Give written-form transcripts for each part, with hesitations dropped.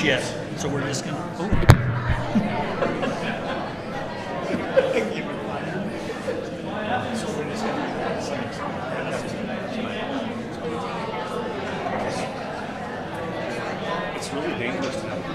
shit. So we're just gonna. Oh. It's really dangerous to have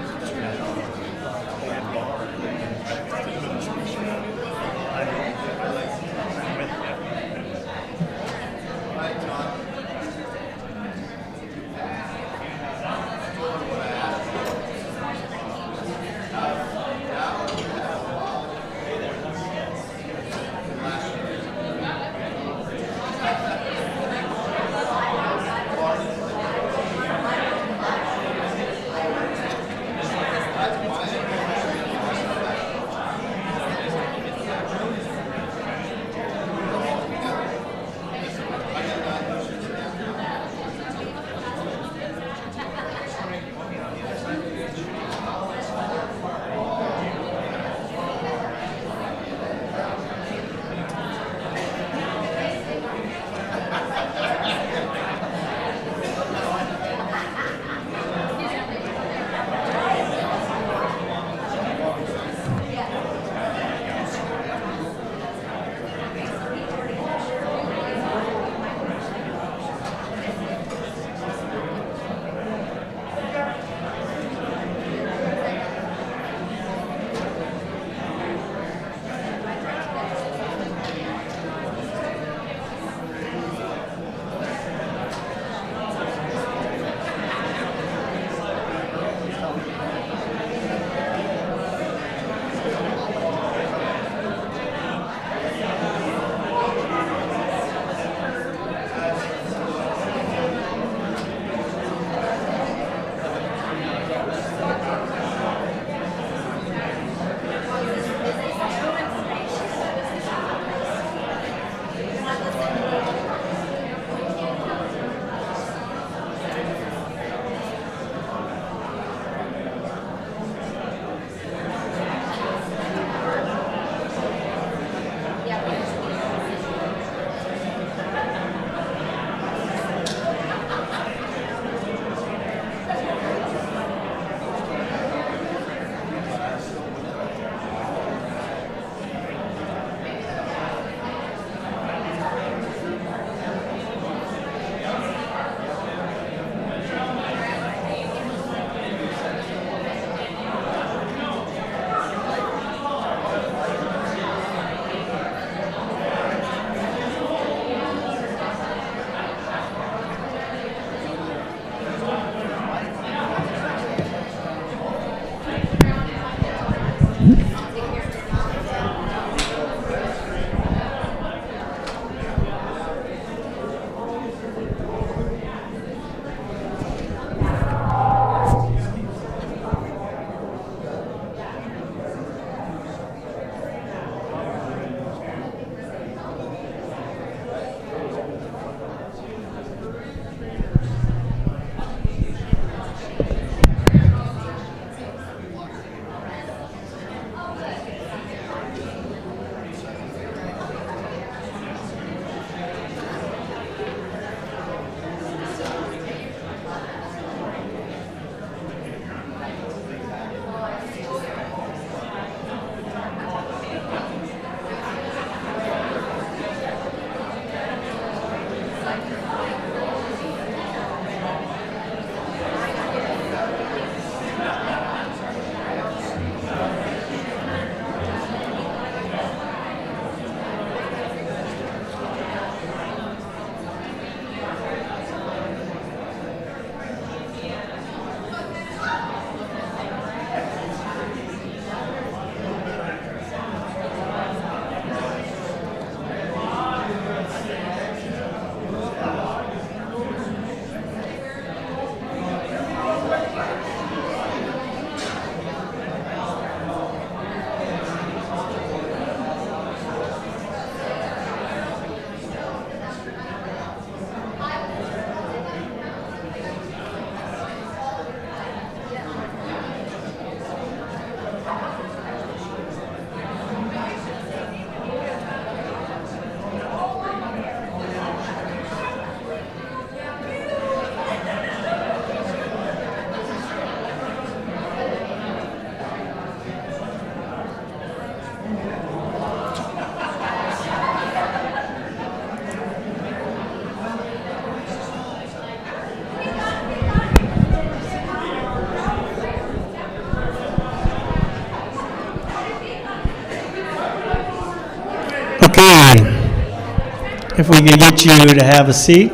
If we could get you to have a seat,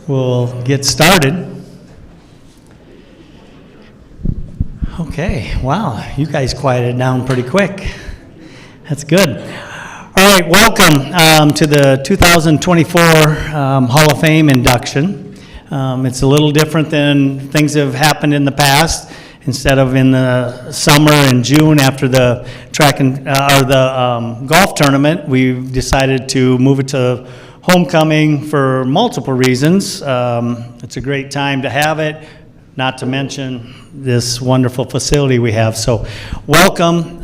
we'll get started. Okay, wow, you guys quieted down pretty quick. That's good. All right, welcome to the 2024 Hall of Fame induction. It's a little different than things that have happened in the past. Instead of in the summer in June after the track and or the golf tournament, we've decided to move it to homecoming for multiple reasons. It's a great time to have it, not to mention this wonderful facility we have. So welcome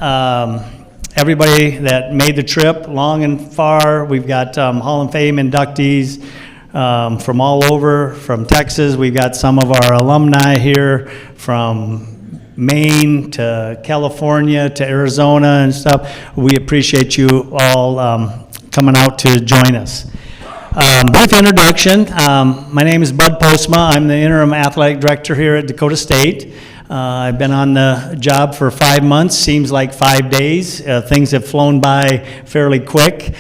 everybody that made the trip long and far. We've got Hall of Fame inductees from all over, from Texas. We've got some of our alumni here from Maine to California to Arizona and stuff. We appreciate you all coming out to join us. Brief introduction. My name is Bud Postma. I'm the interim athletic director here at Dakota State. I've been on the job for 5 months, seems like 5 days. Things have flown by fairly quick.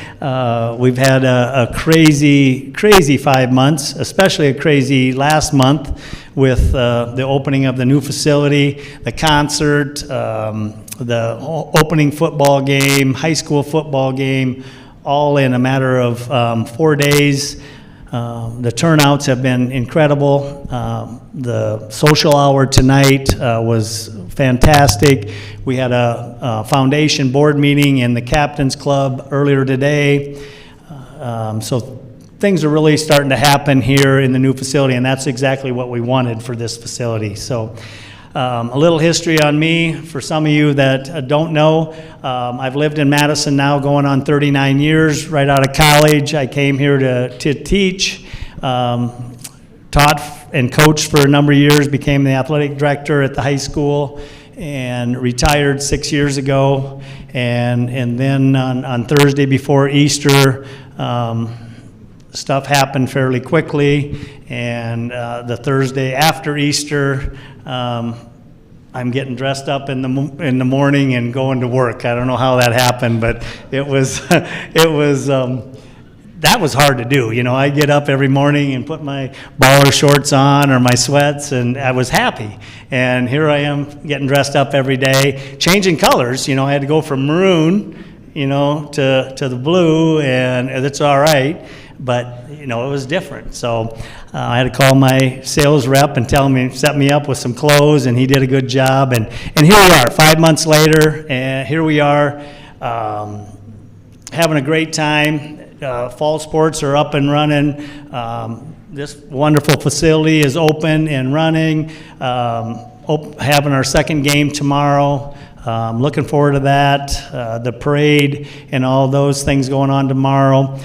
We've had a crazy 5 months, especially a crazy last month with the opening of the new facility, the concert, the opening football game, high school football game, all in a matter of 4 days. The turnouts have been incredible. The social hour tonight was fantastic. We had a foundation board meeting in the Captain's Club earlier today. So things are really starting to happen here in the new facility, and that's exactly what we wanted for this facility. So a little history on me, for some of you that don't know, I've lived in Madison now going on 39 years. Right out of college, I came here to teach, taught and coached for a number of years, became the athletic director at the high school, and retired 6 years ago. And then on Thursday before Easter, stuff happened fairly quickly, and the Thursday after Easter, I'm getting dressed up in the morning and going to work. I don't know how that happened, but it was that was hard to do. You know, I get up every morning and put my baller shorts on or my sweats, and I was happy. And here I am getting dressed up every day, changing colors. You know, I had to go from maroon, you know, to the blue, and that's all right. But, you know, it was different. So I had to call my sales rep and tell him, set me up with some clothes, and he did a good job. And here we are, 5 months later, and here we are having a great time. Fall sports are up and running. This wonderful facility is open and running. Having our second game tomorrow. Looking forward to that. The parade and all those things going on tomorrow.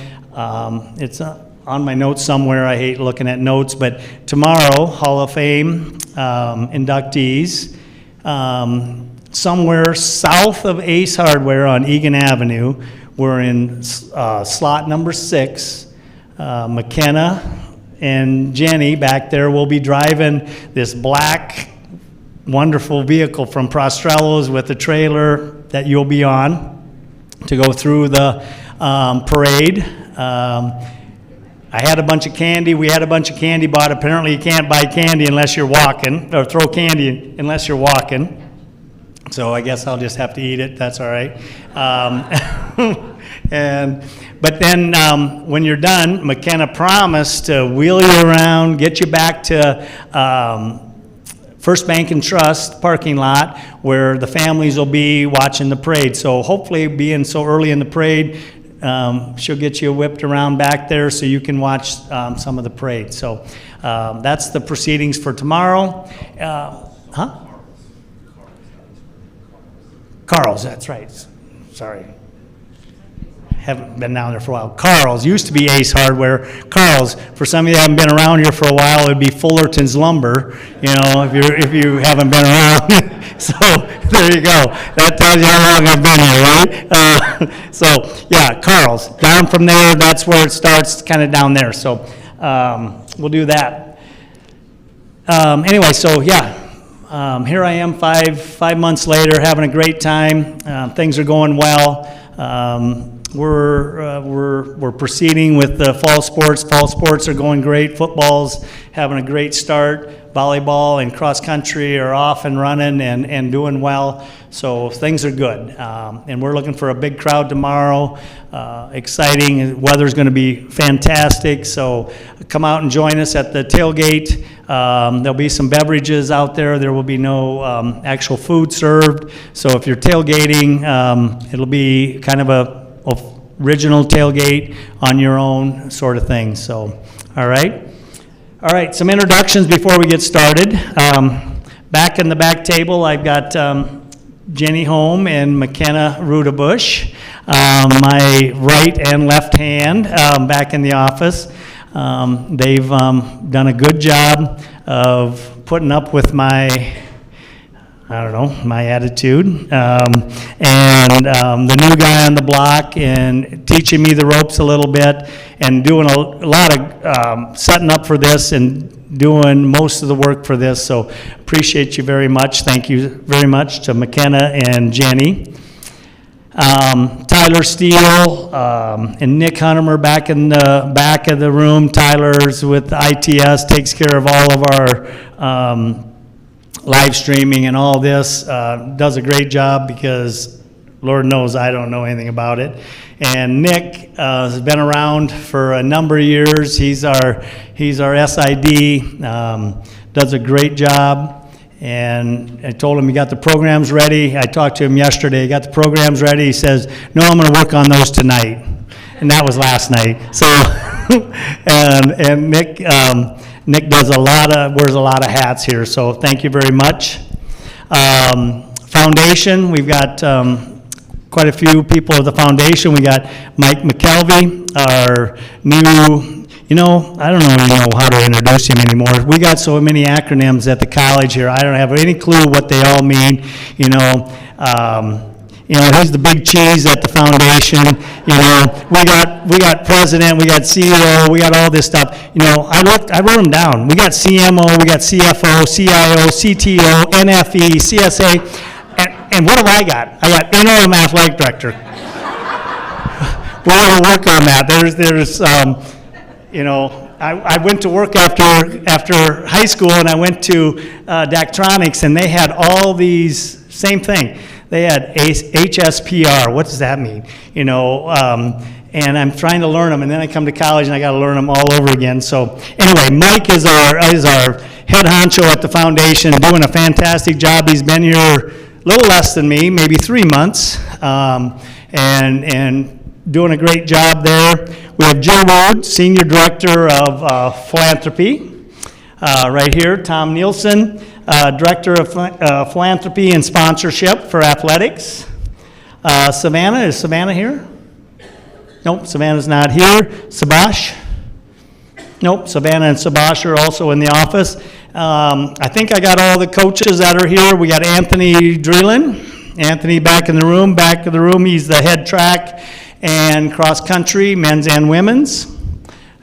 It's on my notes somewhere. I hate looking at notes, but tomorrow, Hall of Fame inductees, somewhere south of Ace Hardware on Egan Avenue. We're in slot number 6. McKenna and Jenny back there will be driving this black, wonderful vehicle from Prostrello's with a trailer that you'll be on to go through the parade. I had a bunch of candy. We had a bunch of candy bought. Apparently you can't buy candy unless you're walking, or throw candy unless you're walking. So I guess I'll just have to eat it. That's all right. But then when you're done, McKenna promised to wheel you around, get you back to First Bank and Trust parking lot where the families will be watching the parade. So hopefully, being so early in the parade, she'll get you whipped around back there so you can watch some of the parade. So that's the proceedings for tomorrow. Carl's, that's right. Sorry. Haven't been down there for a while. Carl's used to be Ace Hardware. Carl's, for some of you that haven't been around here for a while, it would be Fullerton's Lumber, you know, if you haven't been around. So there you go. That tells you how long I've been here, right? So yeah, Carl's. Down from there, that's where it starts, kind of down there. So we'll do that. Anyway, so yeah. Here I am 5 months later, having a great time. Things are going well. we're proceeding with the fall sports. Fall sports are going great. Football's having a great start. Volleyball and cross country are off and running and doing well. So things are good. And we're looking for a big crowd tomorrow. Exciting. Weather's going to be fantastic. So come out and join us at the tailgate. There'll be some beverages out there. There will be no actual food served. So if you're tailgating, it'll be kind of a original tailgate on your own sort of thing. So, all right, some introductions before we get started. Back in the back table, I've got Jenny Holm and McKenna Rudabush, my right and left hand back in the office. They've done a good job of putting up with my attitude, and the new guy on the block, and teaching me the ropes a little bit, and doing a lot of setting up for this and doing most of the work for this. So appreciate you very much. Thank you very much to McKenna and Jenny. Tyler Steele and Nick Huntemer back in the back of the room. Tyler's with ITS, takes care of all of our live streaming and all this, does a great job because Lord knows I don't know anything about it. And Nick has been around for a number of years. He's our SID, does a great job. And I told him he got the programs ready. I talked to him yesterday. He got the programs ready. He says, "No, I'm going to work on those tonight." And that was last night. So, and Nick. Nick wears a lot of hats here, so thank you very much. Foundation, we've got quite a few people at the foundation. We got Mike McKelvey, our new, I don't even know how to introduce him anymore. We got so many acronyms at the college here, I don't have any clue what they all mean, he's the big cheese at the foundation. We got president, we got CEO, we got all this stuff. I wrote them down. We got CMO, we got CFO, CIO, CTO, NFE, CSA, and what have I got? I got interim athletic director. We're going to work on that. I went to work after high school, and I went to Daktronics, and they had all these same thing. They had HSPR. What does that mean? And I'm trying to learn them, and then I come to college and I got to learn them all over again. So anyway, Mike is our head honcho at the foundation, doing a fantastic job. He's been here a little less than me, maybe 3 months, and doing a great job there. We have Jill Wood, Senior Director of Philanthropy, right here. Tom Nielsen, Director of Philanthropy and Sponsorship for Athletics. Savannah, is Savannah here? Nope, Savannah's not here. Sabash? Nope, Savannah and Sabash are also in the office. I think I got all the coaches that are here. We got Anthony Drelin. Anthony back of the room. He's the head track and cross country, men's and women's.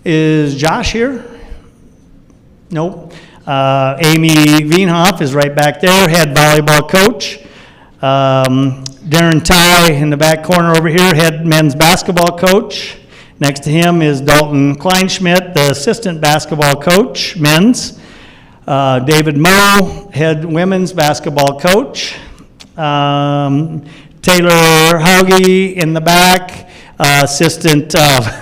Is Josh here? Nope. Amy Wienhoff is right back there, head volleyball coach. Darren Ty in the back corner over here, head men's basketball coach. Next to him is Dalton Kleinschmidt, the assistant basketball coach, men's. David Moe, head women's basketball coach. Taylor Hauge in the back, assistant track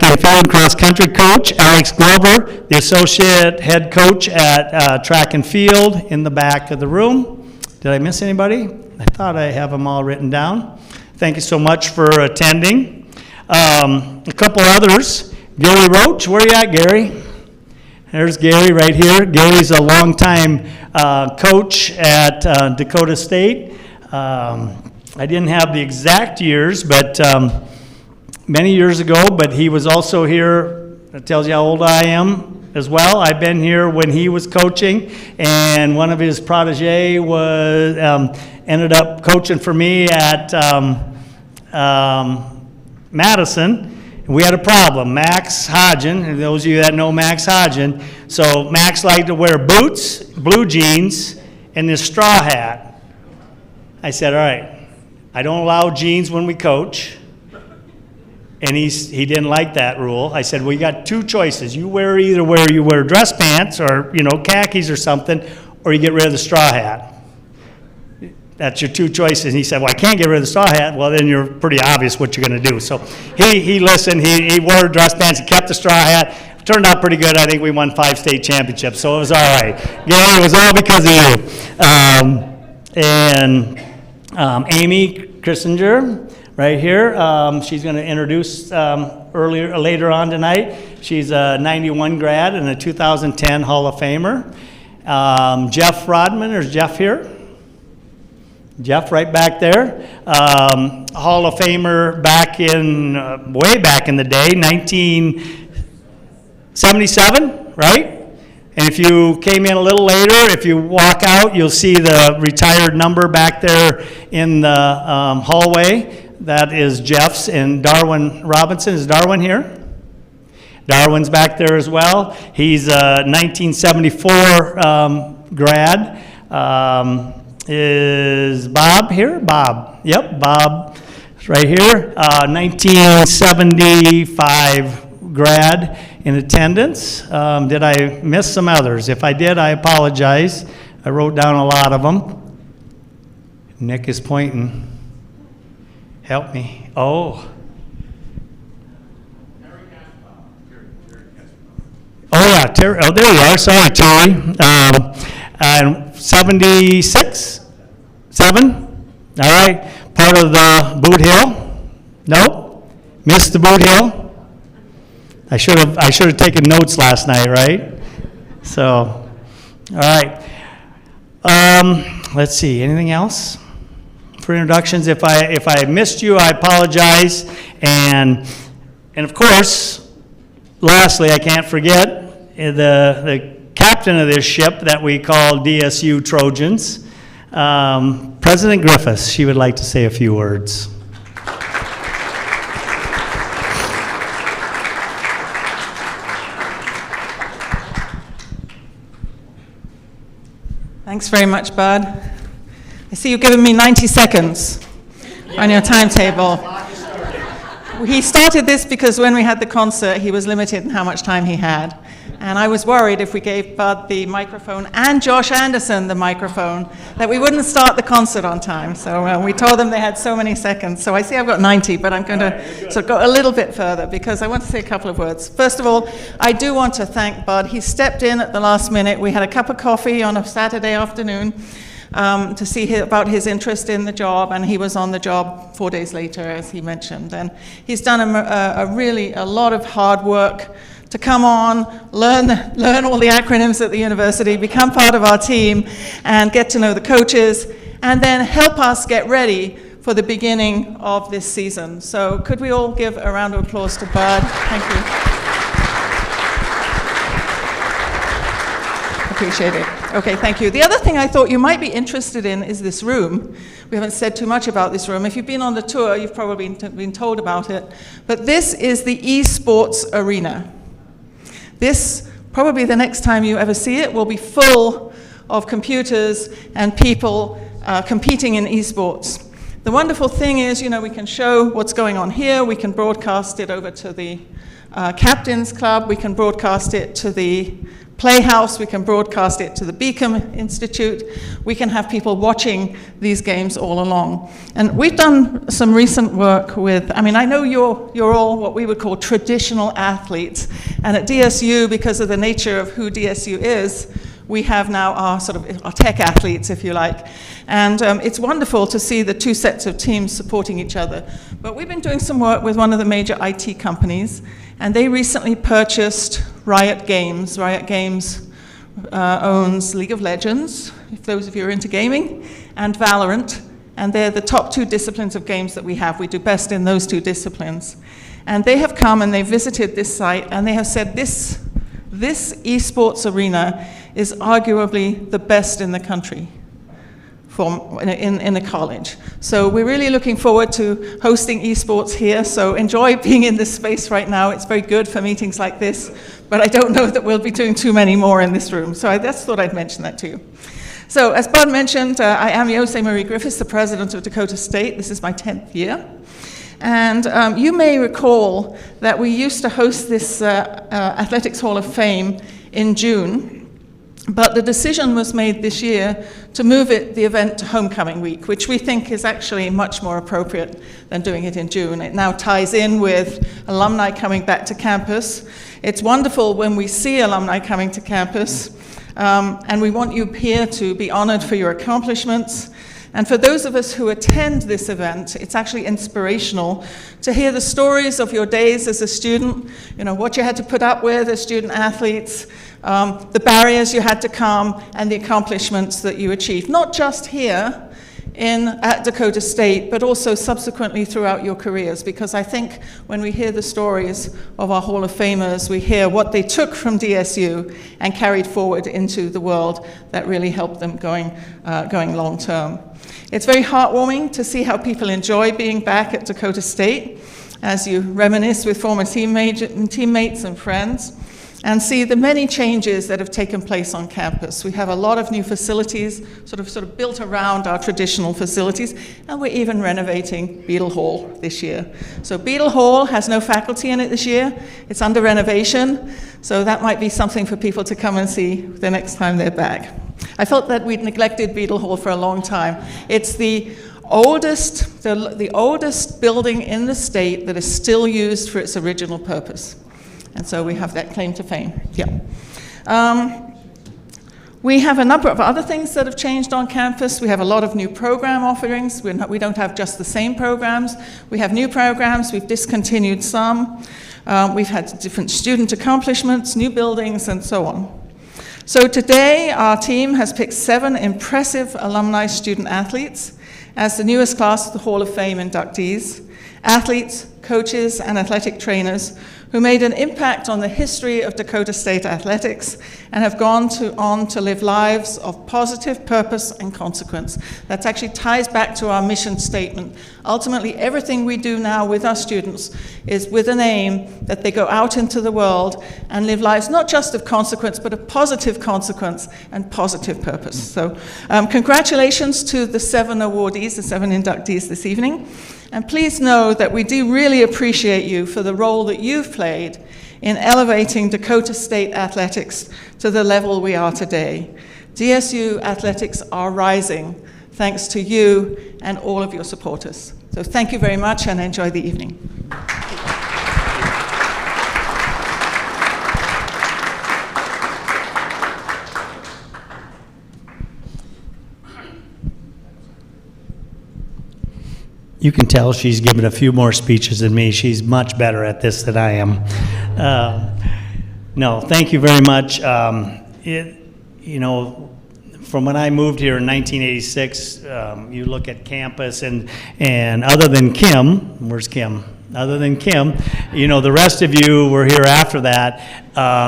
and field and cross country coach. Alex Glover, the associate head coach at track and field in the back of the room. Did I miss anybody? I thought I have them all written down. Thank you so much for attending. A couple others. Gary Roach, where you at, Gary? There's Gary right here. Gary's a longtime coach at Dakota State. I didn't have the exact years, but many years ago, but he was also here. That tells you how old I am as well. I've been here when he was coaching, and one of his protege was ended up coaching for me at Madison. We had a problem. Max Hodgen, and those of you that know Max Hodgen, so Max liked to wear boots, blue jeans, and this straw hat. I said, all right, I don't allow jeans when we coach. And he didn't like that rule. I said, well, you got two choices. You wear dress pants or, khakis or something, or you get rid of the straw hat. That's your two choices. And he said, well, I can't get rid of the straw hat. Well, then you're pretty obvious what you're going to do. So he listened. He wore dress pants. He kept the straw hat. Turned out pretty good. I think we won 5 state championships, so it was all right. Yeah, it was all because of you. Amy Kissinger, right here. She's going to introduce later on tonight. She's a 91 grad and a 2010 Hall of Famer. Jeff Rodman, there's Jeff here. Jeff right back there. Hall of Famer back in, way back in the day, 1977, right? And if you came in a little later, if you walk out, you'll see the retired number back there in the hallway. That is Jeff's, and Darwin Robinson. Is Darwin here? Darwin's back there as well. He's a 1974 grad. Is Bob here? Bob. Yep, Bob is right here. 1975 grad in attendance. Did I miss some others? If I did, I apologize. I wrote down a lot of them. Nick is pointing. Help me. Oh. Oh, yeah. Terry. Oh, there you are. Sorry, Terry. And 76? 7? All right. Part of the Boot Hill? Nope. Missed the Boot Hill? I should have taken notes last night, right? So, all right. Let's see. Anything else for introductions? If I missed you, I apologize. And of course, lastly, I can't forget the captain of this ship that we call DSU Trojans, President Griffiths. She would like to say a few words. Thanks very much, Bud. I see you've given me 90 seconds on your timetable. He started this because when we had the concert, he was limited in how much time he had. And I was worried if we gave Bud the microphone and Josh Anderson the microphone, that we wouldn't start the concert on time. So we told them they had so many seconds. So I see I've got 90, but I'm going to sort of go a little bit further because I want to say a couple of words. First of all, I do want to thank Bud. He stepped in at the last minute. We had a cup of coffee on a Saturday afternoon to see about his interest in the job, and he was on the job 4 days later, as he mentioned. And he's done a lot of hard work to come on, learn all the acronyms at the university, become part of our team, and get to know the coaches, and then help us get ready for the beginning of this season. So could we all give a round of applause to Bud? Thank you. Appreciate it. Okay, thank you. The other thing I thought you might be interested in is this room. We haven't said too much about this room. If you've been on the tour, you've probably been told about it. But this is the esports arena. This, probably the next time you ever see it, will be full of computers and people competing in esports. The wonderful thing is, we can show what's going on here. We can broadcast it over to the Captain's Club. We can broadcast it to the Playhouse. We can broadcast it to the Beacon Institute. We can have people watching these games all along. And we've done some recent work with, I know you're all what we would call traditional athletes. And at DSU, because of the nature of who DSU is, we have now our tech athletes, if you like. And it's wonderful to see the two sets of teams supporting each other. But we've been doing some work with one of the major IT companies, and they recently purchased Riot Games. Riot Games owns League of Legends, if those of you are into gaming, and Valorant. And they're the top two disciplines of games that we have. We do best in those two disciplines. And they have come and they visited this site, and they have said this esports arena is arguably the best in the country in a college. So we're really looking forward to hosting esports here. So enjoy being in this space right now. It's very good for meetings like this, but I don't know that we'll be doing too many more in this room. So I just thought I'd mention that to you. So, as Bud mentioned, I am Yosei Marie Griffiths, the president of Dakota State. This is my 10th year. And you may recall that we used to host this Athletics Hall of Fame in June. But the decision was made this year to move the event to Homecoming Week, which we think is actually much more appropriate than doing it in June. It now ties in with alumni coming back to campus. It's wonderful when we see alumni coming to campus, and we want you here to be honored for your accomplishments. And for those of us who attend this event, it's actually inspirational to hear the stories of your days as a student, what you had to put up with as student athletes, the barriers you had to come, and the accomplishments that you achieved, not just here at Dakota State, but also subsequently throughout your careers, because I think when we hear the stories of our Hall of Famers, we hear what they took from DSU and carried forward into the world that really helped them going long term. It's very heartwarming to see how people enjoy being back at Dakota State as you reminisce with former teammates and friends, and see the many changes that have taken place on campus. We have a lot of new facilities sort of built around our traditional facilities, and we're even renovating Beadle Hall this year. So Beadle Hall has no faculty in it this year. It's under renovation, so that might be something for people to come and see the next time they're back. I felt that we'd neglected Beadle Hall for a long time. It's the oldest building in the state that is still used for its original purpose. And so we have that claim to fame. Yeah. We have a number of other things that have changed on campus. We have a lot of new program offerings. We don't have just the same programs. We have new programs. We've discontinued some. We've had different student accomplishments, new buildings, and so on. So today, our team has picked 7 impressive alumni student athletes as the newest class of the Hall of Fame inductees, athletes, coaches, and athletic trainers who made an impact on the history of Dakota State athletics and have gone on to live lives of positive purpose and consequence. That actually ties back to our mission statement. Ultimately, everything we do now with our students is with an aim that they go out into the world and live lives not just of consequence, but of positive consequence and positive purpose. So congratulations to the 7 awardees, the 7 inductees this evening. And please know that we do really appreciate you for the role that you've played in elevating Dakota State athletics to the level we are today. DSU athletics are rising thanks to you and all of your supporters. So thank you very much and enjoy the evening. You can tell she's given a few more speeches than me. She's much better at this than I am. No, thank you very much. From when I moved here in 1986, you look at campus and other than Kim, where's Kim? Other than Kim, the rest of you were here after that.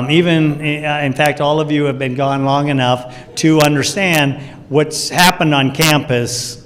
In fact, all of you have been gone long enough to understand what's happened on campus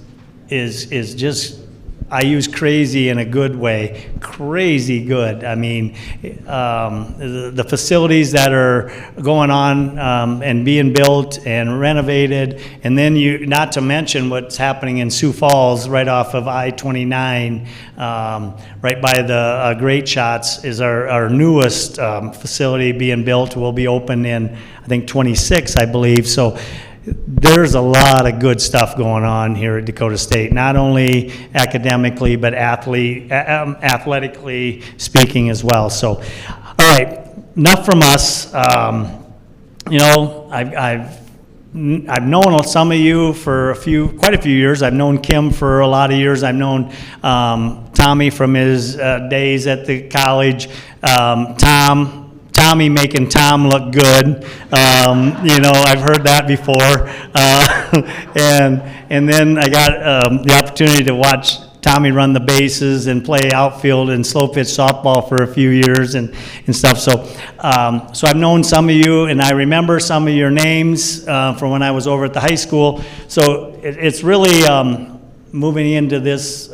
is just, I use crazy in a good way, crazy good. I mean, the facilities that are going on and being built and renovated, and then not to mention what's happening in Sioux Falls right off of I-29, right by the Great Shots is our newest facility being built. Will be open in, I think, 26, I believe. So there's a lot of good stuff going on here at Dakota State, not only academically, but athletically speaking as well. So, all right, enough from us. I've known some of you for quite a few years. I've known Kim for a lot of years. I've known Tommy from his days at the college. Tommy making Tom look good. I've heard that before. And then I got the opportunity to watch Tommy run the bases and play outfield and slow pitch softball for a few years and stuff. So I've known some of you, and I remember some of your names from when I was over at the high school. So it's really moving into this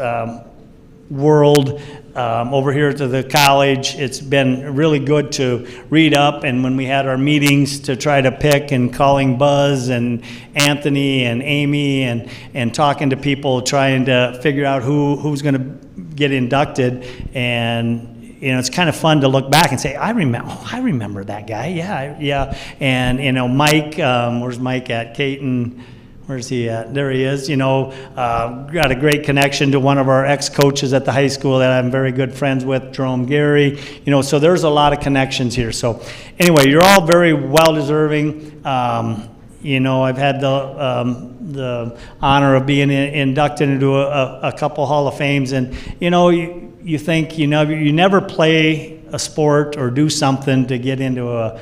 world over here to the college. It's been really good to read up, and when we had our meetings to try to pick, and calling Buzz and Anthony and Amy and talking to people, trying to figure out who's going to get inducted. And it's kind of fun to look back and say, I remember that guy. Yeah. And Mike, where's Mike at? Caton. Where's he at? There he is. Got a great connection to one of our ex-coaches at the high school that I'm very good friends with, Jerome Gary. So there's a lot of connections here. So anyway, you're all very well-deserving. I've had the honor of being inducted into a couple Hall of Fames, and you think you never play a sport or do something to get into a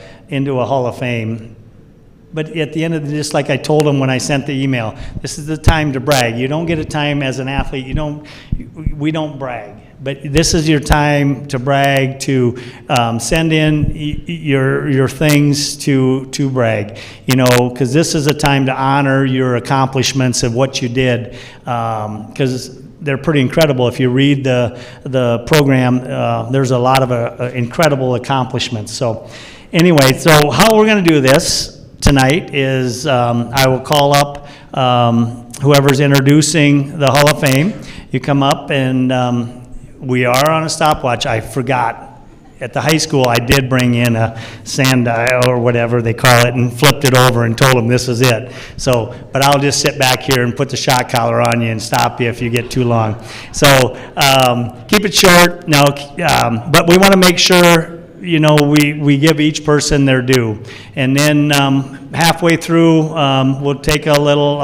Hall of Fame. But at the end of just like I told them when I sent the email, this is the time to brag. You don't get a time as an athlete. We don't brag. But this is your time to brag, to send in your things to brag, because this is a time to honor your accomplishments of what you did, because they're pretty incredible. If you read the program, there's a lot of incredible accomplishments. So anyway, so how we're going to do this tonight is I will call up whoever's introducing the Hall of Fame. You come up, and we are on a stopwatch. I forgot. At the high school, I did bring in a sundial or whatever they call it and flipped it over and told them this is it. So, but I'll just sit back here and put the shot collar on you and stop you if you get too long. So keep it short. No, but we want to make sure we give each person their due. And then halfway through, we'll take a little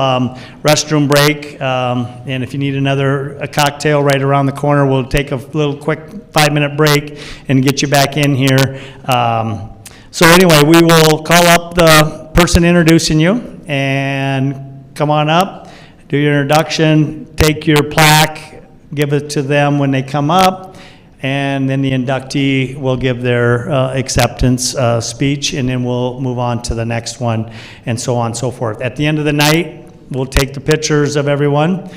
restroom break. And if you need a cocktail right around the corner, we'll take a little quick 5-minute break and get you back in here. So anyway, we will call up the person introducing you, and come on up, do your introduction, take your plaque, give it to them when they come up. And then the inductee will give their acceptance speech, and then we'll move on to the next one, and so on and so forth. At the end of the night, we'll take the pictures of everyone.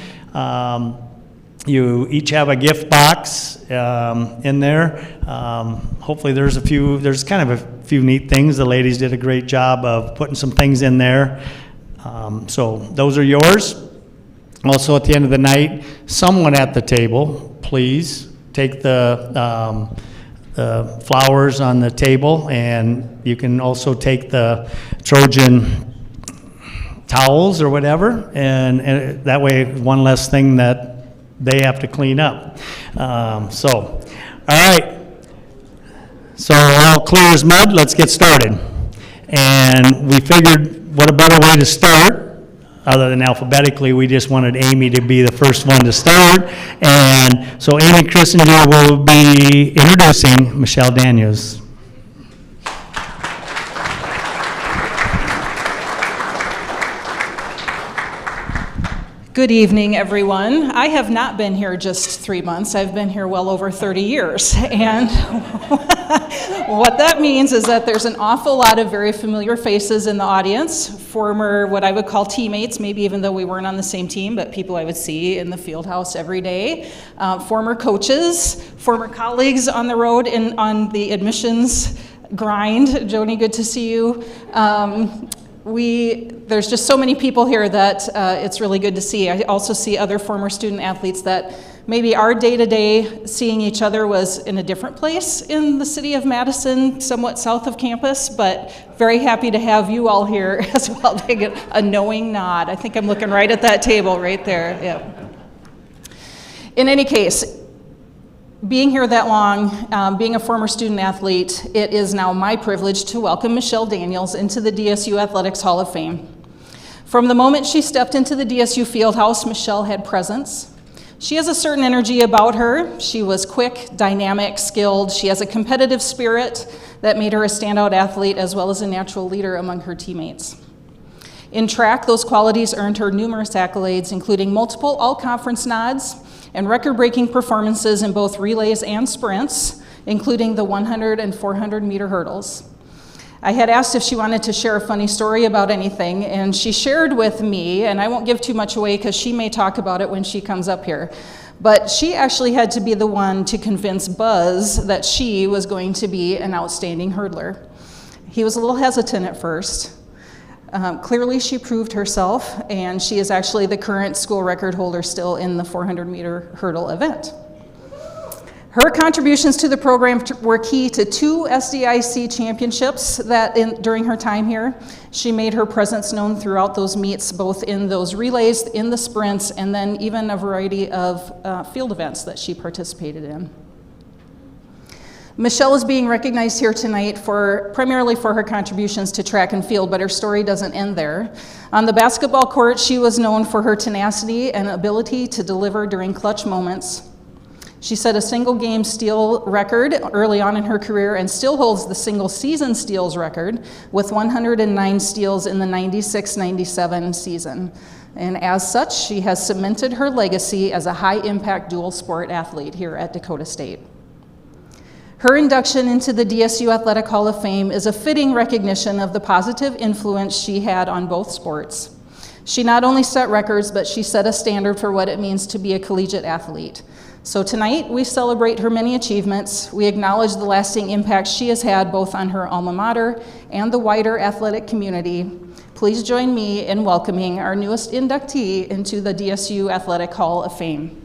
You each have a gift box in there. Hopefully there's kind of a few neat things. The ladies did a great job of putting some things in there. So those are yours. Also at the end of the night, someone at the table, please, take the flowers on the table, and you can also take the Trojan towels or whatever, and that way one less thing that they have to clean up. All right. So all clear as mud, let's get started. And we figured what a better way to start other than alphabetically. We just wanted Amy to be the first one to start. And so Amy Christinger will be introducing Michelle Daniels. Good evening, everyone. I have not been here just 3 months. I've been here well over 30 years. And what that means is that there's an awful lot of very familiar faces in the audience, former, what I would call teammates, maybe even though we weren't on the same team, but people I would see in the field house every day, former coaches, former colleagues on the road and on the admissions grind. Joni, good to see you. There's just so many people here that it's really good to see. I also see other former student athletes that maybe our day-to-day seeing each other was in a different place in the city of Madison, somewhat south of campus, but very happy to have you all here as well to get a knowing nod. I think I'm looking right at that table right there. Yeah. In any case, being here that long, being a former student athlete, it is now my privilege to welcome Michelle Daniels into the DSU Athletics Hall of Fame. From the moment she stepped into the DSU Fieldhouse, Michelle had presence. She has a certain energy about her. She was quick, dynamic, skilled. She has a competitive spirit that made her a standout athlete as well as a natural leader among her teammates. In track, those qualities earned her numerous accolades, including multiple all-conference nods and record-breaking performances in both relays and sprints, including the 100 and 400-meter hurdles. I had asked if she wanted to share a funny story about anything, and she shared with me, and I won't give too much away because she may talk about it when she comes up here, But she actually had to be the one to convince Buzz that she was going to be an outstanding hurdler. He was a little hesitant at first. Clearly she proved herself, and she is actually the current school record holder still in the 400-meter hurdle event. Her contributions to the program were key to 2 SDIC championships during her time here. She made her presence known throughout those meets, both in those relays, in the sprints, and then even a variety of field events that she participated in. Michelle is being recognized here tonight primarily for her contributions to track and field, but her story doesn't end there. On the basketball court, she was known for her tenacity and ability to deliver during clutch moments. She set a single game steal record early on in her career and still holds the single season steals record with 109 steals in the 96-97 season. And as such, she has cemented her legacy as a high-impact dual sport athlete here at Dakota State. Her induction into the DSU Athletic Hall of Fame is a fitting recognition of the positive influence she had on both sports. She not only set records, but she set a standard for what it means to be a collegiate athlete. So tonight, we celebrate her many achievements. We acknowledge the lasting impact she has had both on her alma mater and the wider athletic community. Please join me in welcoming our newest inductee into the DSU Athletic Hall of Fame.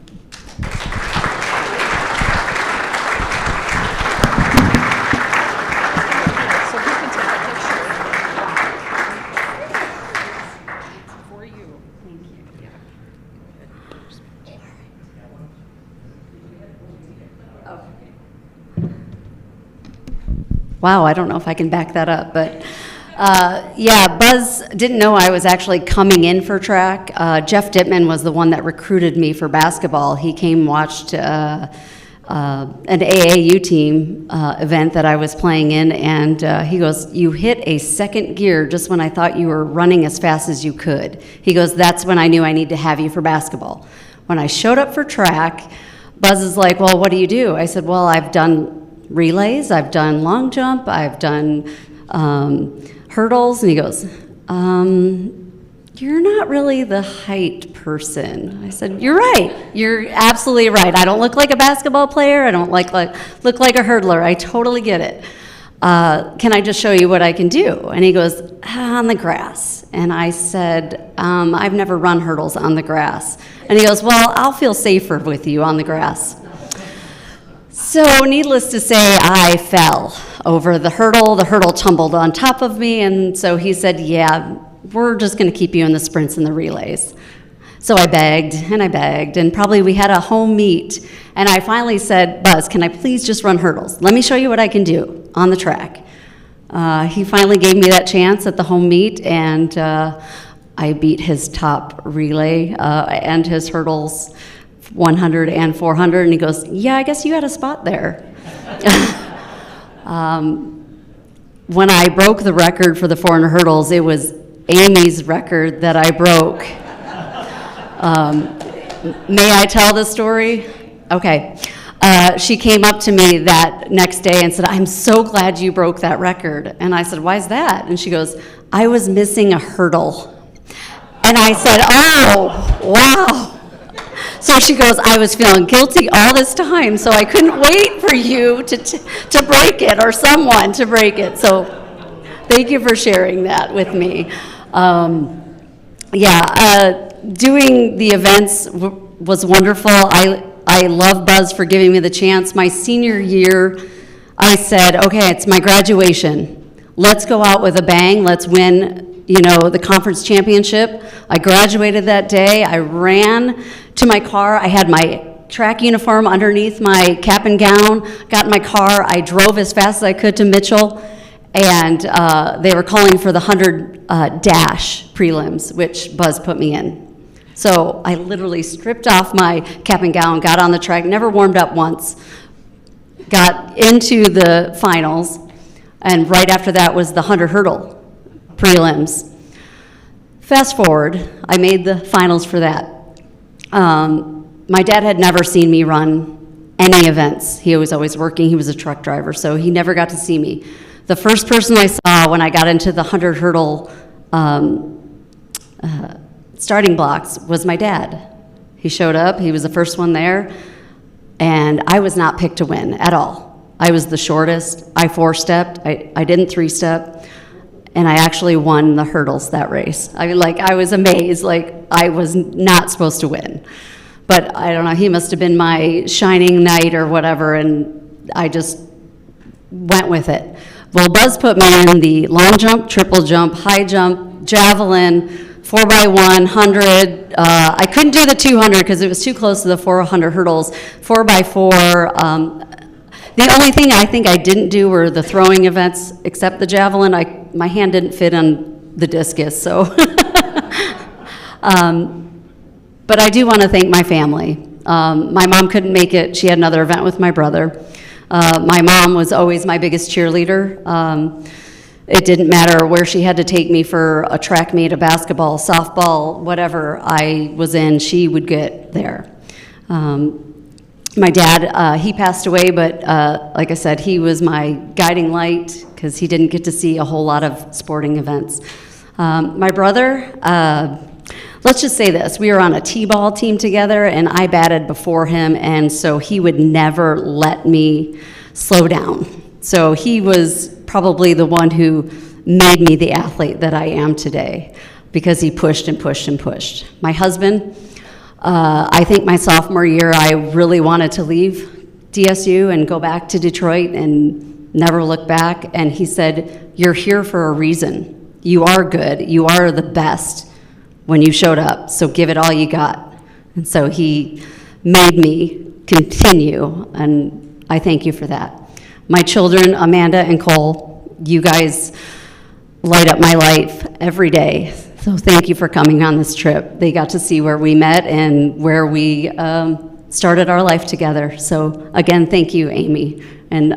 Wow, I don't know if I can back that up, but yeah, Buzz didn't know I was actually coming in for track. Jeff Dittman was the one that recruited me for basketball. He came, watched an AAU team event that I was playing in, and he goes, "You hit a second gear just when I thought you were running as fast as you could." He goes, "That's when I knew I need to have you for basketball." When I showed up for track, Buzz is like, "Well, what do you do?" I said, "Well, I've done relays, I've done long jump, I've done hurdles," and he goes, "You're not really the height person." I said, "You're right, you're absolutely right. I don't look like a basketball player, I don't look like a hurdler, I totally get it. Can I just show you what I can do?" And he goes, "On the grass." And I said, "I've never run hurdles on the grass." And he goes, "Well, I'll feel safer with you on the grass." So needless to say, I fell over the hurdle. The hurdle tumbled on top of me, and so he said, "Yeah, we're just going to keep you in the sprints and the relays." So I begged, and probably we had a home meet, and I finally said, "Buzz, can I please just run hurdles? Let me show you what I can do on the track." He finally gave me that chance at the home meet, and I beat his top relay and his hurdles 100 and 400, and he goes, "Yeah, I guess you had a spot there." When I broke the record for the 400 hurdles, it was Amy's record that I broke. May I tell the story? Okay. She came up to me that next day and said, "I'm so glad you broke that record." And I said, "Why is that?" And she goes, "I was missing a hurdle." And I said, "Oh, wow." So she goes, "I was feeling guilty all this time, so I couldn't wait for you to break it, or someone to break it." So thank you for sharing that with me. Doing the events was wonderful. I love Buzz for giving me the chance. My senior year, I said, "Okay, it's my graduation. Let's go out with a bang. Let's win, the conference championship." I graduated that day. I ran to my car. I had my track uniform underneath my cap and gown, got in my car. I drove as fast as I could to Mitchell, and they were calling for the 100 dash prelims, which Buzz put me in. So I literally stripped off my cap and gown, got on the track, never warmed up once, got into the finals, and right after that was the 100 hurdle prelims. Fast forward, I made the finals for that. My dad had never seen me run any events. He was always working. He was a truck driver, so he never got to see me. The first person I saw when I got into the 100 hurdle starting blocks was my dad. He showed up, he was the first one there, and I was not picked to win at all. I was the shortest. I 4-stepped. I didn't 3-step. And I actually won the hurdles that race. I mean, like, I was amazed. Like, I was not supposed to win. But I don't know, he must have been my shining knight or whatever, and I just went with it. Well, Buzz put me in the long jump, triple jump, high jump, javelin, 4x1, 100. I couldn't do the 200 because it was too close to the 400 hurdles. 4x4. The only thing I think I didn't do were the throwing events, except the javelin. My hand didn't fit on the discus, so. But I do want to thank my family. My mom couldn't make it. She had another event with my brother. My mom was always my biggest cheerleader. It didn't matter where she had to take me for a track meet, a basketball, softball, whatever I was in, she would get there. My dad, he passed away, but like I said, he was my guiding light because he didn't get to see a whole lot of sporting events. My brother, let's just say this, we were on a t-ball team together and I batted before him, and so he would never let me slow down. So he was probably the one who made me the athlete that I am today because he pushed and pushed and pushed. My husband, I think my sophomore year, I really wanted to leave DSU and go back to Detroit and never look back. And he said, "You're here for a reason. You are good. You are the best when you showed up. So give it all you got." And so he made me continue. And I thank you for that. My children, Amanda and Cole, you guys light up my life every day. So thank you for coming on this trip. They got to see where we met and where we started our life together. So again, thank you, Amy. And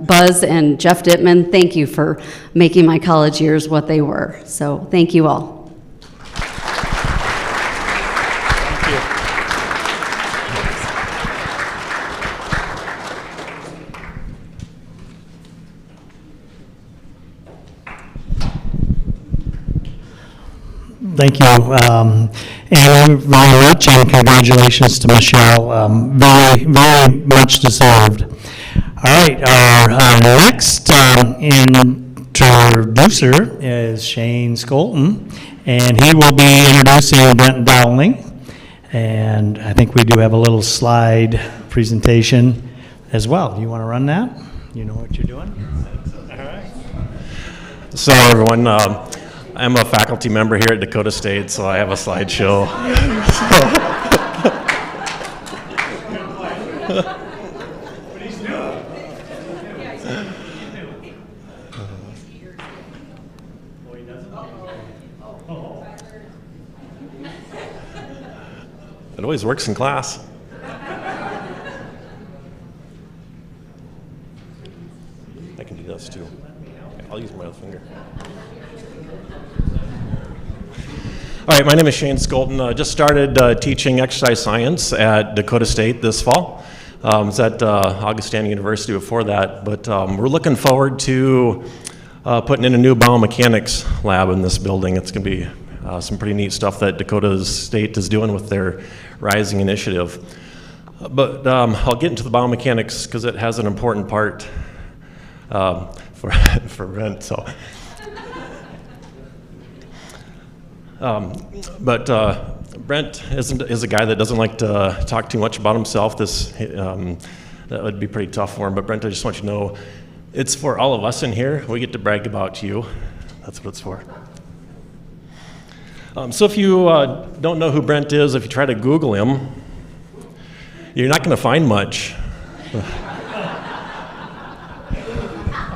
Buzz and Jeff Dittman, thank you for making my college years what they were. So thank you all. Thank you, Amy, very much, and congratulations to Michelle. Very, very much deserved. All right, our next introducer is Shane Skolton, and he will be introducing Brent Dowling. And I think we do have a little slide presentation as well. Do you want to run that? You know what you're doing? All right. So everyone, I'm a faculty member here at Dakota State, so I have a slideshow. It always works in class. I can do this too. I'll use my other finger. All right, my name is Shane Skolton. Just started teaching exercise science at Dakota State this fall. I was at Augustana University before that, but we're looking forward to putting in a new biomechanics lab in this building. It's going to be some pretty neat stuff that Dakota State is doing with their Rising initiative. But I'll get into the biomechanics because it has an important part for Brent. So. But Brent is a guy that doesn't like to talk too much about himself. That would be pretty tough for him. But Brent, I just want you to know, it's for all of us in here. We get to brag about you. That's what it's for. So if you don't know who Brent is, if you try to Google him, you're not going to find much.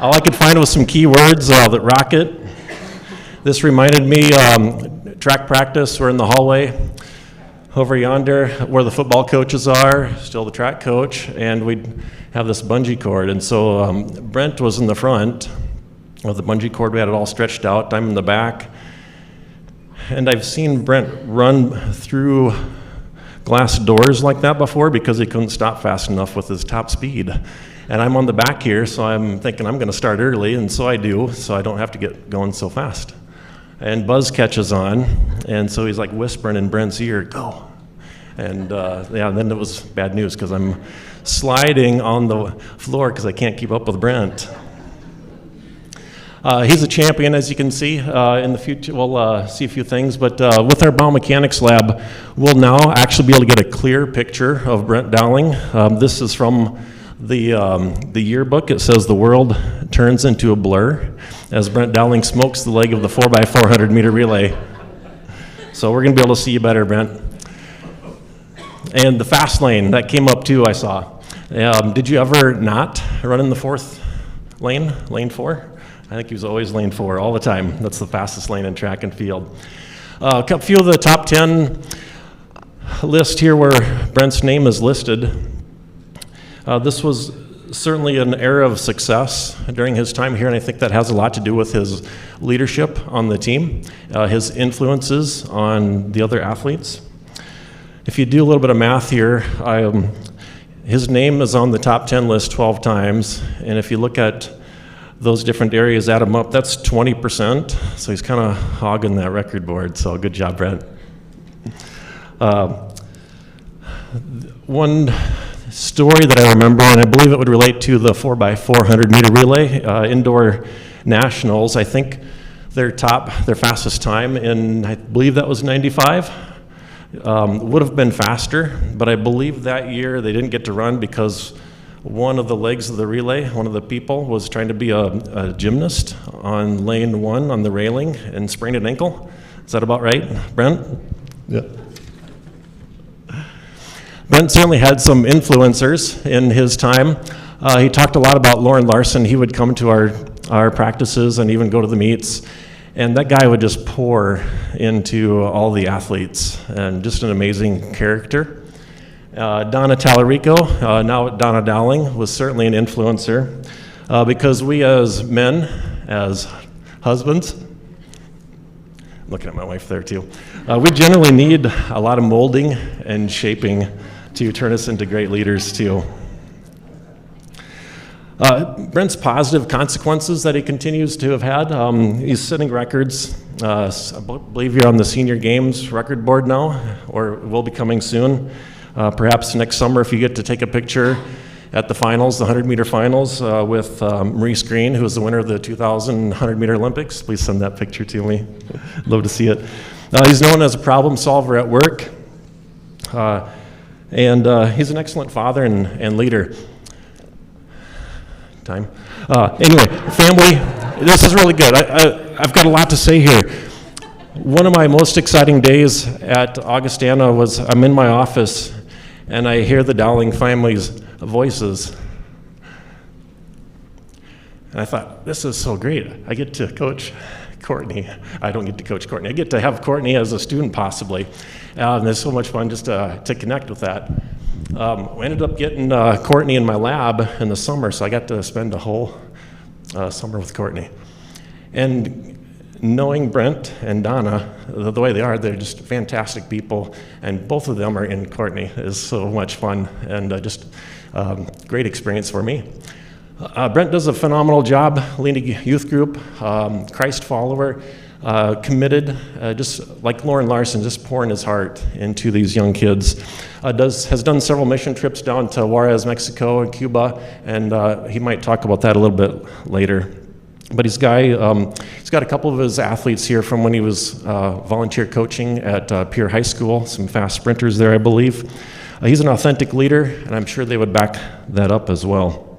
All I could find was some keywords that rocket. This reminded me, track practice, we're in the hallway. Over yonder, where the football coaches are, still the track coach, and we'd have this bungee cord. And so Brent was in the front of the bungee cord. We had it all stretched out. I'm in the back. And I've seen Brent run through glass doors like that before because he couldn't stop fast enough with his top speed. And I'm on the back here, so I'm thinking I'm going to start early, and so I do, so I don't have to get going so fast. And Buzz catches on, and so he's like whispering in Brent's ear, "Go." And yeah, and then it was bad news because I'm sliding on the floor because I can't keep up with Brent. He's a champion, as you can see. In the future, we'll see a few things, but with our biomechanics lab, we'll now actually be able to get a clear picture of Brent Dowling. This is from the yearbook. It says the world turns into a blur as Brent Dowling smokes the leg of the 4x400 meter relay. So we're going to be able to see you better, Brent. And the fast lane, that came up too, I saw. Did you ever not run in the fourth lane, lane 4? I think he was always lane 4 all the time. That's the fastest lane in track and field. A few of the top 10 list here where Brent's name is listed. This was certainly an era of success during his time here, and I think that has a lot to do with his leadership on the team, his influences on the other athletes. If you do a little bit of math here, his name is on the top 10 list 12 times, and if you look at those different areas, add them up, that's 20%, so he's kind of hogging that record board, so good job, Brent. One story that I remember, and I believe it would relate to the 4x400 meter relay, indoor nationals, I think their fastest time in, I believe that was 95, would have been faster, but I believe that year they didn't get to run because one of the legs of the relay, one of the people, was trying to be a gymnast on lane 1 on the railing and sprained an ankle. Is that about right, Brent? Yeah. Brent certainly had some influencers in his time. He talked a lot about Lauren Larson. He would come to our practices and even go to the meets. And that guy would just pour into all the athletes, and just an amazing character. Donna Tallarico, now Donna Dowling, was certainly an influencer because we as men, as husbands, I'm looking at my wife there too, we generally need a lot of molding and shaping to turn us into great leaders too. Brent's positive consequences that he continues to have had, he's setting records. I believe you're on the senior games record board now, or will be coming soon. Perhaps next summer if you get to take a picture at the finals, the 100-meter finals, with Marie Screen, who was the winner of the 2000 100-meter Olympics. Please send that picture to me. Love to see it. He's known as a problem solver at work, and he's an excellent father and leader. Time. Anyway, family, this is really good. I've got a lot to say here. One of my most exciting days at Augustana was I'm in my office and I hear the Dowling family's voices. And I thought, this is so great. I get to coach Courtney. I don't get to coach Courtney. I get to have Courtney as a student possibly. And it's so much fun just to connect with that. We ended up getting Courtney in my lab in the summer, so I got to spend a whole summer with Courtney. And knowing Brent and Donna, the way they are, they're just fantastic people, and both of them are in Courtney. Is so much fun and just great experience for me. Brent does a phenomenal job leading a youth group, Christ follower, committed, just like Lauren Larson, just pouring his heart into these young kids. Has done several mission trips down to Juarez, Mexico, and Cuba, and he might talk about that a little bit later. But he's got a couple of his athletes here from when he was volunteer coaching at Pierre High School, some fast sprinters there, I believe. He's an authentic leader, and I'm sure they would back that up as well.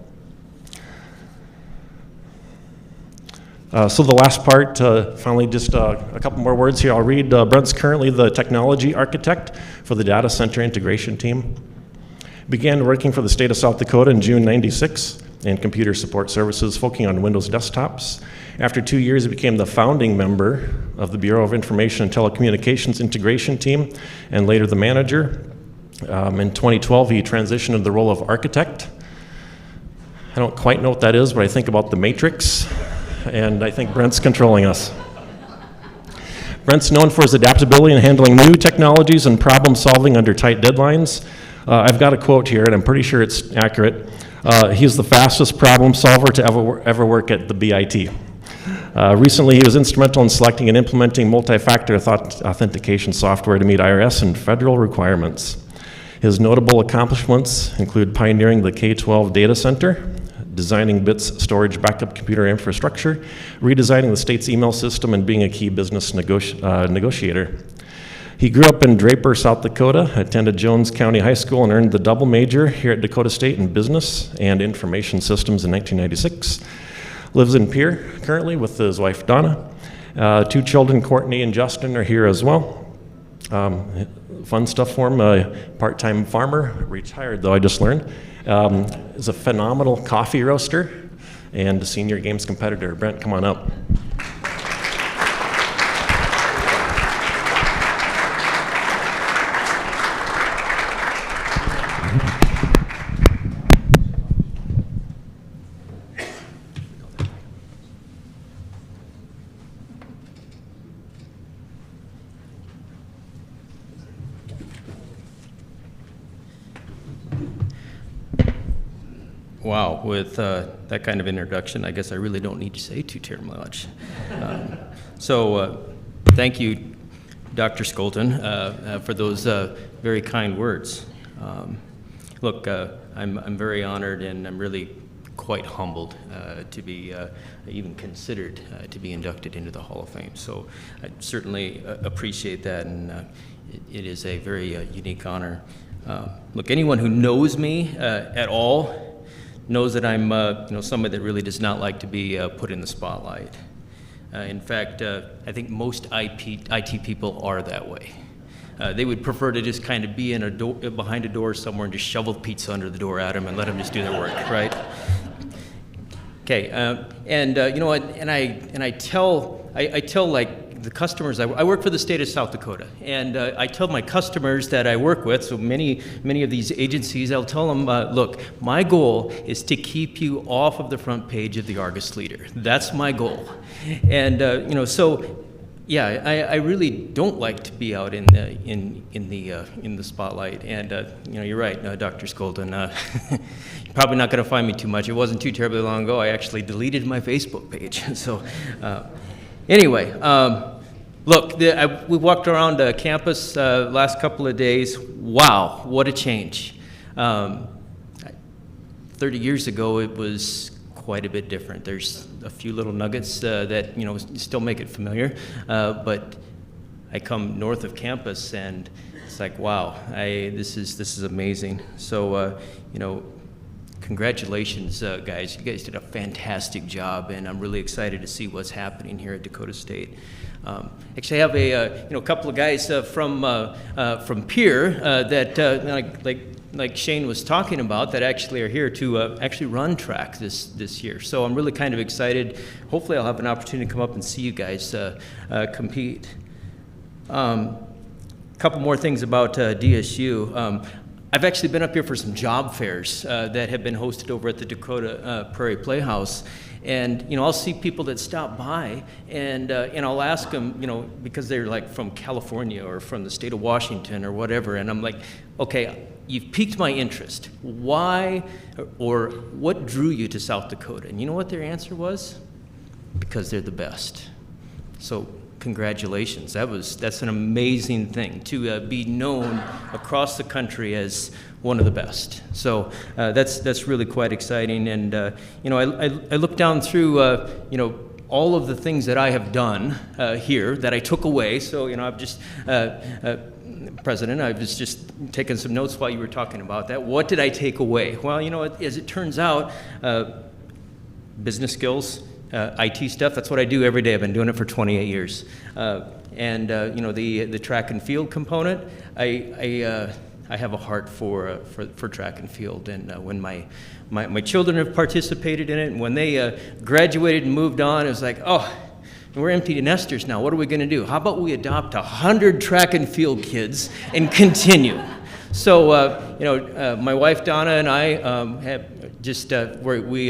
So the last part, finally just a couple more words here. I'll read. Brent's currently the technology architect for the data center integration team. Began working for the state of South Dakota in June '96 in computer support services, focusing on Windows desktops. After 2 years, he became the founding member of the Bureau of Information and Telecommunications integration team, and later the manager. In 2012, he transitioned to the role of architect. I don't quite know what that is, but I think about the Matrix, and I think Brent's controlling us. Brent's known for his adaptability in handling new technologies and problem solving under tight deadlines. I've got a quote here, and I'm pretty sure it's accurate. He's the fastest problem solver to ever work at the BIT. Recently, he was instrumental in selecting and implementing multi-factor authentication software to meet IRS and federal requirements. His notable accomplishments include pioneering the K-12 data center, designing BITS storage backup computer infrastructure, redesigning the state's email system, and being a key business negotiator. He grew up in Draper, South Dakota, attended Jones County High School, and earned the double major here at Dakota State in Business and Information Systems in 1996. Lives in Pierre currently with his wife Donna. 2 children, Courtney and Justin, are here as well. Fun stuff for him, a part-time farmer, retired though, I just learned. Is a phenomenal coffee roaster and a senior games competitor. Brent, come on up. Wow, with that kind of introduction, I guess I really don't need to say too terribly much. Thank you, Dr. Skolton, for those very kind words. Look, I'm very honored and I'm really quite humbled to be even considered to be inducted into the Hall of Fame. So I certainly appreciate that, and it is a very unique honor. Look, anyone who knows me at all knows that I'm somebody that really does not like to be put in the spotlight. In fact, I think most IT people are that way. They would prefer to just kind of be in behind a door somewhere and just shovel pizza under the door at them and let them just do their work, right? Okay, you know what? And I tell like the customers, I work for the state of South Dakota, and I tell my customers that I work with, so many of these agencies, I'll tell them, look, my goal is to keep you off of the front page of the Argus Leader. That's my goal. And so yeah, I really don't like to be out in the spotlight. And you're right, Dr. Skolton. You're probably not going to find me too much. It wasn't too terribly long ago. I actually deleted my Facebook page. So anyway, look, we walked around campus last couple of days. Wow, what a change! 30 years ago, it was quite a bit different. There's a few little nuggets that still make it familiar, but I come north of campus and it's like, wow, this is amazing. So congratulations, guys. You guys did a fantastic job, and I'm really excited to see what's happening here at Dakota State. Actually, I have a couple of guys from Pierre that like Shane was talking about, that actually are here to actually run track this year. So I'm really kind of excited. Hopefully I'll have an opportunity to come up and see you guys compete. A couple more things about DSU. I've actually been up here for some job fairs that have been hosted over at the Dakota Prairie Playhouse. And I'll see people that stop by, and I'll ask them, because they're like from California or from the state of Washington or whatever, and I'm like, okay, you've piqued my interest. Why, or what drew you to South Dakota? And you know what their answer was? Because they're the best. So congratulations. That's an amazing thing, to be known across the country as one of the best. So that's really quite exciting. And I look down through all of the things that I have done here that I took away. So I've just President, I was just taking some notes while you were talking about that. What did I take away? Well, as it turns out, business skills, IT stuff, that's what I do every day. I've been doing it for 28 years. The track and field component, I have a heart for track and field, and when my children have participated in it, and when they graduated and moved on, it was like, oh, we're empty nesters now. What are we going to do? How about we adopt 100 track and field kids and continue? So, my wife Donna and I have just we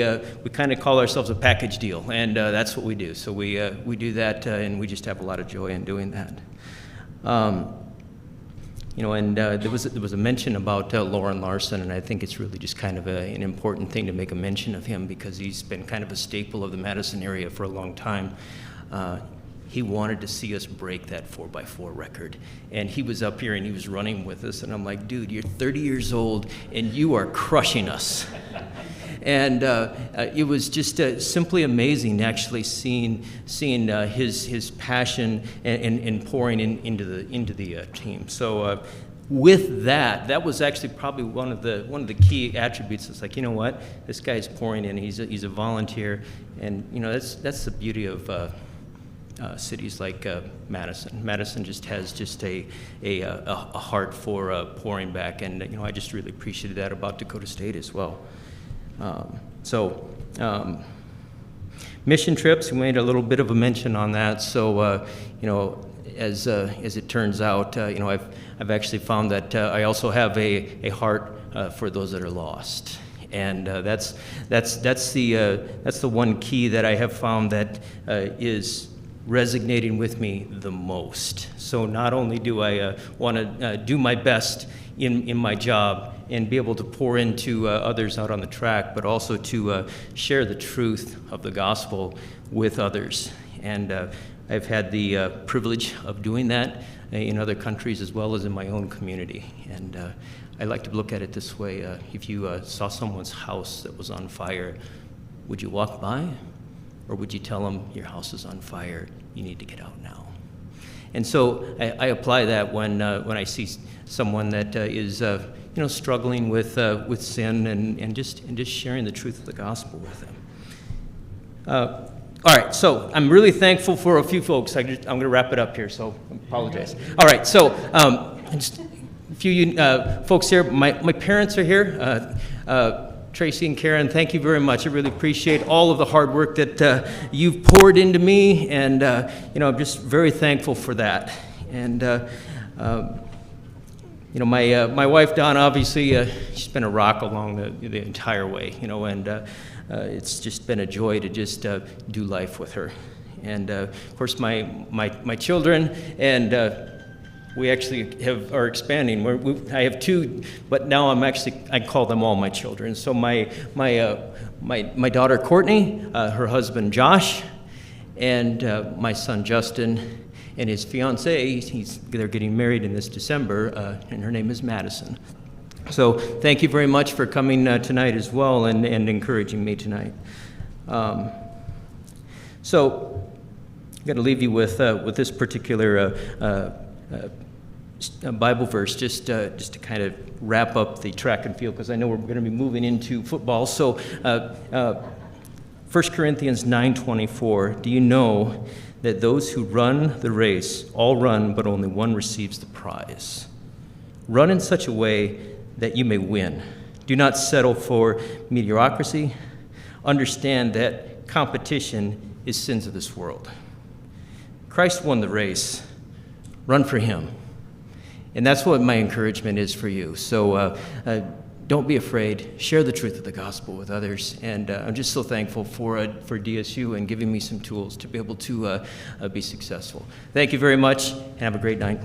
kind of call ourselves a package deal, and that's what we do. So we do that, and we just have a lot of joy in doing that. There was a mention about Lauren Larson, and I think it's really just kind of an important thing to make a mention of him, because he's been kind of a staple of the Madison area for a long time. he wanted to see us break that 4x4 record. And he was up here and he was running with us, and I'm like, dude, you're 30 years old and you are crushing us. And it was just simply amazing, actually seeing his passion and pouring into the team. So with that was actually probably one of the key attributes. It's like, you know what, this guy's pouring in. He's a volunteer, and you know that's the beauty of cities like Madison. Madison just has a heart for pouring back, and you know I just really appreciated that about Dakota State as well. Mission trips, we made a little bit of a mention on that. So, you know, as it turns out, you know, I've actually found that I also have a heart for those that are lost, and that's the one key that I have found that is resonating with me the most. So not only do I want to do my best in my job and be able to pour into others out on the track, but also to share the truth of the gospel with others. And I've had the privilege of doing that in other countries as well as in my own community. And I like to look at it this way. If you saw someone's house that was on fire, would you walk by? Or would you tell them, your house is on fire, you need to get out now? And so I apply that when I see someone that is you know, struggling with sin and just sharing the truth of the gospel with them. All right, so I'm really thankful for a few folks. I'm going to wrap it up here, so I apologize. All right, so just a few folks here. My parents are here. Tracy and Karen, thank you very much. I really appreciate all of the hard work that you've poured into me, and you know, I'm just very thankful for that. And you know, my wife Dawn, obviously, she's been a rock along the entire way. You know, and it's just been a joy to just do life with her. And of course, my children, and we actually are expanding. I have two, but now I call them all my children. So my daughter Courtney, her husband Josh, and my son Justin, and his fiancee. They're getting married in this December, and her name is Madison. So thank you very much for coming tonight as well and encouraging me tonight. So I'm going to leave you with this particular Bible verse just to kind of wrap up the track and field, because I know we're going to be moving into football. So 1 Corinthians 9:24, do you know that those who run the race all run, but only one receives the prize? Run in such a way that you may win. Do not settle for mediocrity. Understand that competition is sins of this world. Christ won the race. Run for him. And that's what my encouragement is for you. So don't be afraid. Share the truth of the gospel with others. And I'm just so thankful for DSU and giving me some tools to be able to be successful. Thank you very much, and have a great night.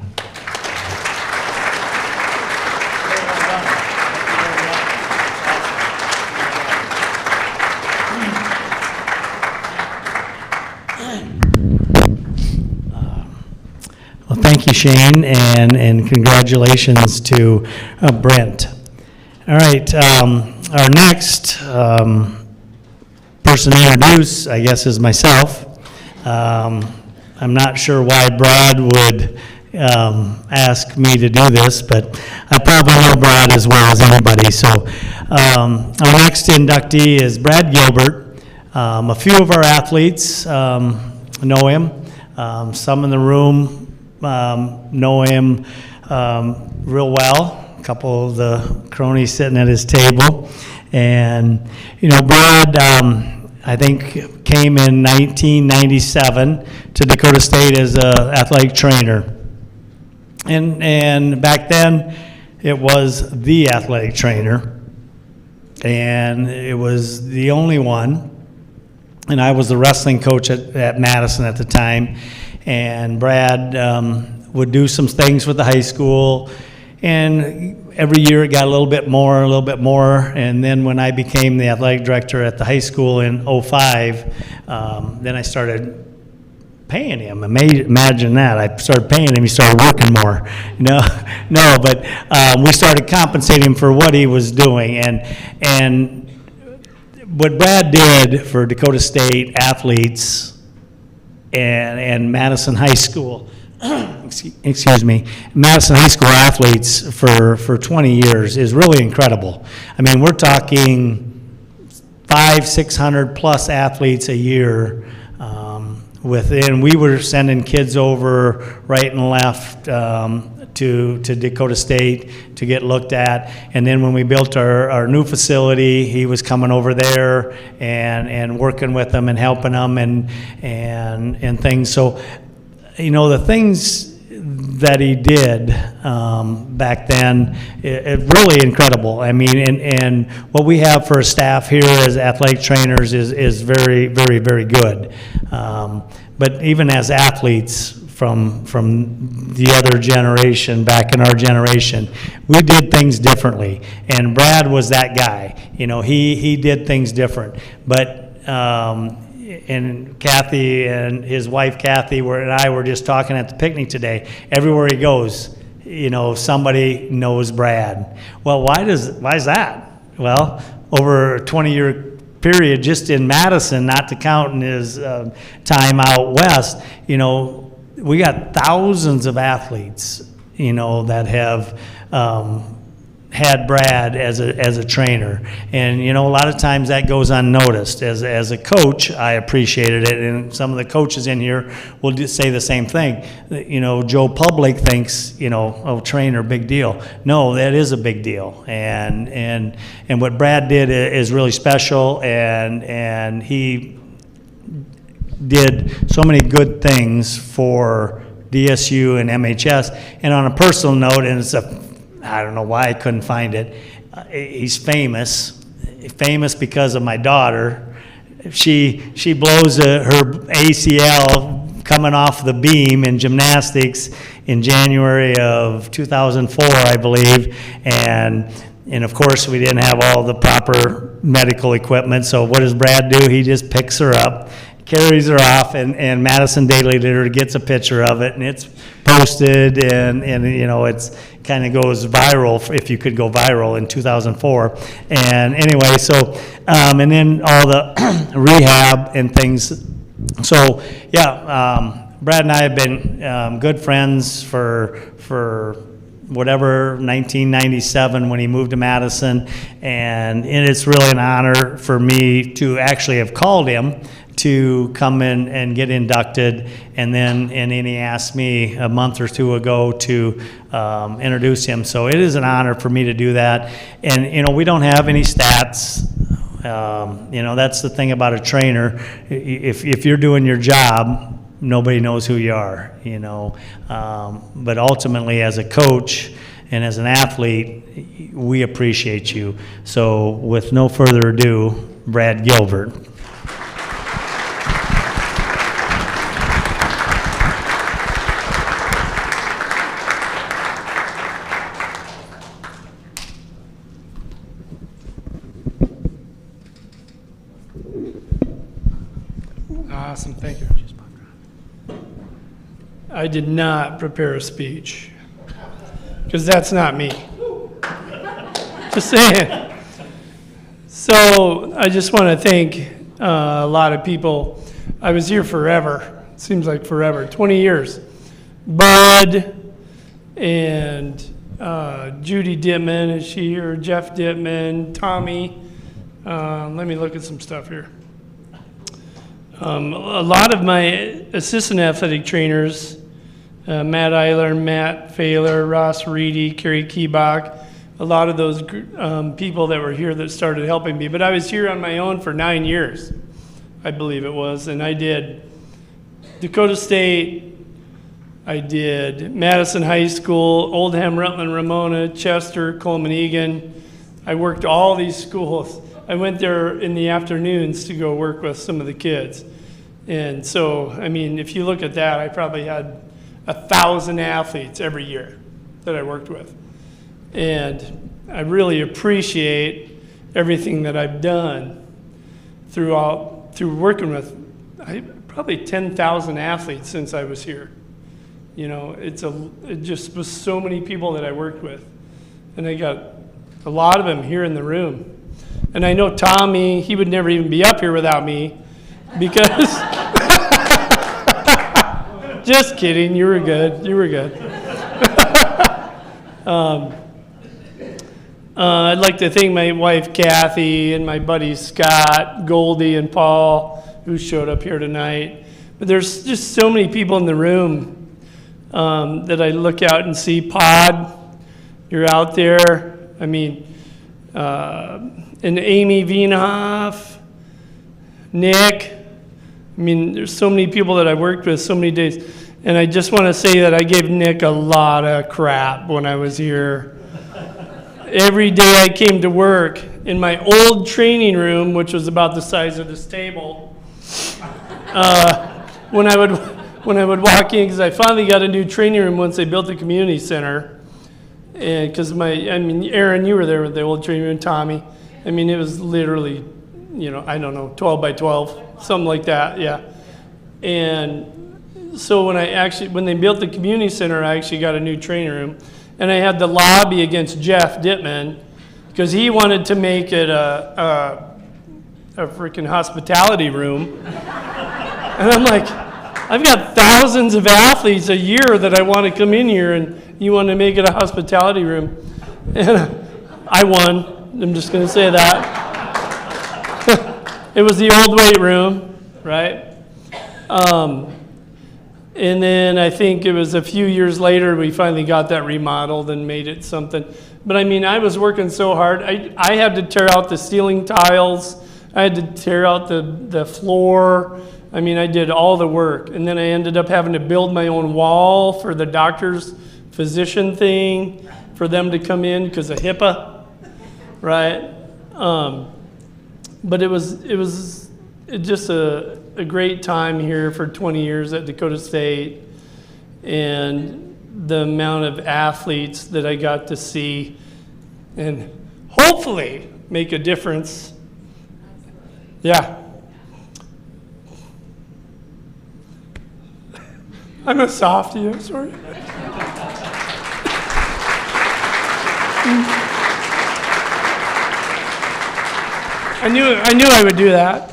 Well, thank you, Shane, and congratulations to Brent. All right, our next person to introduce, I guess, is myself. I'm not sure why Brad would ask me to do this, but I probably know Brad as well as anybody. So our next inductee is Brad Gilbert. A few of our athletes know him. Some in the room know him real well. A couple of the cronies sitting at his table. And, you know, Brad, I think, came in 1997 to Dakota State as an athletic trainer. And back then, it was the athletic trainer. And it was the only one. And I was the wrestling coach at Madison at the time. And Brad would do some things with the high school. And every year it got a little bit more. And then when I became the athletic director at the high school in '05, then I started paying him. Imagine that. I started paying him, he started working more. No, but we started compensating him for what he was doing. And what Brad did for Dakota State athletes and Madison High School, excuse me, Madison High School athletes for 20 years is really incredible. I mean, we're talking 500-600 plus athletes a year. And we were sending kids over right and left to Dakota State to get looked at. And then when we built our new facility, he was coming over there and working with them and helping them and things. So, the things that he did back then, it really incredible. I mean, and what we have for staff here as athletic trainers is very, very, very good. But even as athletes from the other generation, back in our generation, we did things differently. And Brad was that guy. He did things different. But and Kathy and his wife Kathy and I were just talking at the picnic today. Everywhere he goes, somebody knows Brad. Well, why is that? Well, over a 20-year period, just in Madison, not to count in his time out west, we got thousands of athletes, that have had Brad as a trainer. And, a lot of times that goes unnoticed. As a coach, I appreciated it. And some of the coaches in here will just say the same thing. Joe Public thinks, trainer, big deal. No, that is a big deal. And what Brad did is really special. And he did so many good things for DSU and MHS. And on a personal note, and I don't know why I couldn't find it. He's famous because of my daughter. She blows her ACL coming off the beam in gymnastics in January of 2004, I believe, and of course we didn't have all the proper medical equipment. So what does Brad do? He just picks her up, carries her off, and Madison Daily Leader gets a picture of it, and it's posted, and it's kind of goes viral, if you could go viral, in 2004. And anyway, so and then all the rehab and things. So yeah, Brad and I have been good friends for whatever, 1997 when he moved to Madison, and it's really an honor for me to actually have called him to come in and get inducted, and then he asked me a month or two ago to introduce him. So it is an honor for me to do that. And we don't have any stats. That's the thing about a trainer. If you're doing your job, nobody knows who you are. But ultimately, as a coach and as an athlete, we appreciate you. So with no further ado, Brad Gilbert. Awesome, thank you. I did not prepare a speech, because that's not me. Just saying. So I just want to thank a lot of people. I was here forever. Seems like forever, 20 years. Bud and Judy Dittman, is she here? Jeff Dittman, Tommy. Let me look at some stuff here. A lot of my assistant athletic trainers, Matt Eiler, Matt Failer, Ross Reedy, Kerry Keebach, a lot of those people that were here that started helping me. But I was here on my own for 9 years, I believe it was, and I did Dakota State, I did Madison High School, Oldham, Rutland, Ramona, Chester, Coleman, Egan. I worked all these schools. I went there in the afternoons to go work with some of the kids. And so, I mean, if you look at that, I probably had 1,000 athletes every year that I worked with. And I really appreciate everything that I've done through working with probably 10,000 athletes since I was here. You know, it just was so many people that I worked with. And I got a lot of them here in the room. And I know Tommy, he would never even be up here without me because, just kidding, you were good. I'd like to thank my wife Kathy and my buddies Scott, Goldie, and Paul, who showed up here tonight. But there's just so many people in the room that I look out and see. Pod, you're out there. I mean, and Amy Vienhoff, Nick. I mean, there's so many people that I worked with so many days. And I just want to say that I gave Nick a lot of crap when I was here. Every day I came to work in my old training room, which was about the size of this table, when I would walk in, because I finally got a new training room once they built the community center. And because Aaron, you were there with the old training room, Tommy. I mean, it was literally, you know, I don't know, 12 by 12, something like that, yeah. And so when they built the community center, I actually got a new training room. And I had to lobby against Jeff Dittman because he wanted to make it a freaking hospitality room. And I'm like, I've got thousands of athletes a year that I want to come in here, and you want to make it a hospitality room. And I won. I'm just going to say that. It was the old weight room, right? And then I think it was a few years later we finally got that remodeled and made it something. But I mean, I was working so hard. I had to tear out the ceiling tiles. I had to tear out the floor. I mean, I did all the work. And then I ended up having to build my own wall for the doctor's physician thing, for them to come in because of HIPAA, right? But it was just a great time here for 20 years at Dakota State, and the amount of athletes that I got to see and hopefully make a difference. Yeah. I'm a softie, I'm sorry. I knew I would do that,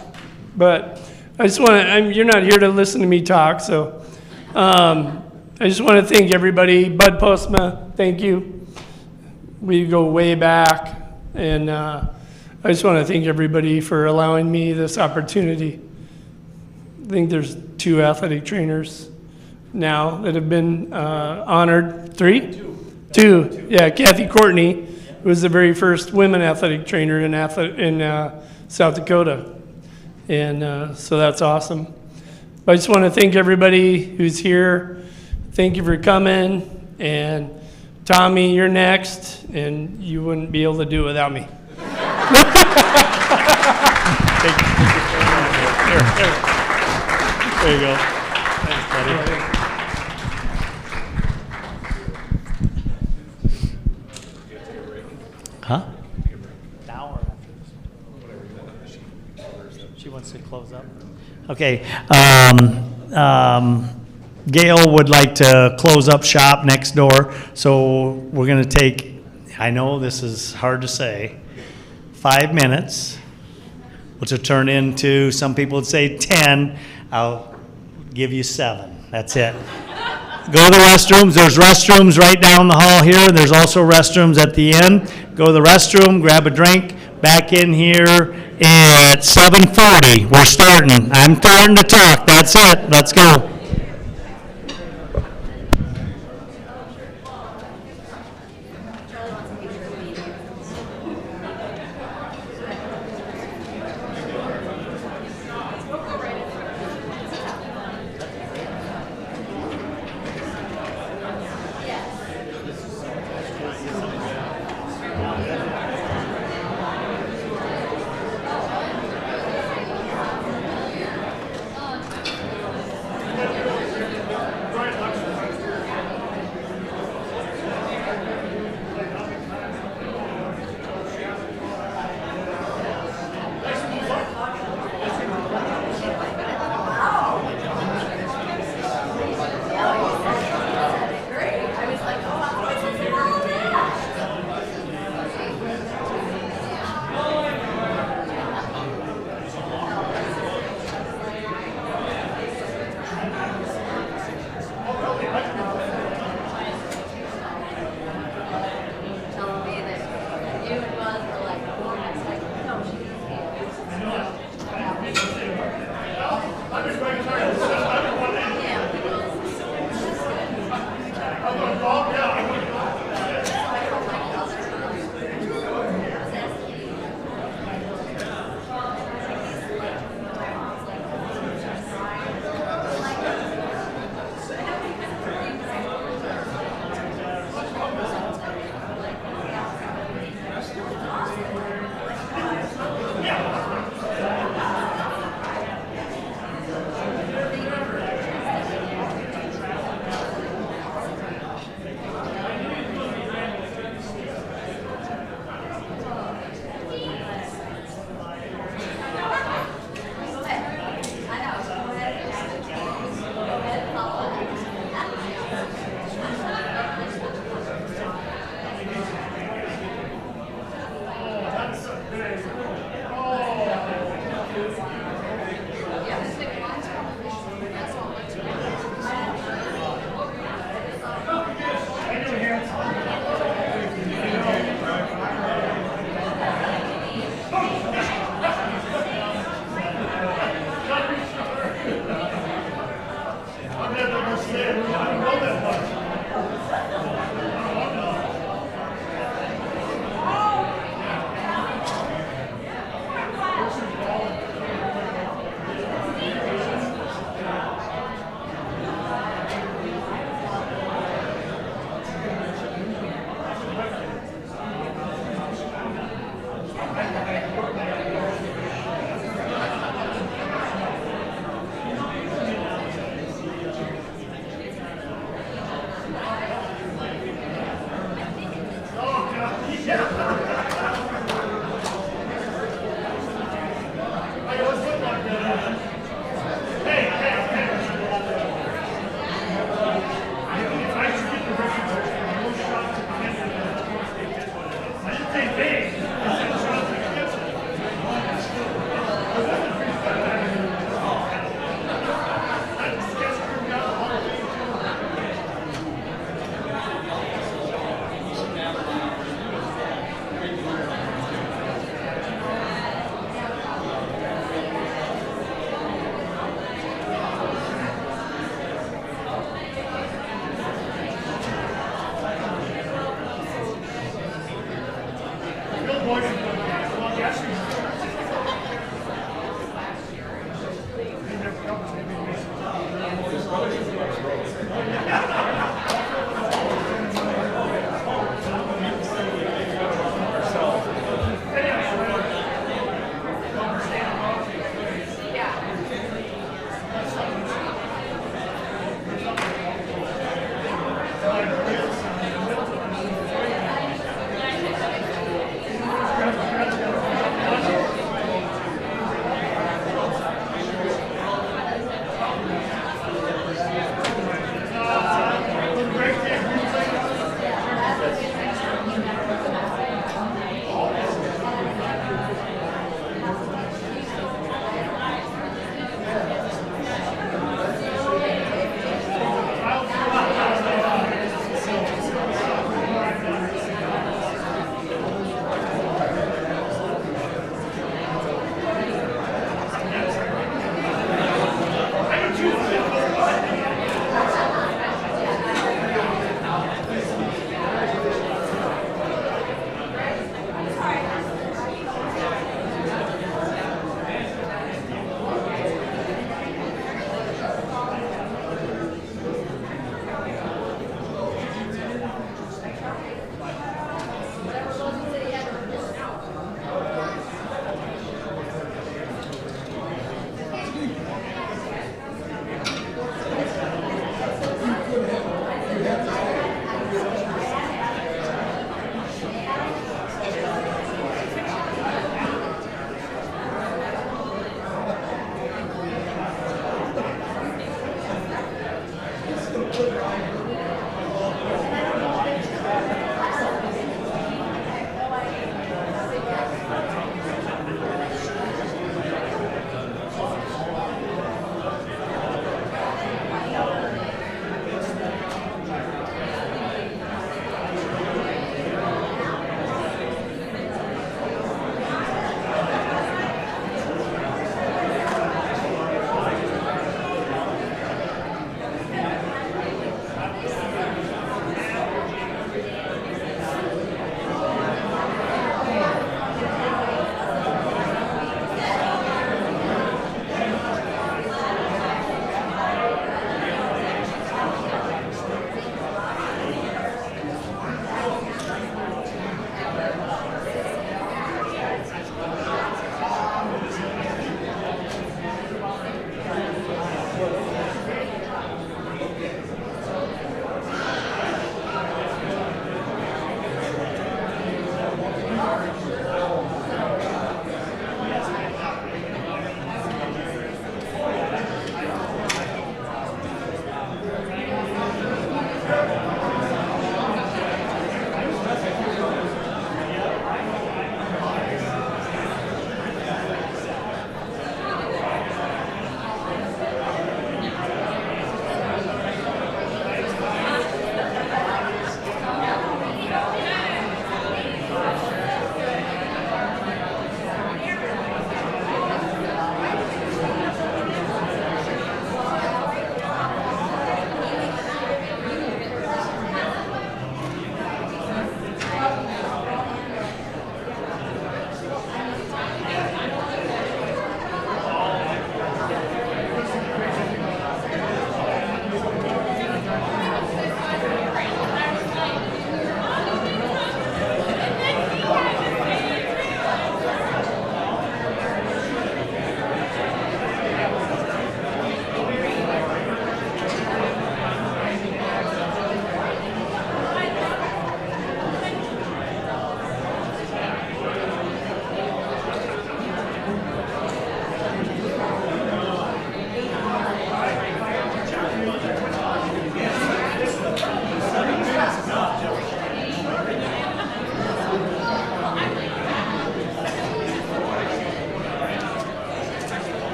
but I just want to, you're not here to listen to me talk, so I just want to thank everybody. Bud Postma, thank you. We go way back, and I just want to thank everybody for allowing me this opportunity. I think there's 2 athletic trainers now that have been honored. 3? 2. Yeah, Kathy Courtney, who was the very first women athletic trainer in South Dakota. And so that's awesome. I just want to thank everybody who's here. Thank you for coming. And Tommy, you're next, and you wouldn't be able to do it without me. There you go. Thanks, buddy. Huh? She wants to close up. Okay. Gail would like to close up shop next door, so we're going to take, I know this is hard to say, 5 minutes, which will turn into, some people would say 10. I'll give you 7. That's it. Go to the restrooms. There's restrooms right down the hall here, and there's also restrooms at the end. Go to the restroom, grab a drink, back in here at 7:40. We're starting. I'm starting to talk. That's it. Let's go.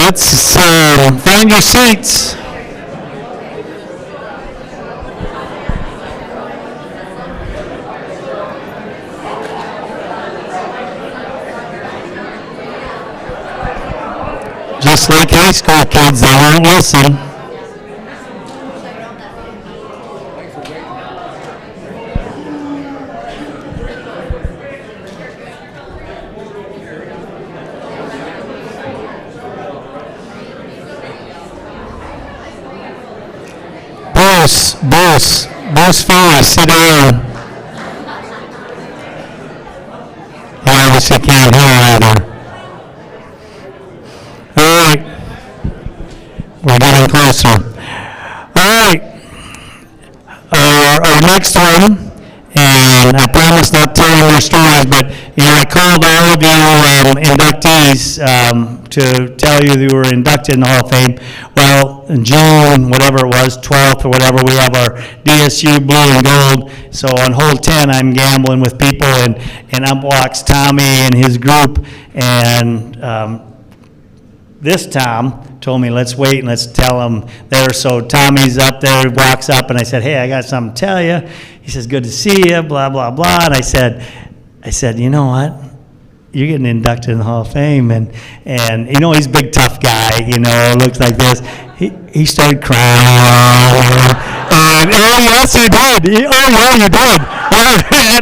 let's find your seats. Just like high school kids, they won't listen. Boss fellas, sit down. You obviously can't hear either. All right, we're getting closer. All right, our next one, and I promise not to tell you more stories, but I called all of you inductees to tell you that you were inducted in the Hall of Fame. Well, in June, whatever it was, 12th or whatever, we have our DSU blue and gold. So on hole 10, I'm gambling with people, and up walks Tommy and his group, and this Tom told me, let's wait and let's tell him there. So Tommy's up there, he walks up, and I said, hey, I got something to tell you. He says, good to see you, blah, blah, blah. And I said, you know what? You're getting inducted in the Hall of Fame. And you know, he's a big, tough guy, you know, looks like this. He started crying. And, oh, yes, he did. Oh, yeah, you did.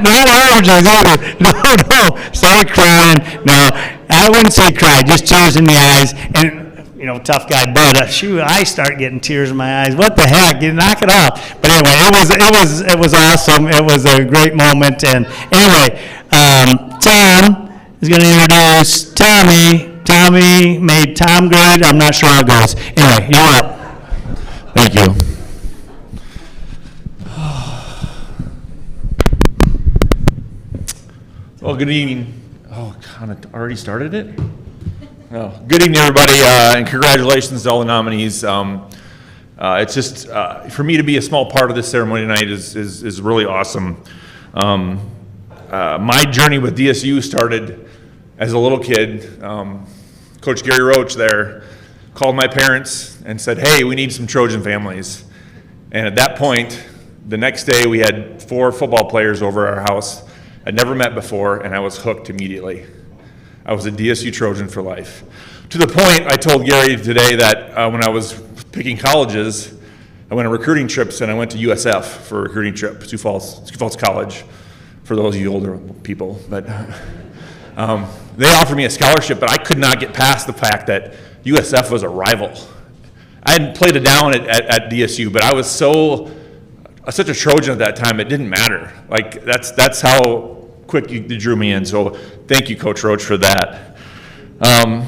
Not oranges either. No. Started crying. No, I wouldn't say cry, just tears in the eyes. And, you know, tough guy, but shoot, I start getting tears in my eyes. What the heck? You knock it off. But anyway, it was awesome. It was a great moment. And anyway, Tom is going to introduce Tommy. Tommy made Tom good. I'm not sure how it goes. Anyway, you're up. Thank you. Well, good evening. Oh, kind of already started it? Oh, good evening, everybody, and congratulations to all the nominees. It's just, for me to be a small part of this ceremony tonight is really awesome. My journey with DSU started as a little kid. Coach Gary Roach there called my parents and said, hey, we need some Trojan families. And at that point, the next day we had 4 football players over our house I'd never met before, and I was hooked immediately. I was a DSU Trojan for life. To the point, I told Gary today that when I was picking colleges, I went on recruiting trips, and I went to USF for a recruiting trip, Sioux Falls College, for those of you older people. But they offered me a scholarship, but I could not get past the fact that USF was a rival. I hadn't played it down at DSU, but I was such a Trojan at that time, it didn't matter. Like, that's how quick you drew me in. So thank you, Coach Roach, for that. And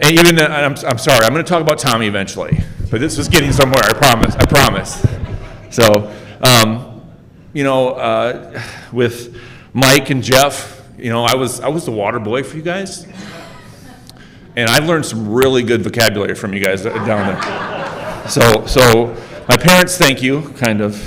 even, I'm sorry, I'm going to talk about Tommy eventually, but this was getting somewhere, I promise. So, you know, with Mike and Jeff, you know, I was the water boy for you guys. And I've learned some really good vocabulary from you guys down there. So my parents, thank you, kind of.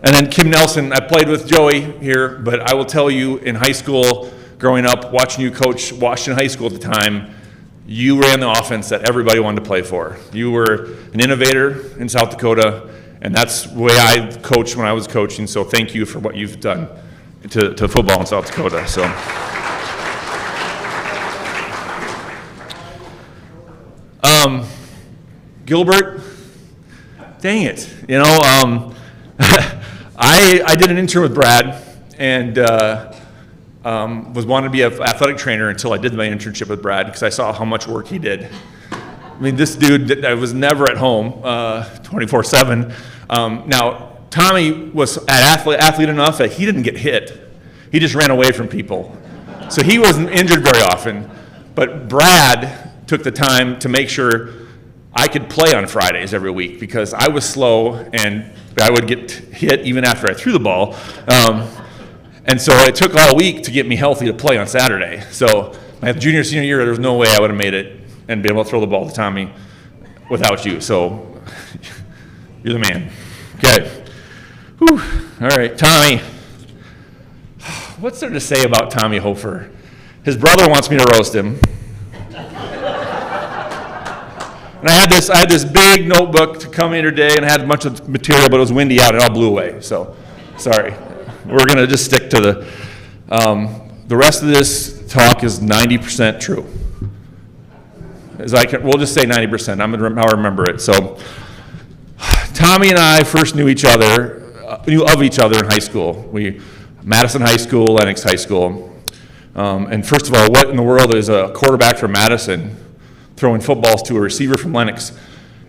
And then Kim Nelson, I played with Joey here, but I will tell you, in high school, growing up, watching you coach Washington High School at the time, you ran the offense that everybody wanted to play for. You were an innovator in South Dakota, and that's the way I coached when I was coaching, so thank you for what you've done to football in South Dakota. So. Gilbert, dang it, you know, I did an intern with Brad and was wanted to be an athletic trainer until I did my internship with Brad because I saw how much work he did. I mean, this dude, I was never at home 24/7. Now, Tommy was athlete enough that he didn't get hit. He just ran away from people. So he wasn't injured very often. But Brad took the time to make sure I could play on Fridays every week because I was slow and I would get hit even after I threw the ball. And so it took all week to get me healthy to play on Saturday. So my junior, senior year, there was no way I would have made it and be able to throw the ball to Tommy without you. So you're the man. Okay. Whew. All right, Tommy. What's there to say about Tommy Hofer? His brother wants me to roast him. And I had this big notebook to come in today, and I had a bunch of material, but it was windy out, and it all blew away. So, sorry. We're going to just stick to the rest of this talk is 90% true. We'll just say 90%. I'll remember it. So, Tommy and I first knew of each other in high school. Madison High School, Lennox High School. And first of all, what in the world is a quarterback from Madison throwing footballs to a receiver from Lennox?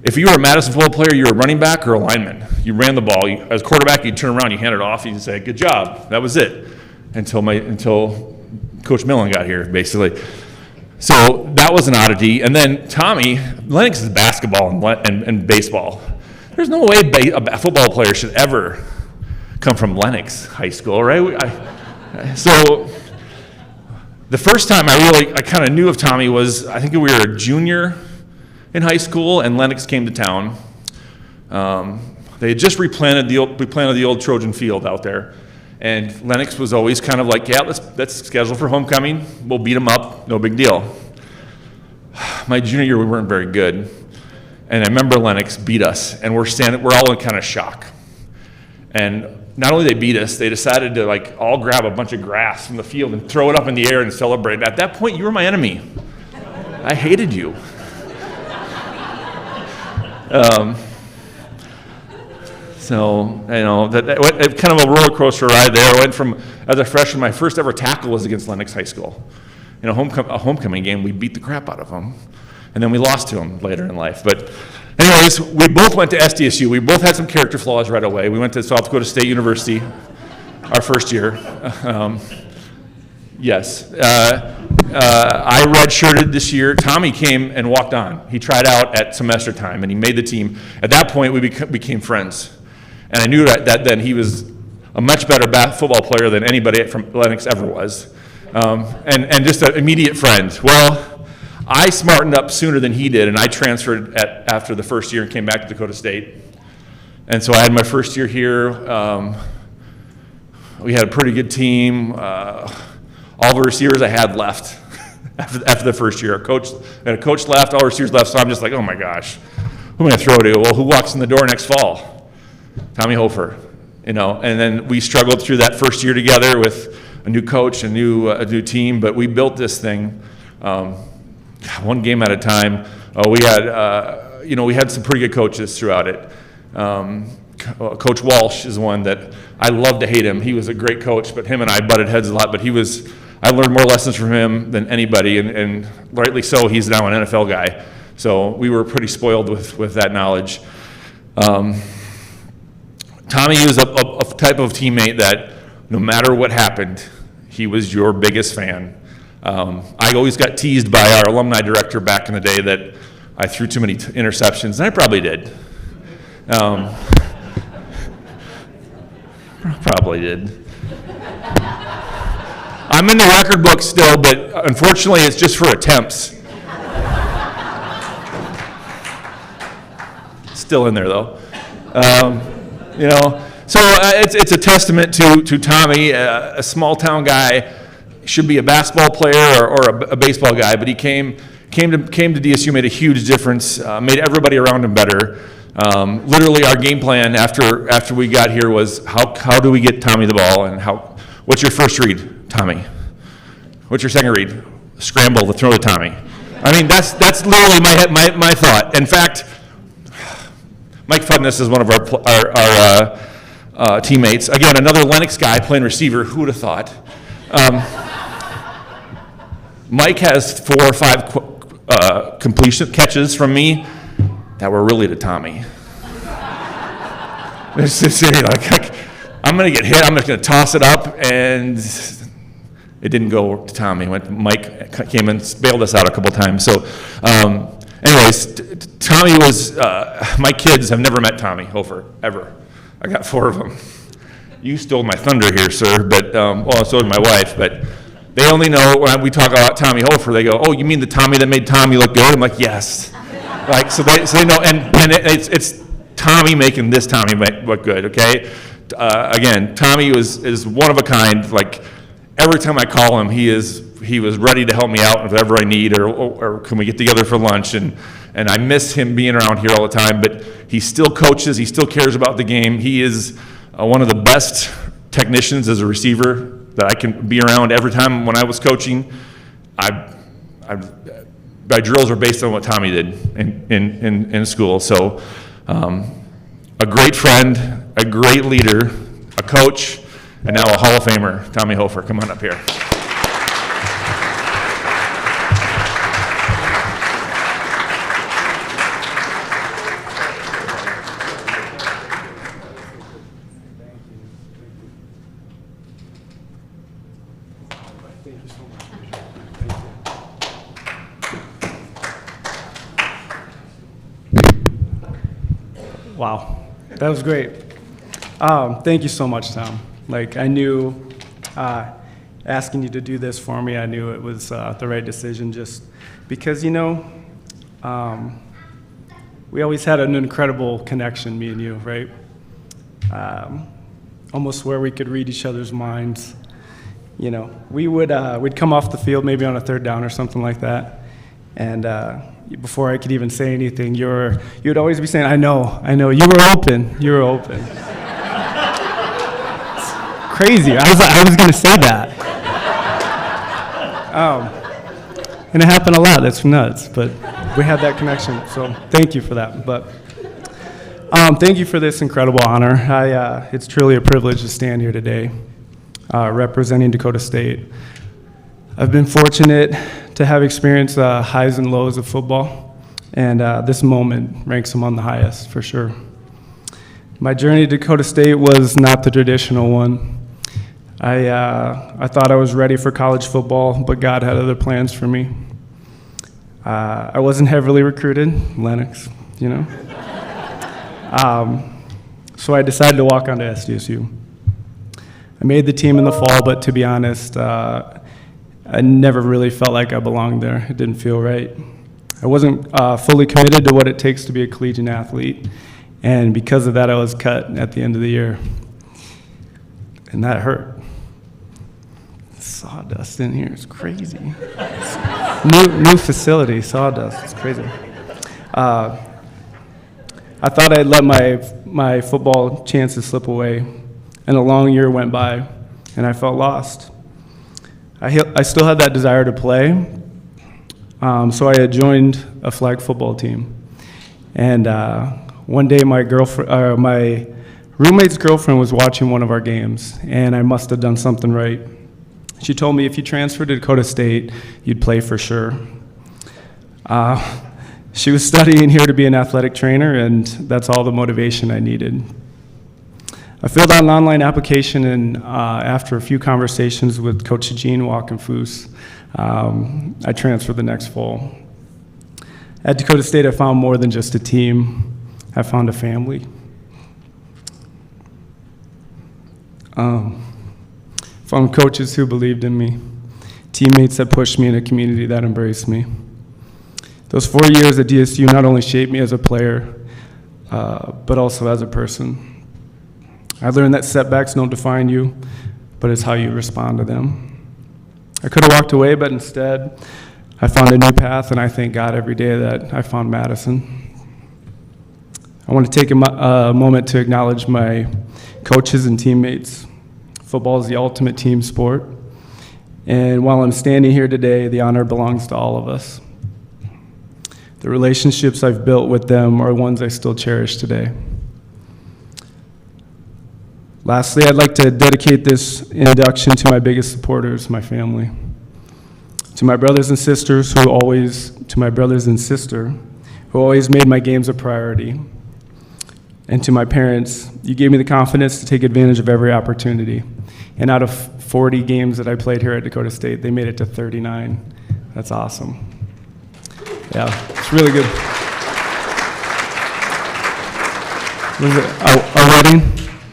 If you were a Madison football player, you were a running back or a lineman. You ran the ball. As quarterback, you'd turn around, you hand it off, you'd say, good job. That was it until Coach Millen got here, basically. So that was an oddity. And then Tommy, Lennox is basketball and baseball. There's no way a football player should ever come from Lennox High School, right? So the first time I kind of knew of Tommy was, I think we were a junior in high school, and Lennox came to town. They had just replanted the old Trojan field out there, and Lennox was always kind of like, yeah, let's schedule for homecoming. We'll beat them up, no big deal. my junior year, we weren't very good. And I remember Lennox beat us, and we're all in kind of shock. And not only they beat us, they decided to like all grab a bunch of grass from the field and throw it up in the air and celebrate. At that point, you were my enemy. I hated you. So, you know, that kind of a roller coaster ride there. I went from, as a freshman, my first ever tackle was against Lennox High School. In a homecoming game, we beat the crap out of them. And then we lost to them later in life. But anyways, we both went to SDSU. We both had some character flaws right away. We went to South Dakota State University our first year. Yes. I redshirted this year. Tommy came and walked on. He tried out at semester time, and he made the team. At that point, we became friends. And I knew that then he was a much better football player than anybody from Lennox ever was. And just an immediate friend. Well, I smartened up sooner than he did, and I transferred after the first year and came back to Dakota State. And so I had my first year here. We had a pretty good team. All the receivers I had left after the first year. A coach left, all the receivers left, so I'm just like, oh my gosh, who am I going to throw to? Well, who walks in the door next fall? Tommy Hofer, you know. And then we struggled through that first year together with a new coach, a new team, but we built this thing one game at a time. We had some pretty good coaches throughout it. Coach Walsh is one that I love to hate him. He was a great coach, but him and I butted heads a lot. But I learned more lessons from him than anybody, and rightly so. He's now an NFL guy, so we were pretty spoiled with that knowledge. Tommy was a type of teammate that no matter what happened, he was your biggest fan. I always got teased by our alumni director back in the day that I threw too many interceptions, and I probably did. Probably did. I'm in the record book still, but unfortunately it's just for attempts. Still in there though. So it's a testament to Tommy, a small town guy. Should be a basketball player or a baseball guy, but he came to DSU, made a huge difference, made everybody around him better. Literally, our game plan after we got here was how do we get Tommy the ball, and what's your first read, Tommy? What's your second read? Scramble to throw to Tommy. I mean, that's literally my thought. In fact, Mike Fudness is one of our teammates. Again, another Lennox guy playing receiver. Who would have thought? Mike has 4 or 5 completion catches from me that were really to Tommy. It's just like, I'm going to get hit, I'm just going to toss it up, and it didn't go to Tommy. Mike came and bailed us out a couple times. So anyways, Tommy was, my kids have never met Tommy Hofer, ever. I got 4 of them. You stole my thunder here, sir, but, so did my wife, but they only know when we talk about Tommy Hofer, they go, oh, you mean the Tommy that made Tommy look good? I'm like, yes. Like, so they know, and it's Tommy making this Tommy look good, okay? Again, Tommy is one of a kind. Like, every time I call him, he was ready to help me out with whatever I need, or can we get together for lunch? And I miss him being around here all the time, but he still coaches, he still cares about the game. He is one of the best technicians as a receiver that I can be around. Every time when I was coaching, my drills are based on what Tommy did in school. So a great friend, a great leader, a coach, and now a Hall of Famer, Tommy Hofer. Come on up here. Wow, that was great. Thank you so much, Tom. Like, I knew asking you to do this for me, I knew it was the right decision, just because, we always had an incredible connection, me and you, right? Almost where we could read each other's minds. We'd come off the field maybe on a 3rd down or something like that, And before I could even say anything, you'd always be saying, I know, you were open. It's crazy. I was going to say that. And it happened a lot. That's nuts. But we had that connection. So thank you for that. But thank you for this incredible honor. It's truly a privilege to stand here today representing Dakota State. I've been fortunate to have experienced highs and lows of football, and this moment ranks among the highest, for sure. My journey to Dakota State was not the traditional one. I thought I was ready for college football, but God had other plans for me. I wasn't heavily recruited, Lennox, you know. So I decided to walk onto SDSU. I made the team in the fall, but to be honest, I never really felt like I belonged there. It didn't feel right. I wasn't fully committed to what it takes to be a collegiate athlete, and because of that, I was cut at the end of the year. And that hurt. Sawdust in here, it's crazy. New facility, sawdust, it's crazy. I thought I'd let my football chances slip away, and a long year went by, and I felt lost. I still had that desire to play, so I had joined a flag football team. And one day my roommate's girlfriend was watching one of our games, and I must have done something right. She told me if you transferred to Dakota State, you'd play for sure. She was studying here to be an athletic trainer, and that's all the motivation I needed. I filled out an online application, and after a few conversations with Coach Gene Walkenfuss, I transferred the next fall. At Dakota State, I found more than just a team. I found a family. Found coaches who believed in me, teammates that pushed me, and a community that embraced me. Those 4 years at DSU not only shaped me as a player, but also as a person. I learned that setbacks don't define you, but it's how you respond to them. I could have walked away, but instead, I found a new path, and I thank God every day that I found Madison. I want to take a moment to acknowledge my coaches and teammates. Football is the ultimate team sport, and while I'm standing here today, the honor belongs to all of us. The relationships I've built with them are ones I still cherish today. Lastly, I'd like to dedicate this induction to my biggest supporters, my family. To my brothers and sisters who always made my games a priority. And to my parents, you gave me the confidence to take advantage of every opportunity. And out of 40 games that I played here at Dakota State, they made it to 39. That's awesome. Yeah, it's really good. Was it a wedding?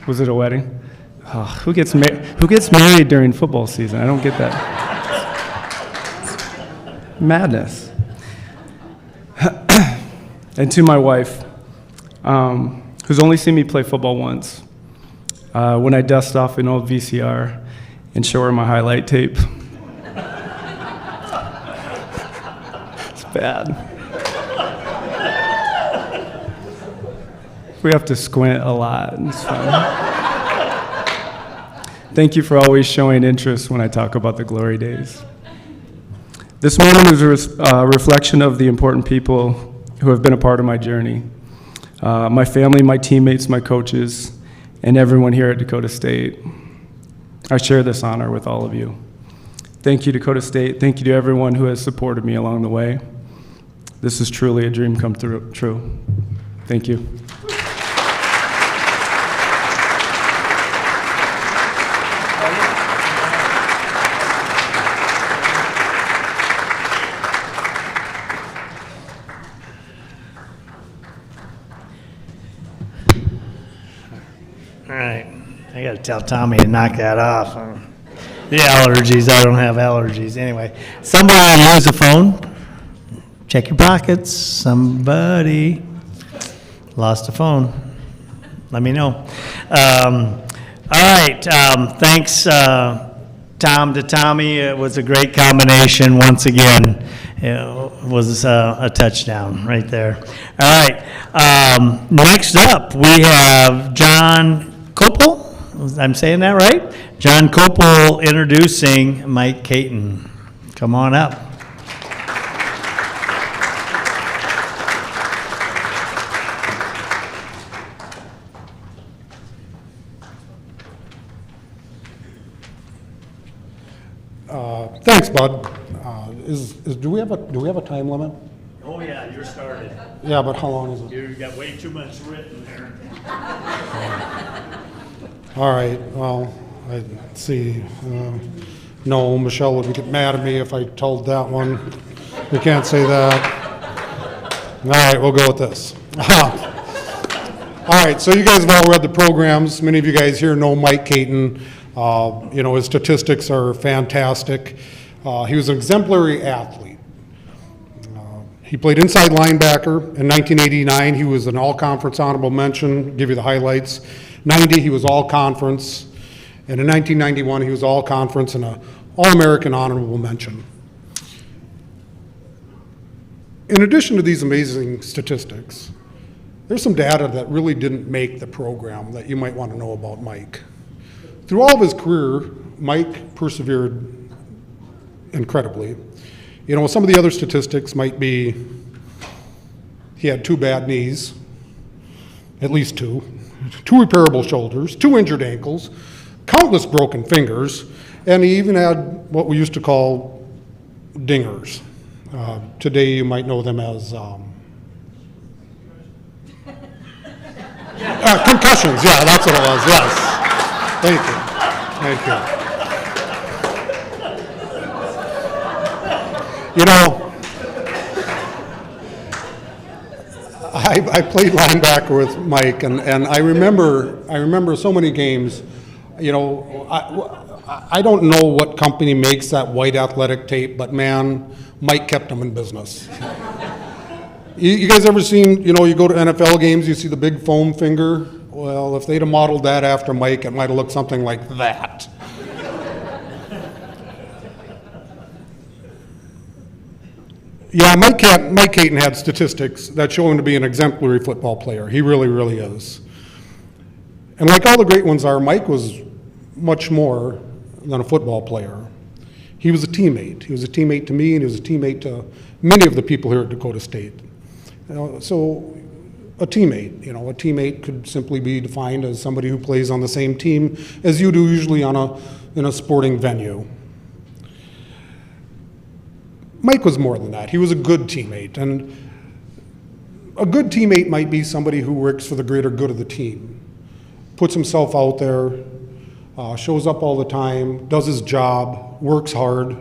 Was it a wedding? Oh, who gets married during football season? I don't get that. Madness. And to my wife, who's only seen me play football once, when I dust off an old VCR and show her my highlight tape. It's bad. We have to squint a lot, and it's fun. Thank you for always showing interest when I talk about the glory days. This moment is a reflection of the important people who have been a part of my journey. My family, my teammates, my coaches, and everyone here at Dakota State. I share this honor with all of you. Thank you, Dakota State. Thank you to everyone who has supported me along the way. This is truly a dream come true. Thank you. All right, I got to tell Tommy to knock that off. The allergies, I don't have allergies. Anyway, somebody use a phone. Check your pockets. Somebody lost a phone. Let me know. All right, thanks Tom to Tommy, it was a great combination once again. It was a touchdown right there. All right, next up, we have John Kopel. I'm saying that right? John Kopel introducing Mike Kon. Come on up. Thanks, Bud. Do we have a time limit? Oh, yeah, you're started. Yeah, but how long is it? You got way too much written there. All right, well, let's see. No, Michelle would get mad at me if I told that one. We can't say that. All right, we'll go with this. All right, so you guys have all read the programs. Many of you guys here know Mike Kon. His statistics are fantastic. He was an exemplary athlete. He played inside linebacker. In 1989, he was an all-conference honorable mention. Give you the highlights. 90, he was all-conference. And in 1991, he was all-conference and an all-American honorable mention. In addition to these amazing statistics, there's some data that really didn't make the program that you might want to know about Mike. Through all of his career, Mike persevered incredibly. Some of the other statistics might be he had 2 bad knees, at least 2 repairable shoulders, 2 injured ankles, countless broken fingers, and he even had what we used to call dingers. Today you might know them as concussions. Yeah, that's what it was, yes. Thank you. I played linebacker with Mike, and I remember so many games. I don't know what company makes that white athletic tape, but man, Mike kept them in business. You guys ever seen, you go to NFL games, you see the big foam finger? Well, if they'd have modeled that after Mike, it might have looked something like that. Yeah, Mike Kon had statistics that show him to be an exemplary football player. He really, really is. And like all the great ones are, Mike was much more than a football player. He was a teammate. He was a teammate to me, and he was a teammate to many of the people here at Dakota State. So a teammate, a teammate could simply be defined as somebody who plays on the same team as you do usually in a sporting venue. Mike was more than that. He was a good teammate, and a good teammate might be somebody who works for the greater good of the team, puts himself out there, shows up all the time, does his job, works hard.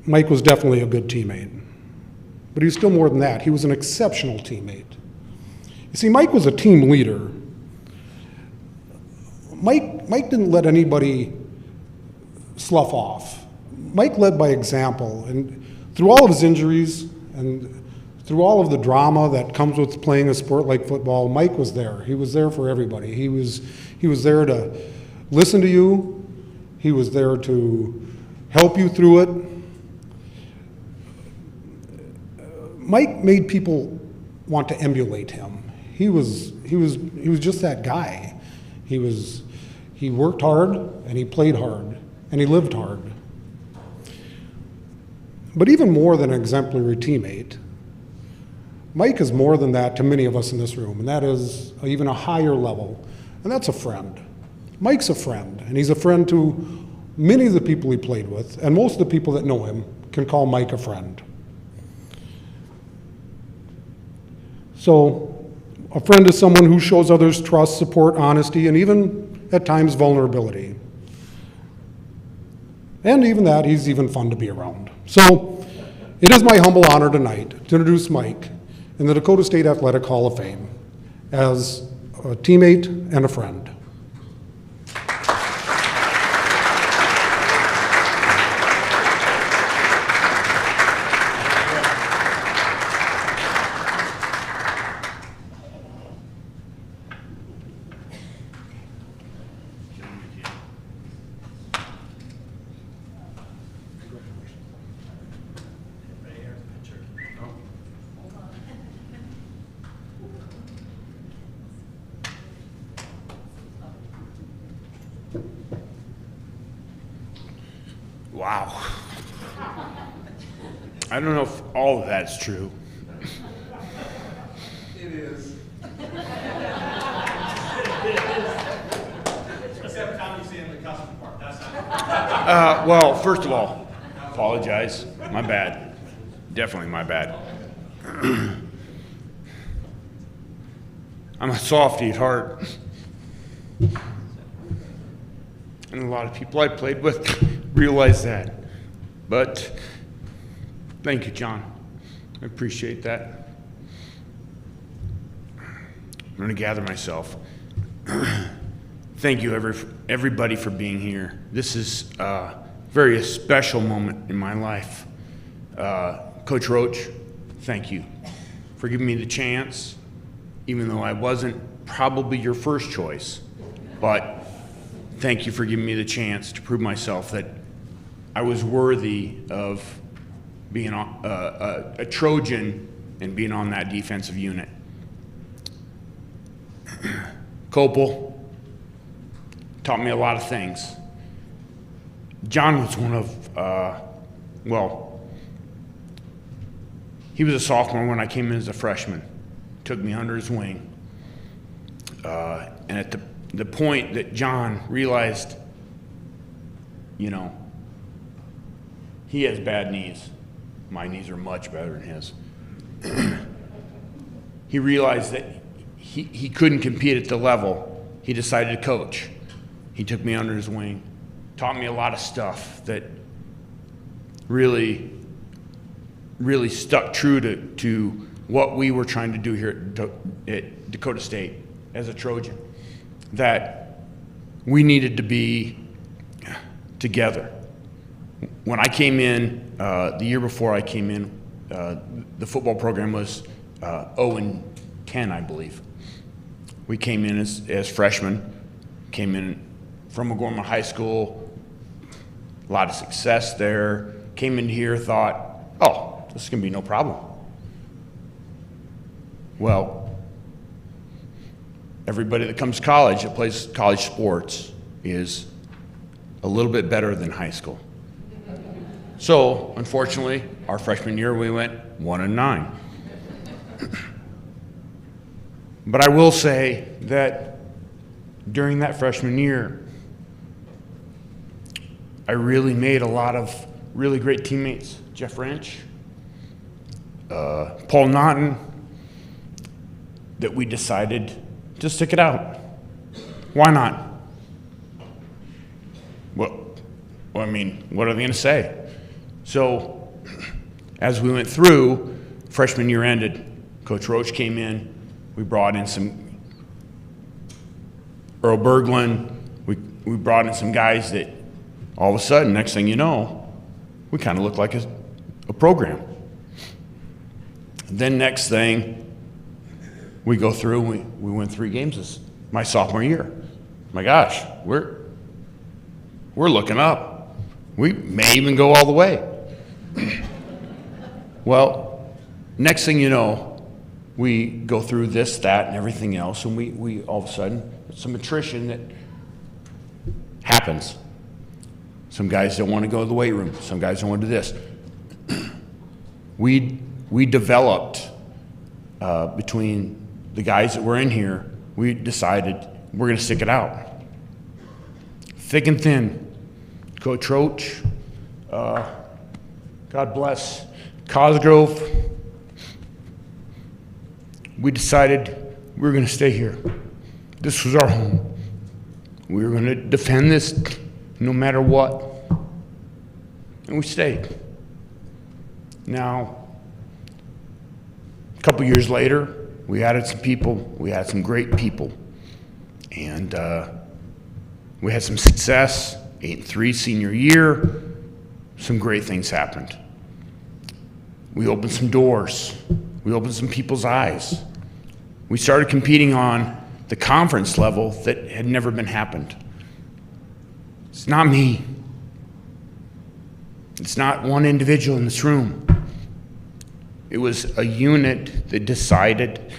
Mike was definitely a good teammate, but he was still more than that. He was an exceptional teammate. You see, Mike was a team leader. Mike didn't let anybody slough off. Mike led by example, and through all of his injuries and through all of the drama that comes with playing a sport like football, Mike was there. He was there for everybody. He was there to listen to you. He was there to help you through it. Mike made people want to emulate him. He was just that guy. He worked hard, and he played hard, and he lived hard. But even more than an exemplary teammate, Mike is more than that to many of us in this room, and that is even a higher level, and that's a friend. Mike's a friend, and he's a friend to many of the people he played with, and most of the people that know him can call Mike a friend. So, a friend is someone who shows others trust, support, honesty, and even, at times, vulnerability. And even that, he's even fun to be around. So, it is my humble honor tonight to introduce Mike in the Dakota State Athletic Hall of Fame as a teammate and a friend. Wow. I don't know if all of that's true. It is. Except Tommy saying the custom part, that's not. Well, first of all, apologize. My bad. Definitely my bad. I'm a softie at heart. And a lot of people I played with realize that. But thank you, John. I appreciate that. I'm going to gather myself. Thank you, everybody, for being here. This is a very special moment in my life. Coach Roach, thank you for giving me the chance, even though I wasn't probably your first choice. But thank you for giving me the chance to prove myself that I was worthy of being a Trojan and being on that defensive unit. Copel taught me a lot of things. John was one of, he was a sophomore when I came in as a freshman. Took me under his wing. And at the point that John realized, you know, he has bad knees. My knees are much better than his. He realized that he couldn't compete at the level. He decided to coach. He took me under his wing, taught me a lot of stuff that really stuck true to what we were trying to do here at Dakota State as a Trojan, that we needed to be together. When I came in, the year before I came in, the football program was 0-10, I believe. We came in as freshmen, came in from O'Gorman High School, a lot of success there, came in here, thought, oh, this is going to be no problem. Well, everybody that comes to college, that plays college sports, is a little bit better than high school. So, unfortunately, our freshman year we went 1-9. But I will say that during that freshman year, I really made a lot of really great teammates. Jeff French, Paul Naughton, that we decided to stick it out. Why not? Well, I mean, what are they going to say? So, as we went through, freshman year ended, Coach Roach came in, we brought in some Earl Berglund, we brought in some guys that all of a sudden, next thing you know, we kind of looked like a program. Then next thing, we go through, we win 3 games my sophomore year. My gosh, we're looking up. We may even go all the way. Well, next thing you know, we go through this, that, and everything else, and we all of a sudden, some attrition that happens. Some guys don't want to go to the weight room. Some guys don't want to do this. We developed between the guys that were in here, we decided we're going to stick it out. Thick and thin. Coach Roach, God bless, Cosgrove, we decided we were going to stay here. This was our home. We were going to defend this no matter what. And we stayed. Now, a couple years later, we added some people. We had some great people. And we had some success. 8-3 senior year. Some great things happened. We opened some doors. We opened some people's eyes. We started competing on the conference level that had never been happened. It's not me. It's not one individual in this room. It was a unit that decided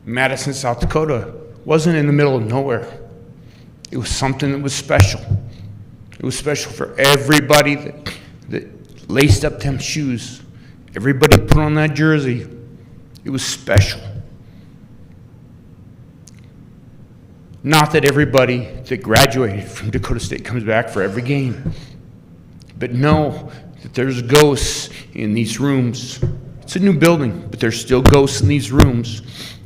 Madison, South Dakota wasn't in the middle of nowhere. It was something that was special. It was special for everybody that laced up them shoes. Everybody put on that jersey. It was special. Not that everybody that graduated from Dakota State comes back for every game, but know that there's ghosts in these rooms. It's a new building, but there's still ghosts in these rooms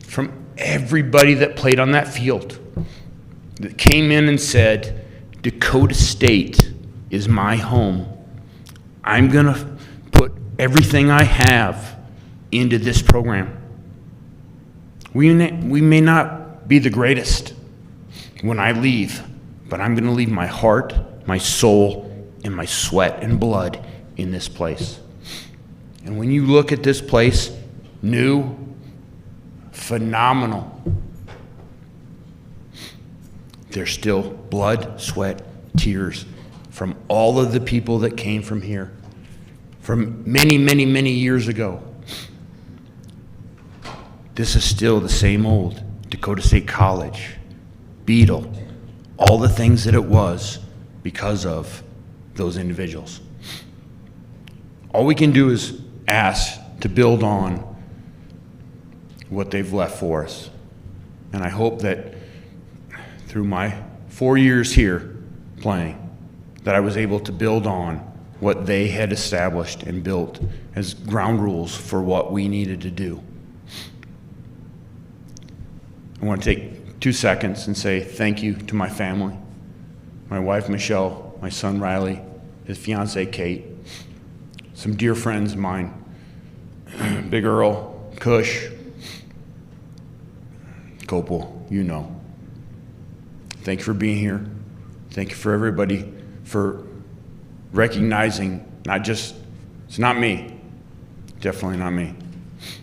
from everybody that played on that field, that came in and said, Dakota State is my home. I'm going to put everything I have into this program. We may not be the greatest when I leave, but I'm going to leave my heart, my soul, and my sweat and blood in this place. And when you look at this place, new, phenomenal, there's still blood, sweat, tears from all of the people that came from here from many, many, many years ago. This is still the same old Dakota State College, Beetle, all the things that it was because of those individuals. All we can do is ask to build on what they've left for us. And I hope that through my 4 years here playing, that I was able to build on what they had established and built as ground rules for what we needed to do. I want to take 2 seconds and say thank you to my family, my wife Michelle, my son Riley, his fiancee Kate, some dear friends of mine, Big Earl, Cush, Copel, you know. Thank you for being here. Thank you for everybody for recognizing it's not me, definitely not me,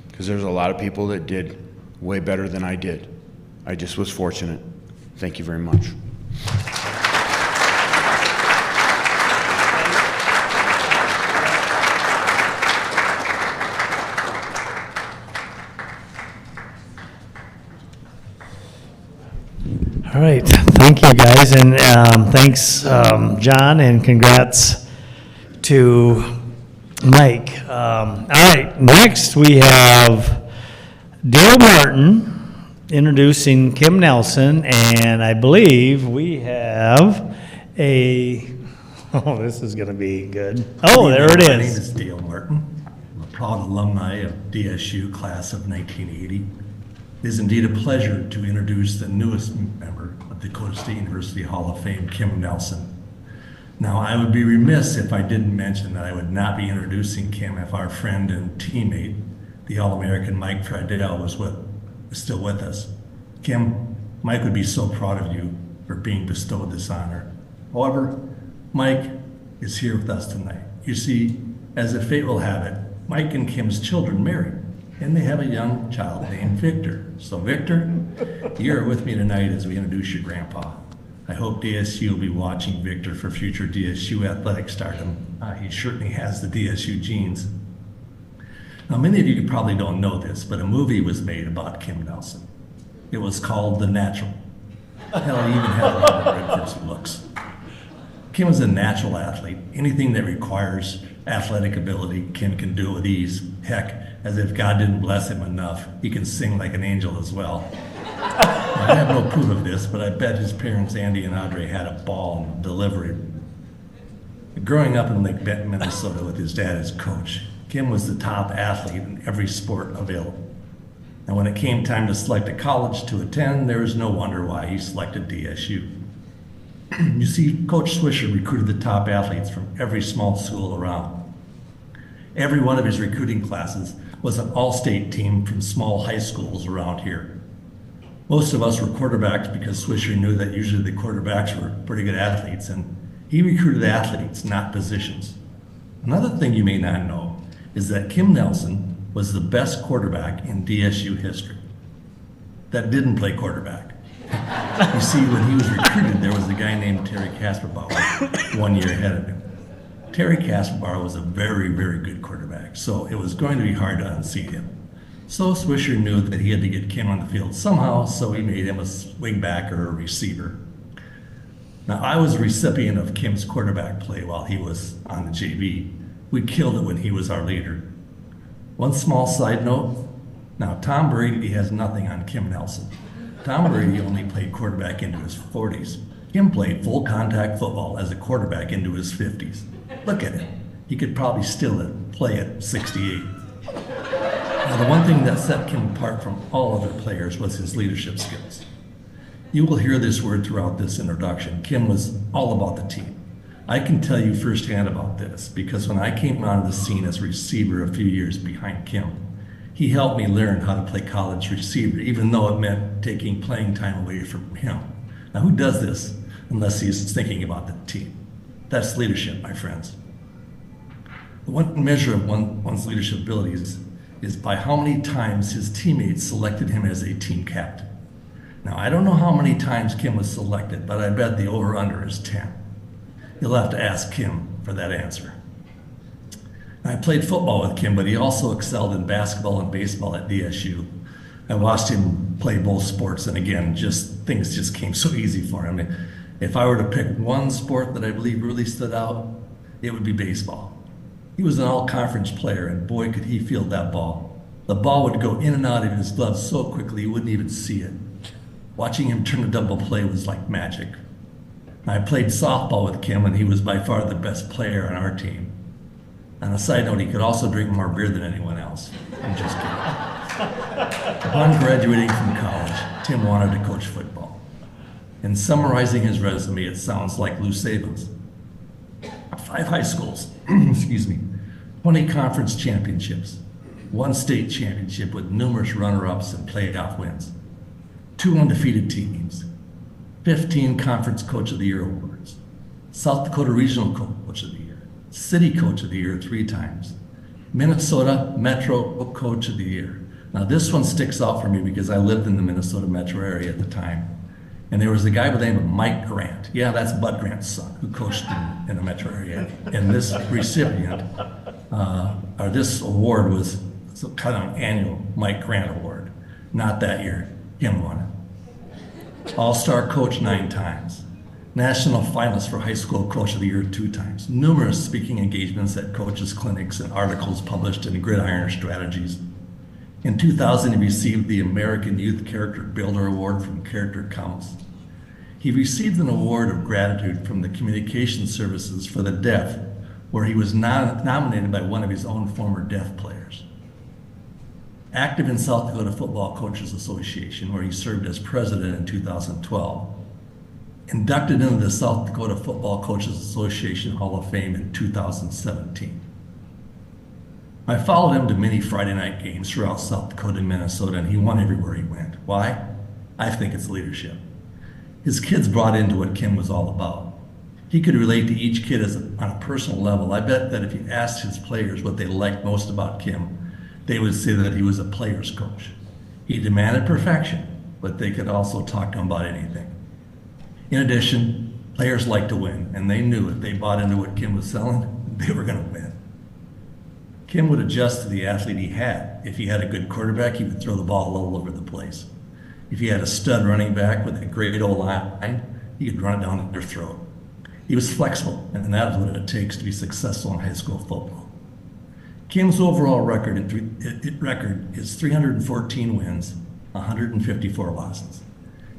because there's a lot of people that did way better than I did. I just was fortunate. Thank you very much. All right, thank you guys, and thanks, John, and congrats to Mike. All right, next we have Daryl Martin introducing Kim Nelson, and I believe we have this is going to be good. Oh, there it My name is. is Dale Martin. I'm a proud alumni of DSU class of 1980. It is indeed a pleasure to introduce the newest member of Dakota State University Hall of Fame, Kim Nelson. Now, I would be remiss if I didn't mention that I would not be introducing Kim if our friend and teammate, the All-American Mike Friedel, was still with us. Kim, Mike would be so proud of you for being bestowed this honor. However, Mike is here with us tonight. You see, as the fate will have it, Mike and Kim's children married, and they have a young child named Victor. So Victor, you're with me tonight as we introduce your grandpa. I hope DSU will be watching Victor for future DSU athletic stardom. He certainly has the DSU genes. Now, many of you probably don't know this, but a movie was made about Kim Nelson. It was called The Natural. Hell, it even had Robert Redford's looks. Kim is a natural athlete. Anything that requires athletic ability, Kim can do with ease. Heck, as if God didn't bless him enough, he can sing like an angel as well. Now, I have no proof of this, but I bet his parents, Andy and Audrey, had a ball in delivery. Growing up in Lake Benton, Minnesota with his dad as coach, Kim was the top athlete in every sport available. And when it came time to select a college to attend, there was no wonder why he selected DSU. You see, Coach Swisher recruited the top athletes from every small school around. Every one of his recruiting classes was an all-state team from small high schools around here. Most of us were quarterbacks because Swisher knew that usually the quarterbacks were pretty good athletes, and he recruited athletes, not positions. Another thing you may not know is that Kim Nelson was the best quarterback in DSU history that didn't play quarterback. You see, when he was recruited, there was a guy named Terry Kasperbauer 1 year ahead of him. Terry Kasperbauer was a very, very good quarterback, so it was going to be hard to unseat him. So Swisher knew that he had to get Kim on the field somehow, so he made him a wingback or a receiver. Now, I was a recipient of Kim's quarterback play while he was on the JV. We killed it when he was our leader. One small side note, now Tom Brady has nothing on Kim Nelson. Tom Brady only played quarterback into his 40s. Kim played full contact football as a quarterback into his 50s. Look at it. He could probably still play at 68. Now, the one thing that set Kim apart from all other players was his leadership skills. You will hear this word throughout this introduction. Kim was all about the team. I can tell you firsthand about this because when I came onto the scene as a receiver a few years behind Kim, he helped me learn how to play college receiver, even though it meant taking playing time away from him. Now, who does this unless he's thinking about the team? That's leadership, my friends. The one measure of one's leadership abilities is by how many times his teammates selected him as a team captain. Now, I don't know how many times Kim was selected, but I bet the over-under is 10. You'll have to ask Kim for that answer. I played football with Kim, but he also excelled in basketball and baseball at DSU. I watched him play both sports, and again, things just came so easy for him. If I were to pick one sport that I believe really stood out, it would be baseball. He was an all-conference player, and boy, could he field that ball. The ball would go in and out of his glove so quickly you wouldn't even see it. Watching him turn a double play was like magic. I played softball with Kim, and he was by far the best player on our team. On a side note, he could also drink more beer than anyone else. I'm just kidding. Upon graduating from college, Tim wanted to coach football. In summarizing his resume, it sounds like loose savings. 5 high schools, 20 conference championships, 1 state championship with numerous runner-ups and playoff wins, 2 undefeated teams, 15 Conference Coach of the Year awards, South Dakota Regional Coach of the Year, City Coach of the Year 3 times, Minnesota Metro Coach of the Year. Now this one sticks out for me because I lived in the Minnesota metro area at the time. And there was a guy by the name of Mike Grant. Yeah, that's Bud Grant's son, who coached in the metro area. And this recipient, or this award was kind of an annual Mike Grant award. Not that year. Kim won it. All-Star Coach 9 times. National finalist for High School Coach of the Year 2 times. Numerous speaking engagements at coaches' clinics and articles published in Gridiron Strategies. In 2000, he received the American Youth Character Builder Award from Character Counts. He received an award of gratitude from the Communication Services for the Deaf, where he was nominated by one of his own former deaf players. Active in South Dakota Football Coaches Association, where he served as president in 2012. Inducted into the South Dakota Football Coaches Association Hall of Fame in 2017. I followed him to many Friday night games throughout South Dakota and Minnesota, and he won everywhere he went. Why? I think it's leadership. His kids brought into what Kim was all about. He could relate to each kid on a personal level. I bet that if you asked his players what they liked most about Kim, they would say that he was a player's coach. He demanded perfection, but they could also talk to him about anything. In addition, players like to win, and they knew if they bought into what Kim was selling, they were going to win. Kim would adjust to the athlete he had. If he had a good quarterback, he would throw the ball all over the place. If he had a stud running back with a great old line, he could run it down their throat. He was flexible, and that is what it takes to be successful in high school football. Kim's overall record is 314 wins, 154 losses.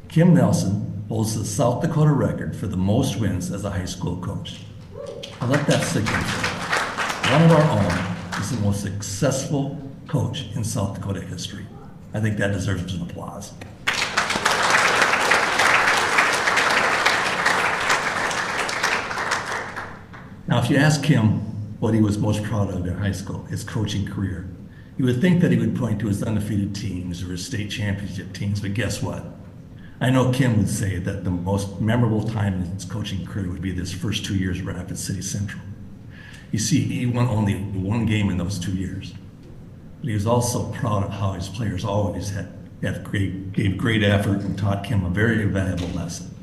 Kim Nelson holds the South Dakota record for the most wins as a high school coach. Now let that sink in for a while. One of our own is the most successful coach in South Dakota history. I think that deserves an applause. Now, if you ask him what he was most proud of in high school, his coaching career, you would think that he would point to his undefeated teams or his state championship teams, but guess what? I know Kim would say that the most memorable time in his coaching career would be his first 2 years at Rapid City Central. You see, he won only 1 game in those 2 years. But he was also proud of how his players always gave great effort and taught Kim a very valuable lesson.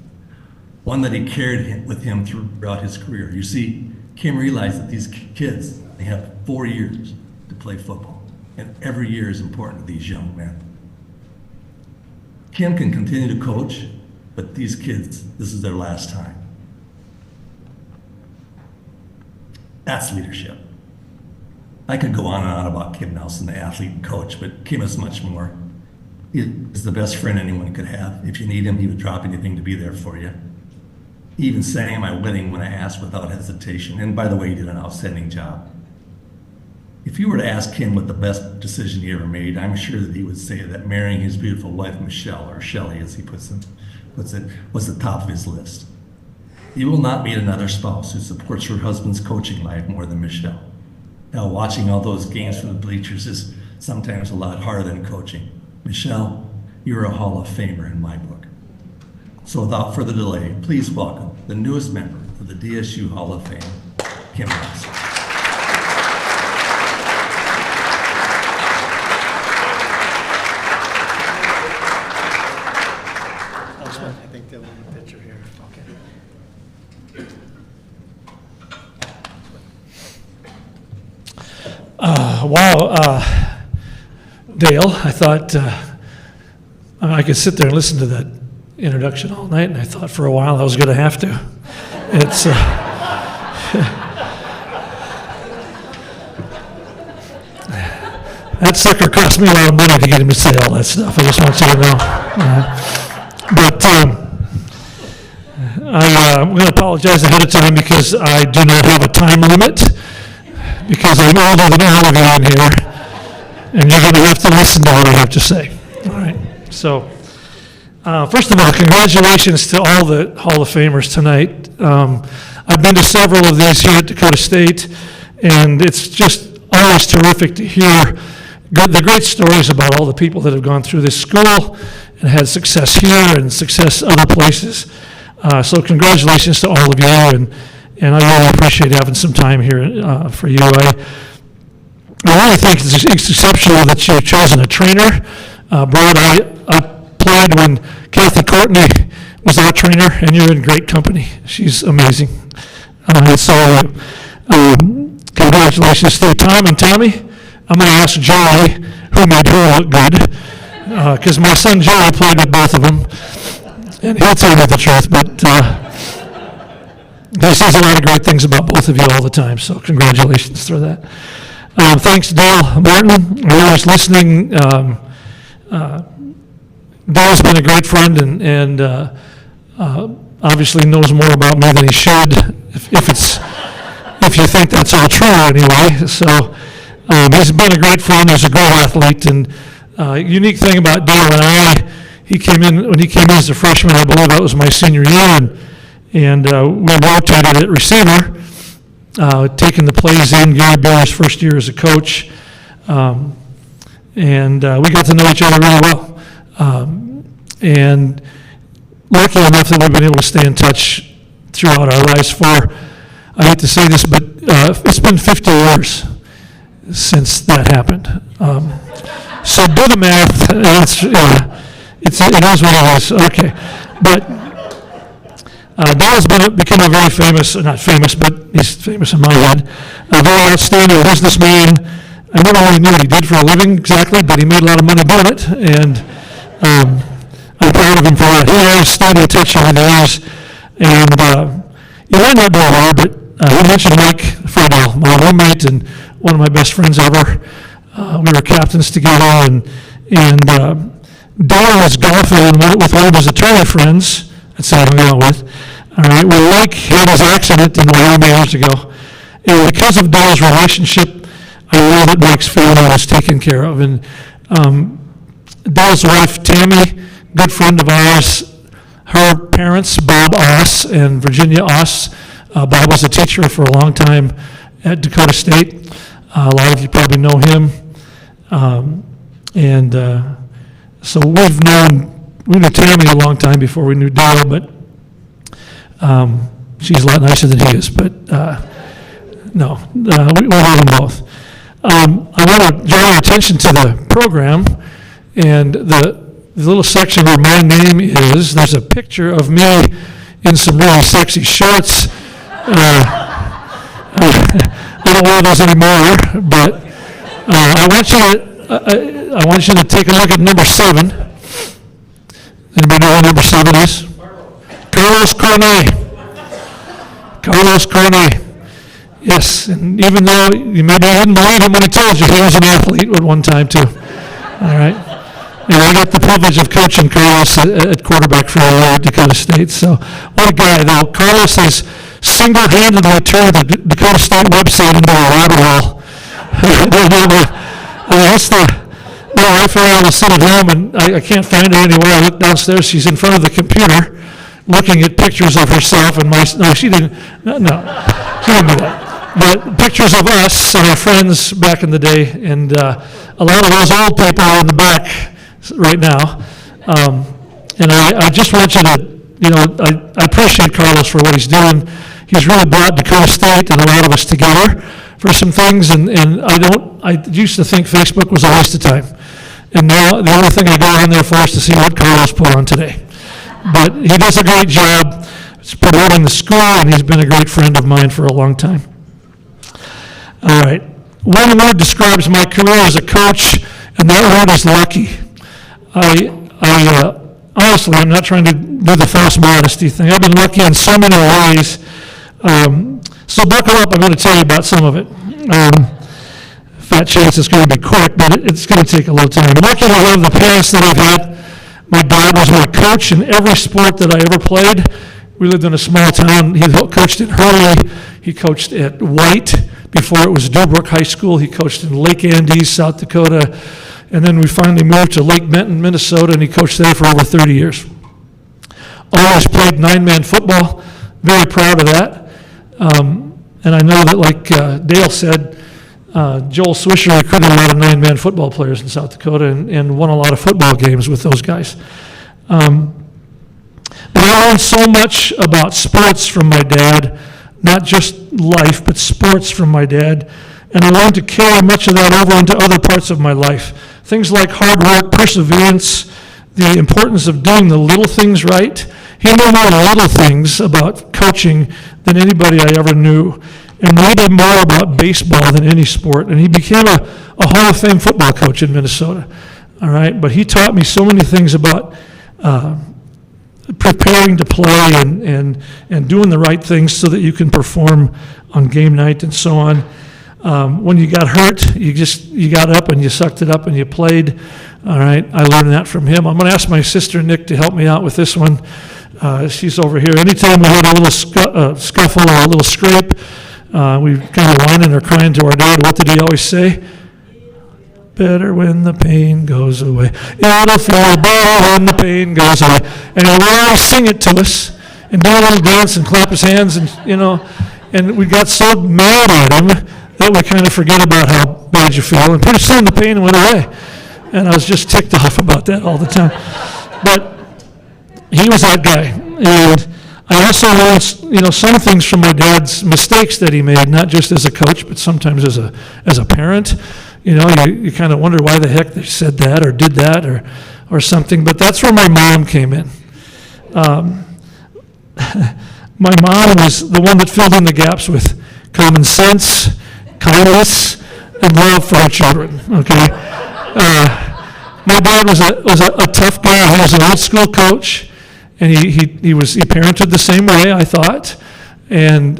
One that he carried with him throughout his career. You see, Kim realized that these kids, they have 4 years to play football. And every year is important to these young men. Kim can continue to coach, but these kids, this is their last time. That's leadership. I could go on and on about Kim Nelson, the athlete and coach, but Kim is much more. He is the best friend anyone could have. If you need him, he would drop anything to be there for you. He even sang at my wedding when I asked without hesitation. And by the way, he did an outstanding job. If you were to ask him what the best decision he ever made, I'm sure that he would say that marrying his beautiful wife, Michelle, or Shelley as he puts it, was the top of his list. You will not meet another spouse who supports her husband's coaching life more than Michelle. Now, watching all those games from the bleachers is sometimes a lot harder than coaching. Michelle, you're a Hall of Famer in my book. So without further delay, please welcome the newest member of the DSU Hall of Fame, Kim Nelson. I think they'll need a picture here. Okay. Wow, Dale, I thought I could sit there and listen to that introduction all night, and I thought for a while I was going to have to. It's that sucker cost me a lot of money to get him to say all that stuff. I just want you to know. But I'm going to apologize ahead of time because I do not have a time limit, because I'm older than all of you in here, and you're going to have to listen to what I have to say. All right. So, first of all, congratulations to all the Hall of Famers tonight. I've been to several of these here at Dakota State, and it's just always terrific to hear the great stories about all the people that have gone through this school and had success here and success other places. So congratulations to all of you, and I really appreciate having some time here for you. I really think it's exceptional that you've chosen a trainer. Brent, I played when Kathy Courtney was our trainer, and you're in great company. She's amazing. So congratulations to Tom and Tommy. I'm going to ask Joey who made her look good, because my son Joey played with both of them, and he'll tell you the truth, but he says a lot of great things about both of you all the time, so congratulations for that. Thanks, Dale Martin. I was listening. Dale's been a great friend and obviously knows more about me than he should, if you think that's all true anyway. So he's been a great friend. He's a great athlete, and unique thing about Dale and I, when he came in as a freshman, I believe that was my senior year, and we rotated at receiver, taking the plays in Gary Bear's first year as a coach, and we got to know each other really well. And lucky enough that we've been able to stay in touch throughout our lives I hate to say this, but it's been 50 years since that happened. So do the math. It is what it is. Okay. But Dale's become a very famous, not famous, but he's famous in my head, a very outstanding businessman. I don't really know what he did for a living exactly, but he made a lot of money doing it, and I'm proud of him for that. He always stayed in touch over the years, and you might not know her, but he mentioned Mike Friedel, my roommate and one of my best friends ever. We were captains together, and Dale was golfing with one of his attorney friends, that's who I hung out with. All right, well, Mike had his accident in Wyoming years ago, and because of Dale's relationship, I know that Mike's family was taken care of. And Dale's wife, Tammy, good friend of ours, her parents, Bob Oss and Virginia Oss. Bob was a teacher for a long time at Dakota State. A lot of you probably know him. So we knew Tammy a long time before we knew Dale, but she's a lot nicer than he is. But no, we'll have them both. I want to draw your attention to the program, and the little section where my name is, there's a picture of me in some really sexy shorts. I don't wear those anymore, but I want you to take a look at number 7. Anybody know what number 7 is? Carlos Cornet. Yes, and even though you maybe didn't believe him when he told you, he was an athlete at one time too. All right. And I got the privilege of coaching Carlos at quarterback for a year at Dakota State. So what a guy, though. Carlos has single-handedly turned the Dakota State website into a rabbit hole. That's my wife and I was sitting at home, and I can't find her anywhere. I look downstairs. She's in front of the computer looking at pictures of herself and she didn't do that. But pictures of us and our friends back in the day, and a lot of those old people are in the back right now. And I just want you to, I appreciate Carlos for what he's doing. He's really brought Dakota State and a lot of us together for some things, and I used to think Facebook was a waste of time. And now the only thing I go on there for is to see what Carlos put on today. But he does a great job promoting the school, and he's been a great friend of mine for a long time. All right. One word describes my career as a coach, and that word is lucky. Honestly, I'm not trying to do the false modesty thing. I've been lucky in so many ways. So buckle up, I'm going to tell you about some of it. Fat chance it's going to be quick, but it's going to take a little time. I'm lucky to have the parents that I've had. My dad was my coach in every sport that I ever played. We lived in a small town. He coached at Hurley. He coached at White before it was Gilbert High School. He coached in Lake Andes, South Dakota. And then we finally moved to Lake Benton, Minnesota, and he coached there for over 30 years. Always played 9-man football. Very proud of that. And I know that, like Dale said, Joel Swisher recruited a lot of 9-man football players in South Dakota and won a lot of football games with those guys. But I learned so much about sports from my dad, not just life, but sports from my dad. And I learned to carry much of that over into other parts of my life. Things like hard work, perseverance, the importance of doing the little things right. He knew more little things about coaching than anybody I ever knew, and maybe more about baseball than any sport. And he became a Hall of Fame football coach in Minnesota. All right, but he taught me so many things about preparing to play and doing the right things so that you can perform on game night and so on. When you got hurt, you got up and you sucked it up and you played. All right, I learned that from him. I'm going to ask my sister Nick to help me out with this one. She's over here. Anytime we had a little scuffle or a little scrape, we kind of whining or crying to our dad. What did he always say? Better when the pain goes away. It'll feel better when the pain goes away. And he would always sing it to us and do a little dance and clap his hands and and we got so mad at him that we kind of forget about how bad you feel. And pretty soon the pain went away. And I was just ticked off about that all the time. But he was that guy. And I also learned, some things from my dad's mistakes that he made, not just as a coach, but sometimes as a parent. You kind of wonder why the heck they said that or did that or something. But that's where my mom came in. My mom was the one that filled in the gaps with common sense, kindness, and love for our children. Okay. My dad was a tough guy. He was an old school coach, and he parented the same way, I thought. And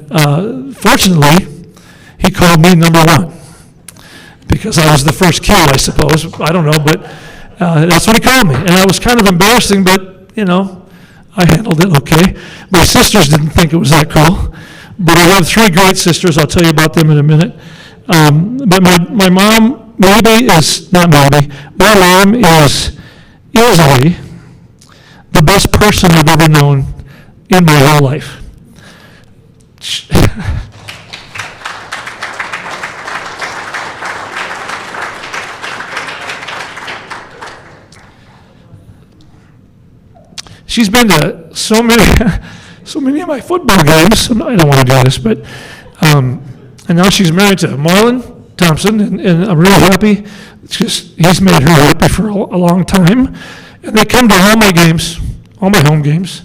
fortunately, he called me number one because I was the first kid, I suppose. I don't know, but that's what he called me. And I was kind of embarrassing, but I handled it okay. My sisters didn't think it was that cool, but I have 3 great sisters. I'll tell you about them in a minute. But my mom my mom is easily the best person I've ever known in my whole life. She's been to so many of my football games. I don't want to do this, but and now she's married to Marlon Thompson, and I'm really happy. He's made her happy for a long time, and they come to all my games, all my home games.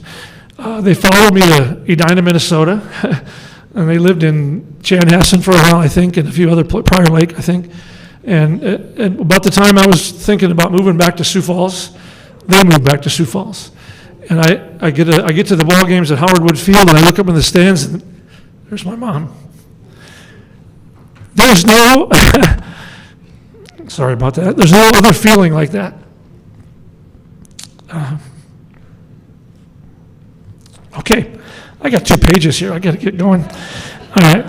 They followed me to Edina, Minnesota, and they lived in Chanhassen for a while, I think, and a few other Prior Lake, I think. And about the time I was thinking about moving back to Sioux Falls, they moved back to Sioux Falls. And I get to the ball games at Howard Wood Field, and I look up in the stands, and there's my mom. There's no, sorry about that, there's no other feeling like that. Okay, I got 2 pages here, I gotta get going. All right.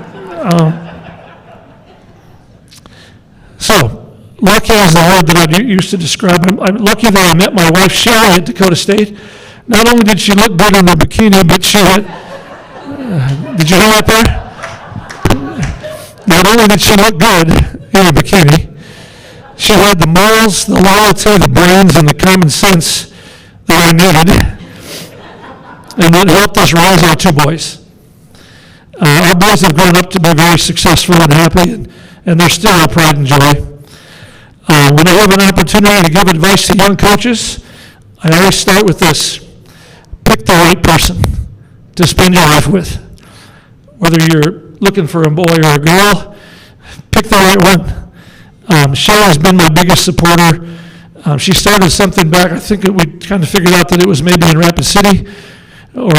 So, lucky is the word that I used to describe him. I'm lucky that I met my wife Sherry at Dakota State. Not only did she look good in her bikini, but she had, did you hear that there? Not only did she look good in her bikini, she had the morals, the loyalty, the brains, and the common sense that I needed. And that helped us raise our 2 boys. Our boys have grown up to be very successful and happy, and they're still our pride and joy. When I have an opportunity to give advice to young coaches, I always start with this. Pick the right person to spend your life with. Whether you're looking for a boy or a girl, pick the right one. Sherry's been my biggest supporter. She started something back, I think we kind of figured out that it was maybe in Rapid City or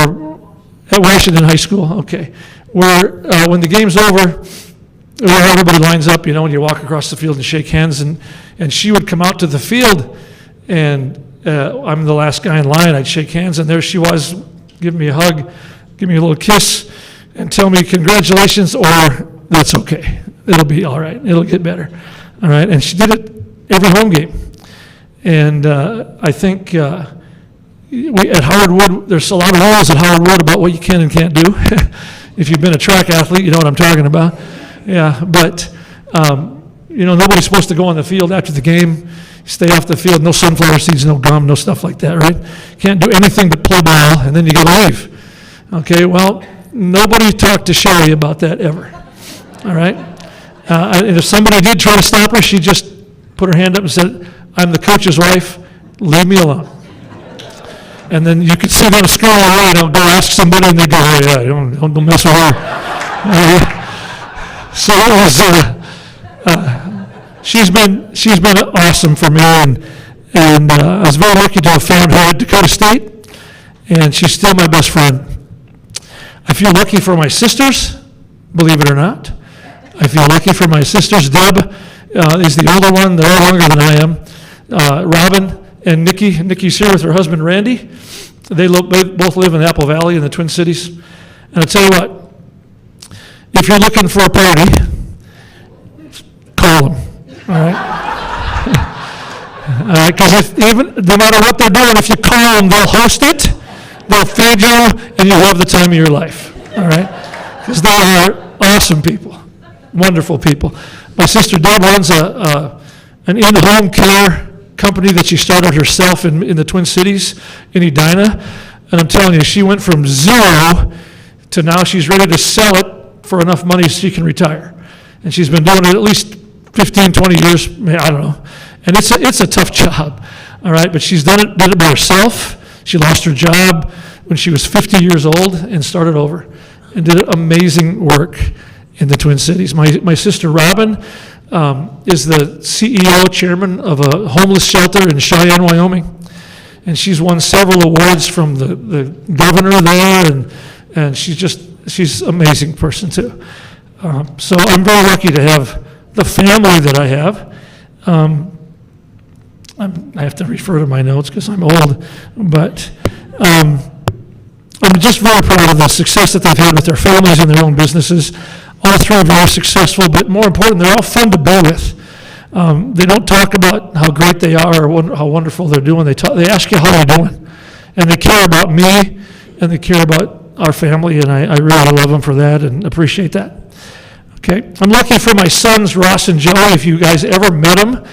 at Washington High School, okay, where when the game's over, where everybody lines up, and you walk across the field and shake hands, and she would come out to the field, and I'm the last guy in line, I'd shake hands, and there she was, giving me a hug, give me a little kiss, and tell me congratulations, or that's okay, it'll be all right, it'll get better, all right, and she did it every home game, and I think at Howard Wood, there's a lot of rules at Howard Wood about what you can and can't do. If you've been a track athlete, you know what I'm talking about. Yeah, but, nobody's supposed to go on the field after the game, stay off the field, no sunflower seeds, no gum, no stuff like that, right? Can't do anything but play ball, and then you got to leave. Okay, well, nobody talked to Sherry about that ever, all right? And if somebody did try to stop her, she just put her hand up and said, I'm the coach's wife, leave me alone. And then you could see them scurry away, go ask somebody, and they go, oh, yeah, don't mess with her. So it was, she's been awesome for me, and I was very lucky to have found her at Dakota State, and she's still my best friend. I feel lucky for my sisters, believe it or not. I feel lucky for my sisters. Deb is the older one, they're all younger than I am. Robin and Nikki. Nikki's here with her husband, Randy. They both live in Apple Valley in the Twin Cities. And I'll tell you what, if you're looking for a party, call them, all right? All right, because no matter what they're doing, if you call them, they'll host it, they'll feed you, and you'll have the time of your life, all right? Because they are awesome people, wonderful people. My sister Deb runs an in-home care company that she started herself in the Twin Cities in Edina, and I'm telling you, she went from 0 to now she's ready to sell it for enough money so she can retire. And she's been doing it at least 15, 20 years, I don't know. And it's a tough job, all right, but she's did it by herself. She lost her job when she was 50 years old and started over and did amazing work in the Twin Cities. My sister Robin is the CEO, chairman of a homeless shelter in Cheyenne, Wyoming. And she's won several awards from the governor there, and she's an amazing person too. So I'm very lucky to have the family that I have. I have to refer to my notes because I'm old, but I'm just very proud of the success that they've had with their families and their own businesses. All 3 are very successful, but more important, they're all fun to be with. They don't talk about how great they are or how wonderful they're doing. They ask you how you're doing, and they care about me, and they care about our family, and I really love them for that and appreciate that. Okay, I'm lucky for my sons, Ross and Joey. If you guys ever met them,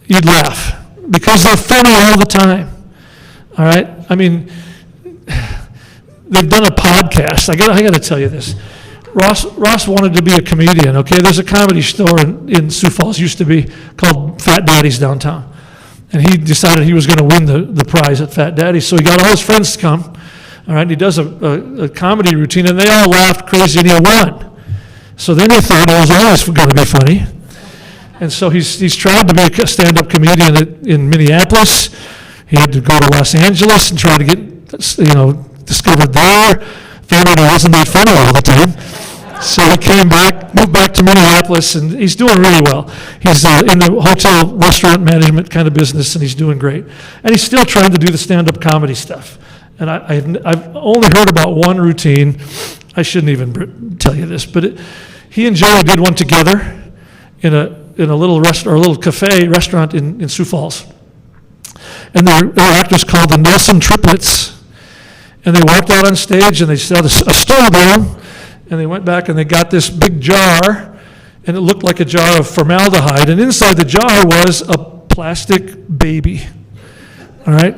you'd laugh because they're funny all the time. All right, I mean, they've done a podcast. I got to tell you this. Ross wanted to be a comedian, okay? There's a comedy store in Sioux Falls, used to be, called Fat Daddy's downtown. And he decided he was going to win the prize at Fat Daddy's, so he got all his friends to come, all right? And he does a comedy routine, and they all laughed crazy, and he won. So then he thought it was always going to be funny. And so he's tried to be a stand-up comedian in Minneapolis. He had to go to Los Angeles and try to get, discovered there. Found out he wasn't that funny all the time. So he came back, moved back to Minneapolis, and he's doing really well. He's in the hotel restaurant management kind of business, and he's doing great. And he's still trying to do the stand-up comedy stuff. And I've only heard about one routine. I shouldn't even tell you this, but he and Joey did one together in a little restaurant, or a little cafe restaurant in Sioux Falls. And their actors called the Nelson Triplets. And they walked out on stage and they set a stool down, and they went back and they got this big jar, and it looked like a jar of formaldehyde, and inside the jar was a plastic baby, all right,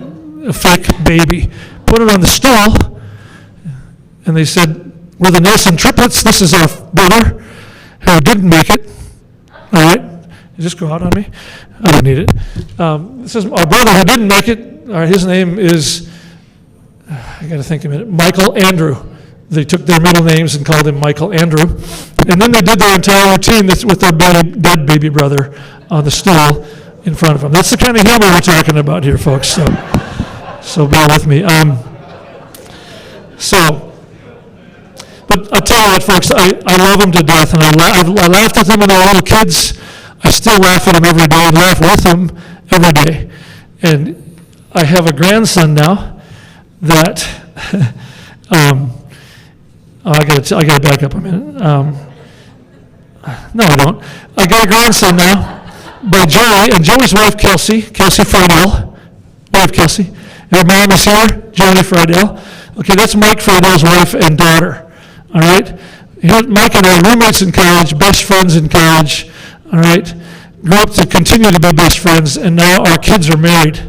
a fake baby. Put it on the stool, and they said, "We're the Nelson Triplets. This is our brother who didn't make it." All right, you just go out on me. I don't need it. This is our brother who didn't make it. All right, his name is, I got to think a minute, Michael Andrew. They took their middle names and called him Michael Andrew. And then they did their entire routine with their dead baby brother on the stool in front of them. That's the kind of humor we're talking about here, folks. So bear with me. But I'll tell you what, folks, I love them to death, and I laughed with them when they were little kids. I still laugh at them every day and laugh with them every day. And I have a grandson now that, I gotta back up a minute. No, I don't. I got a grandson now by Joey, and Joey's wife, Kelsey Friedel, wife Kelsey. And her mom is here, Johnny Friedel. Okay, that's Mike Friedel's wife and daughter. All right? Mike and I were roommates in college, best friends in college. All right? Grew up to continue to be best friends, and now our kids are married.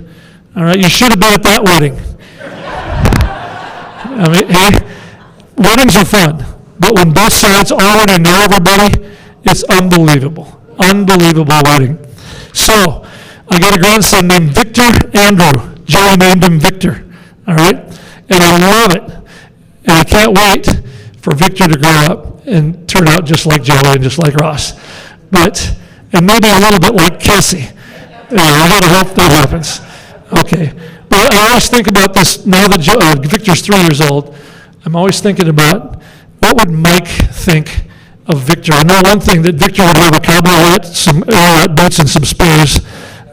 All right? You should have been at that wedding. I mean, hey, weddings are fun, but when both sides already know everybody, it's unbelievable. Unbelievable wedding. So, I got a grandson named Victor Andrew. Joey named him Victor. All right? And I love it. And I can't wait for Victor to grow up and turn out just like Joey and just like Ross. And maybe a little bit like Kelsey. I gotta hope that happens. Okay. But I always think about this, now that Victor's 3 years old, I'm always thinking about what would Mike think of Victor. I know one thing, that Victor would have a cowboy hat, some boots, and some spurs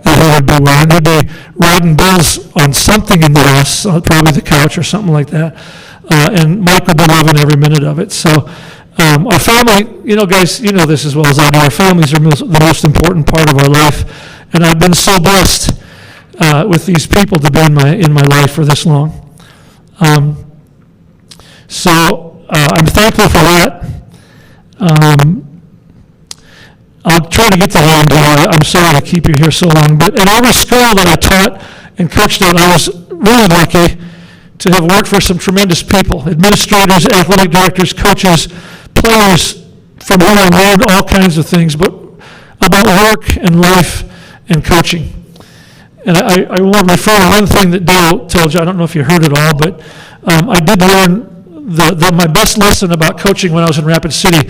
that he would be wearing. He'd be riding bulls on something in the house, probably the couch or something like that. And Mike would be loving every minute of it. So our family, guys, you know this as well as I do, our families are the most important part of our life. And I've been so blessed with these people to be in my life for this long. So I'm thankful for that. I'll try to get to the end here. I'm sorry to keep you here so long. But in every school that I taught and coached at, I was really lucky to have worked for some tremendous people. Administrators, athletic directors, coaches, players, from whom I learned all kinds of things, but about work and life and coaching. And I will refer to one thing that Dale told you. I don't know if you heard it all, but I did learn my best lesson about coaching when I was in Rapid City.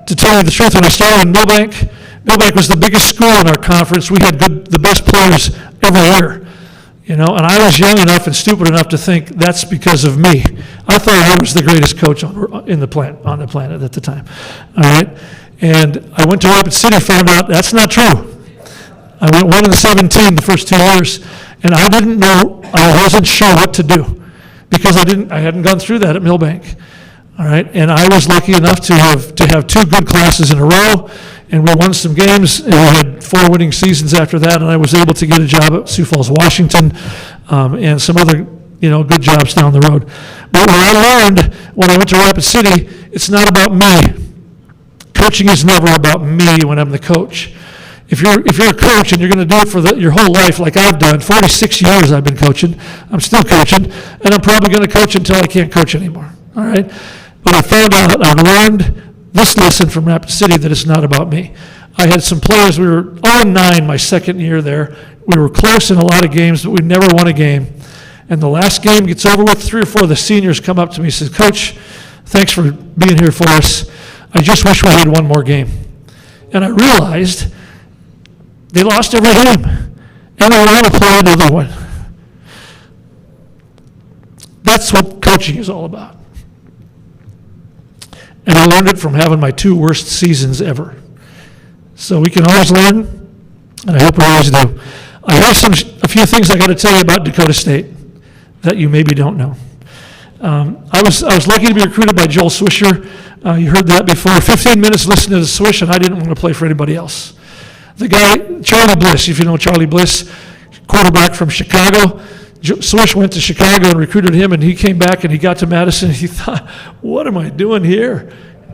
To tell you the truth, when I started in Millbank was the biggest school in our conference. We had the best players every year, and I was young enough and stupid enough to think that's because of me. I thought I was the greatest coach on the planet at the time. All right, and I went to Rapid City, found out that's not true. I went 1-17 the first 2 years, and I didn't know. I wasn't sure what to do, because I hadn't gone through that at Millbank. All right, and I was lucky enough to have 2 good classes in a row, and we won some games, and we had 4 winning seasons after that, and I was able to get a job at Sioux Falls, Washington, and some other, good jobs down the road. But what I learned when I went to Rapid City, it's not about me. Coaching is never about me when I'm the coach. If you're a coach and you're going to do it for your whole life, like I've done, 46 years I've been coaching, I'm still coaching, and I'm probably going to coach until I can't coach anymore. All right? But I found out, I learned this lesson from Rapid City, that it's not about me. I had some players, we were 0-9 my second year there. We were close in a lot of games, but we never won a game. And the last game gets over with, 3 or 4 of the seniors come up to me and says, "Coach, thanks for being here for us. I just wish we had one more game." And I realized they lost every game, and they want to play another one. That's what coaching is all about. And I learned it from having my 2 worst seasons ever. So we can always learn, and I hope we always do. I have a few things I got to tell you about Dakota State that you maybe don't know. I was lucky to be recruited by Joel Swisher. You heard that before. 15 minutes listening to the Swish, and I didn't want to play for anybody else. The guy, Charlie Bliss, if you know Charlie Bliss, quarterback from Chicago. Swish went to Chicago and recruited him, and he came back and he got to Madison. And he thought, what am I doing here?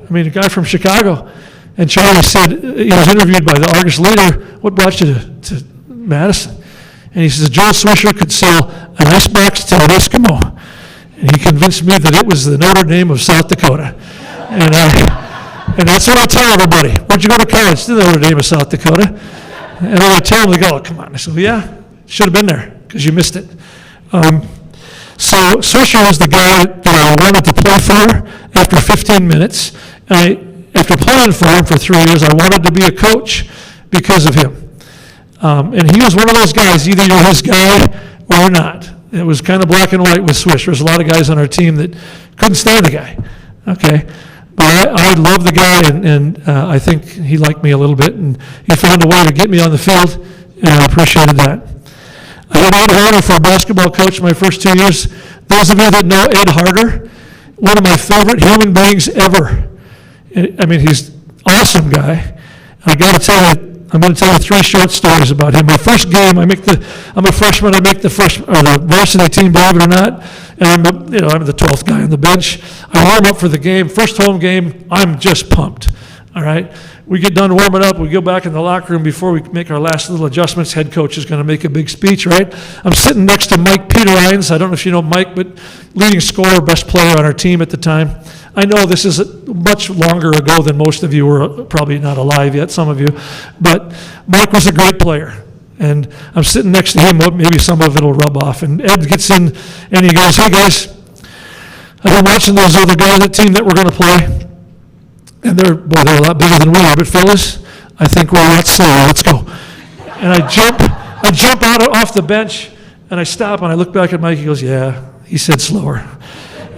I mean, a guy from Chicago. And Charlie said, he was interviewed by the Argus Leader, what brought you to Madison? And he says, Joel Swisher could sell an icebox to an Eskimo. And he convinced me that it was the Notre Dame of South Dakota. And that's what I tell everybody. Where'd you go to college? To the Notre Dame of South Dakota. And when I tell them, they go, oh, come on. I said, well, yeah, should have been there because you missed it. So Swisher was the guy that I wanted to play for after 15 minutes. And after playing for him for 3 years, I wanted to be a coach because of him. And he was one of those guys, either you're his guy or you're not. It was kind of black and white with Swish. There's a lot of guys on our team that couldn't stand the guy, okay? But I love the guy, and I think he liked me a little bit, and he found a way to get me on the field, and I appreciated that. I had Ed Harder for a basketball coach my first 2 years. Those of you that know Ed Harder, one of my favorite human beings ever. I mean, he's an awesome guy. I got to tell you, I'm going to tell you 3 short stories about him. My first game, I'm a freshman. I make the varsity team, believe it or not, and I'm the 12th guy on the bench. I warm up for the game. First home game, I'm just pumped. All right, we get done warming up. We go back in the locker room before we make our last little adjustments. Head coach is going to make a big speech, right? I'm sitting next to Mike Peterlines. I don't know if you know Mike, but leading scorer, best player on our team at the time. I know this is much longer ago than most of you were probably not alive yet, some of you, but Mike was a great player. And I'm sitting next to him, maybe some of it will rub off. And Ed gets in and he goes, hey guys, I've been watching those other guys, that team that we're going to play. And they're a lot bigger than we are, but fellas, I think we're a lot slower, let's go. And I jump off the bench and I stop and I look back at Mike, he goes, yeah, he said slower.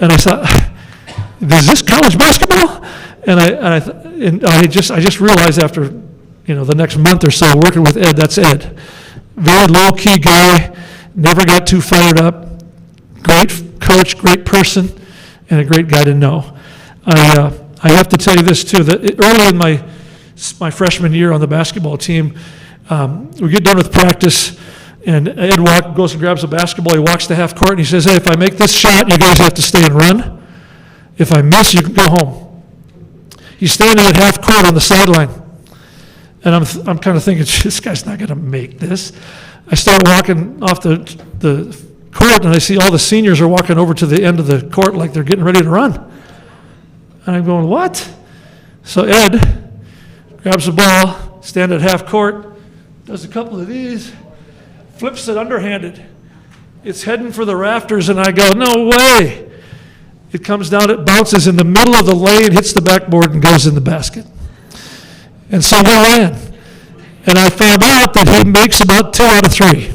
And I thought, is this college basketball? And I just realized after, the next month or so working with Ed, that's Ed. Very low-key guy, never got too fired up. Great coach, great person, and a great guy to know. I have to tell you this too, that early in my freshman year on the basketball team, we get done with practice, and Ed goes and grabs a basketball, he walks to half court, and he says, hey, if I make this shot, you guys have to stay and run. If I miss, you can go home. He's standing at half court on the sideline. And I'm kind of thinking, this guy's not going to make this. I start walking off the court, and I see all the seniors are walking over to the end of the court like they're getting ready to run. And I'm going, what? So Ed grabs the ball, stand at half court, does a couple of these, flips it underhanded. It's heading for the rafters, and I go, no way. It comes down, it bounces in the middle of the lane, hits the backboard, and goes in the basket. And so we ran. And I found out that he makes about 2 out of 3.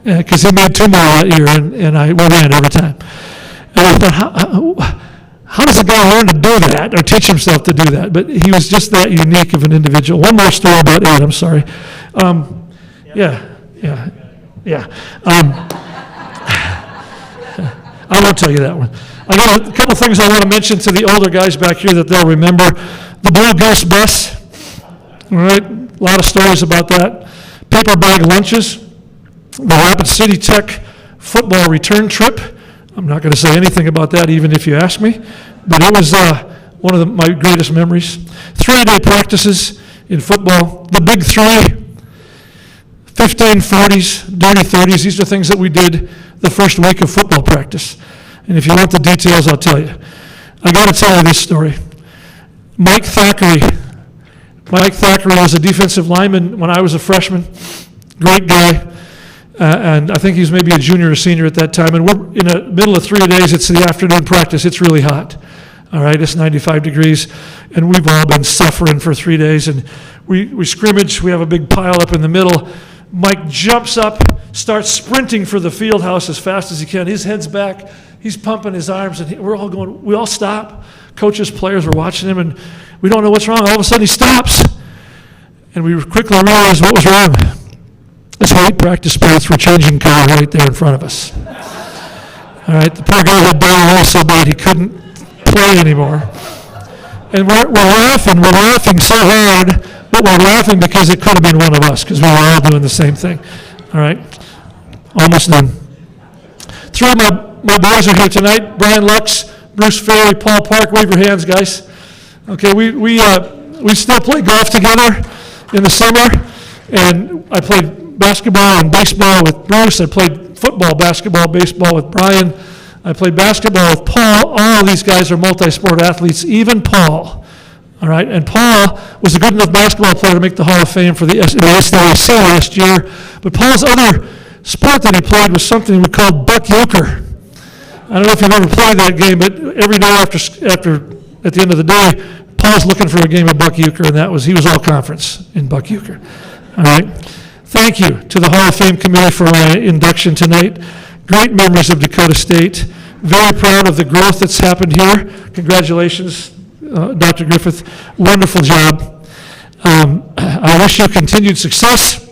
Because he made 2 more that year, and we ran every time. And I thought, how does a guy learn to do that, or teach himself to do that? But he was just that unique of an individual. One more story about Ed, I'm sorry. I won't tell you that one. I got a couple things I want to mention to the older guys back here that they'll remember. The Blue Goose bus, all right, a lot of stories about that. Paper bag lunches, the Rapid City Tech football return trip. I'm not going to say anything about that even if you ask me, but it was one of my greatest memories. 3-day practices in football, the big 3, 15 40s, dirty 30s. These are things that we did the first week of football practice. And if you want the details, I'll tell you. I got to tell you this story. Mike Thackeray was a defensive lineman when I was a freshman. Great guy. And I think he was maybe a junior or senior at that time. And we're in the middle of 3 days. It's the afternoon practice. It's really hot. All right, it's 95 degrees. And we've all been suffering for 3 days. And we scrimmage. We have a big pile up in the middle. Mike jumps up, starts sprinting for the field house as fast as he can. His head's back, he's pumping his arms, and we're all going, we all stop. Coaches, players, we're watching him, and we don't know what's wrong. All of a sudden he stops, and we quickly realize what was wrong. His weight practice booths were changing color right there in front of us. All right, the poor guy had diarrhea so bad he couldn't play anymore. And we're laughing so hard, but we're laughing because it could have been one of us, because we were all doing the same thing. All right, almost done. Three of my boys are here tonight: Brian Lux, Bruce Ferry, Paul Park. Wave your hands, guys. Okay, we still play golf together in the summer, and I played basketball and baseball with Bruce. I played football, basketball, baseball with Brian. I played basketball with Paul. All of these guys are multi-sport athletes, even Paul. All right, and Paul was a good enough basketball player to make the Hall of Fame for the SWC last year. But Paul's other sport that he played was something we called buck euchre. I don't know if you've ever played that game, but every day after at the end of the day, Paul's looking for a game of buck euchre, and he was all conference in buck euchre. All right. Thank you to the Hall of Fame committee for my induction tonight. Great memories of Dakota State. Very proud of the growth that's happened here. Congratulations, Dr. Griffith. Wonderful job. I wish you continued success.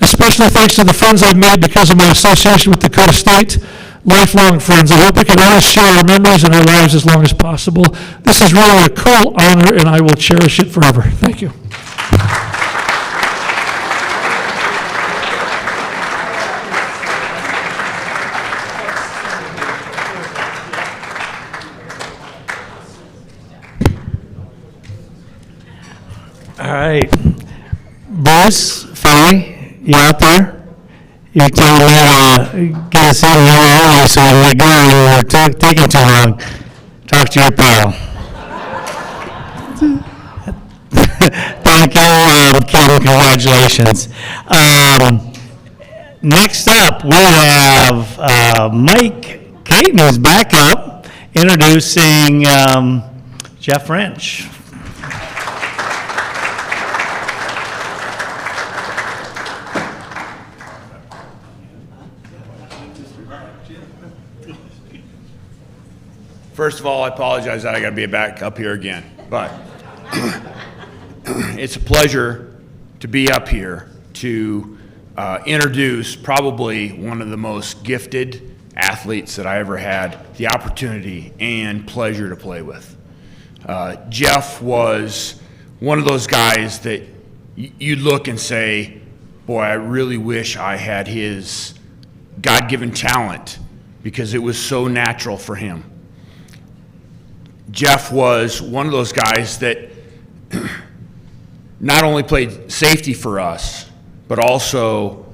Especially thanks to the friends I've made because of my association with Dakota State. Lifelong friends. I hope we can always share our memories and our lives as long as possible. This is really a cool honor, and I will cherish it forever. Thank you. All right. Bruce, Ferry, you out there? You tell me to get us in here early so we can get going. We're taking too long. Talk to your pal. Thank you, Kim. Congratulations. Next up, we have Mike Caton, who's back up, introducing Jeff French. First of all, I apologize that I got to be back up here again, but it's a pleasure to be up here to introduce probably one of the most gifted athletes that I ever had the opportunity and pleasure to play with. Jeff was one of those guys that you'd look and say, boy, I really wish I had his God-given talent because it was so natural for him. Jeff was one of those guys that not only played safety for us, but also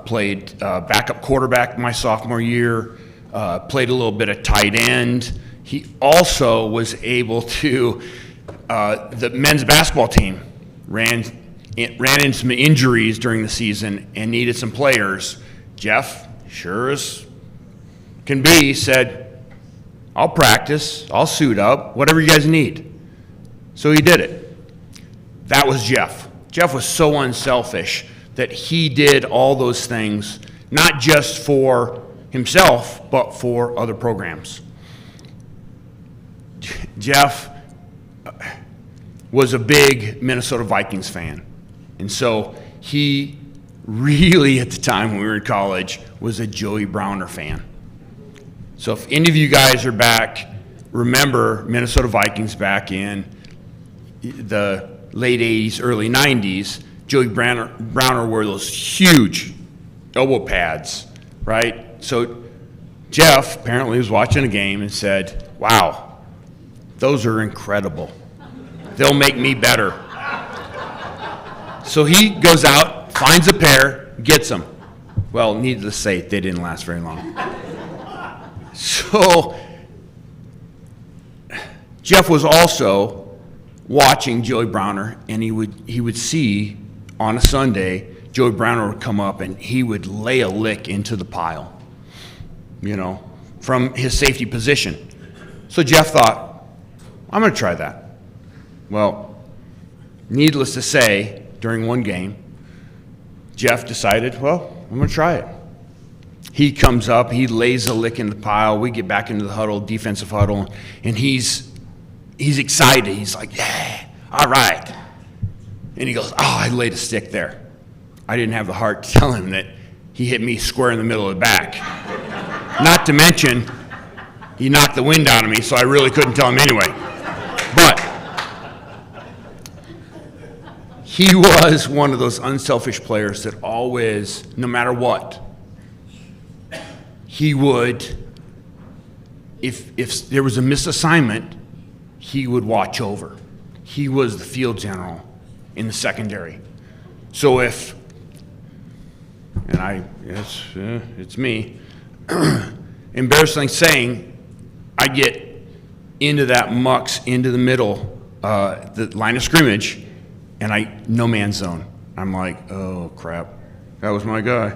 played backup quarterback my sophomore year, played a little bit of tight end. He also was able to, the men's basketball team ran into some injuries during the season and needed some players. Jeff, sure as can be, said, I'll practice, I'll suit up, whatever you guys need. So he did it. That was Jeff. Jeff was so unselfish that he did all those things, not just for himself, but for other programs. Jeff was a big Minnesota Vikings fan. And so he really, at the time when we were in college, was a Joey Browner fan. So if any of you guys are back, remember Minnesota Vikings back in the late 80s, early 90s, Joey Browner wore those huge elbow pads, right? So Jeff apparently was watching a game and said, wow, those are incredible. They'll make me better. So he goes out, finds a pair, gets them. Well, needless to say, they didn't last very long. So Jeff was also watching Joey Browner, and he would see on a Sunday, Joey Browner would come up and he would lay a lick into the pile, from his safety position. So Jeff thought, I'm going to try that. Well, needless to say, during one game, Jeff decided, well, I'm going to try it. He comes up, he lays a lick in the pile. We get back into the huddle, defensive huddle, and he's excited. He's like, yeah, all right. And he goes, oh, I laid a stick there. I didn't have the heart to tell him that he hit me square in the middle of the back. Not to mention, he knocked the wind out of me, so I really couldn't tell him anyway. But he was one of those unselfish players that always, no matter what, he would, if there was a misassignment, he would watch over. He was the field general in the secondary. So if, and it's me, embarrassing saying, I get into that mucks, into the middle, the line of scrimmage, and no man's zone. I'm like, oh crap, that was my guy.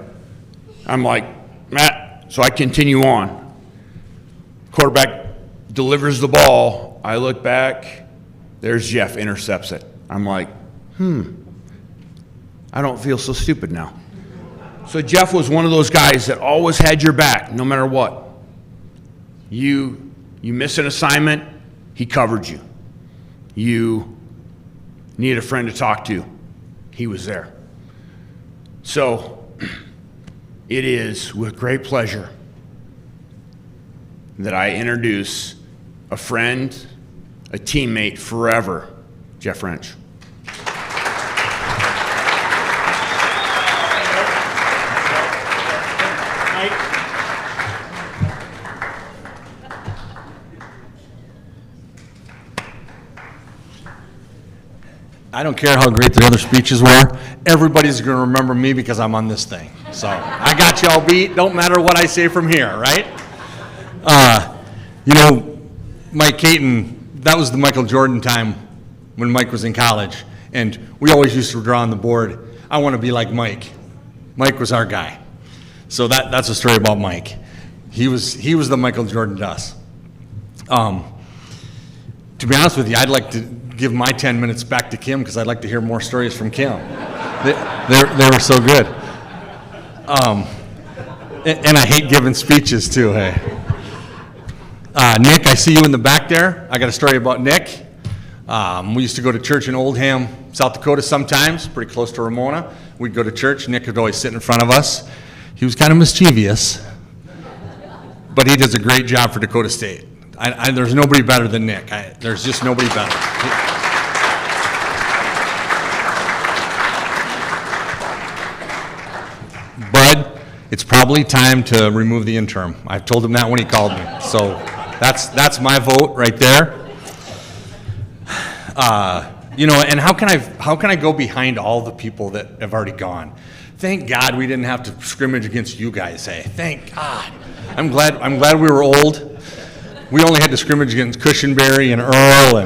I'm like, Matt, so I continue on. Quarterback delivers the ball. I look back, there's Jeff, intercepts it. I'm like, I don't feel so stupid now. So Jeff was one of those guys that always had your back, no matter what. You miss an assignment, he covered you. You need a friend to talk to, he was there. So it is with great pleasure that I introduce a friend, a teammate forever, Jeff French. I don't care how great the other speeches were. Everybody's going to remember me because I'm on this thing. So I got you all beat. Don't matter what I say from here, right? Mike Caton, that was the Michael Jordan time when Mike was in college. And we always used to draw on the board, I want to be like Mike. Mike was our guy. So that's a story about Mike. He was the Michael Jordan to us. To be honest with you, I'd like to give my 10 minutes back to Kim because I'd like to hear more stories from Kim. They were so good. And I hate giving speeches too, hey. Nick, I see you in the back there. I got a story about Nick. We used to go to church in Oldham, South Dakota sometimes, pretty close to Ramona. We'd go to church. Nick would always sit in front of us. He was kind of mischievous, but he does a great job for Dakota State. There's nobody better than Nick. There's just nobody better. Bud, it's probably time to remove the interim. I told him that when he called me. So that's my vote right there. And how can I go behind all the people that have already gone? Thank God we didn't have to scrimmage against you guys, hey. Thank God. I'm glad we were old. We only had to scrimmage against Cushenberry and Earl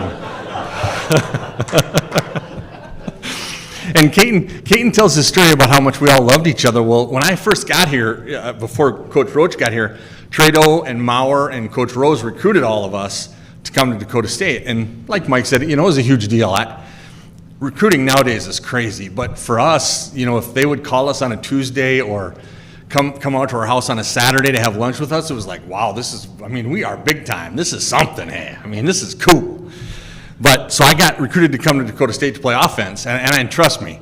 and Caton tells this story about how much we all loved each other. Well, when I first got here, before Coach Roach got here, Trado and Maurer and Coach Rose recruited all of us to come to Dakota State. And like Mike said, it was a huge deal. Recruiting nowadays is crazy, but for us, if they would call us on a Tuesday or come out to our house on a Saturday to have lunch with us, it was like, wow, we are big time. This is something, hey. This is cool. But, so I got recruited to come to Dakota State to play offense, and trust me,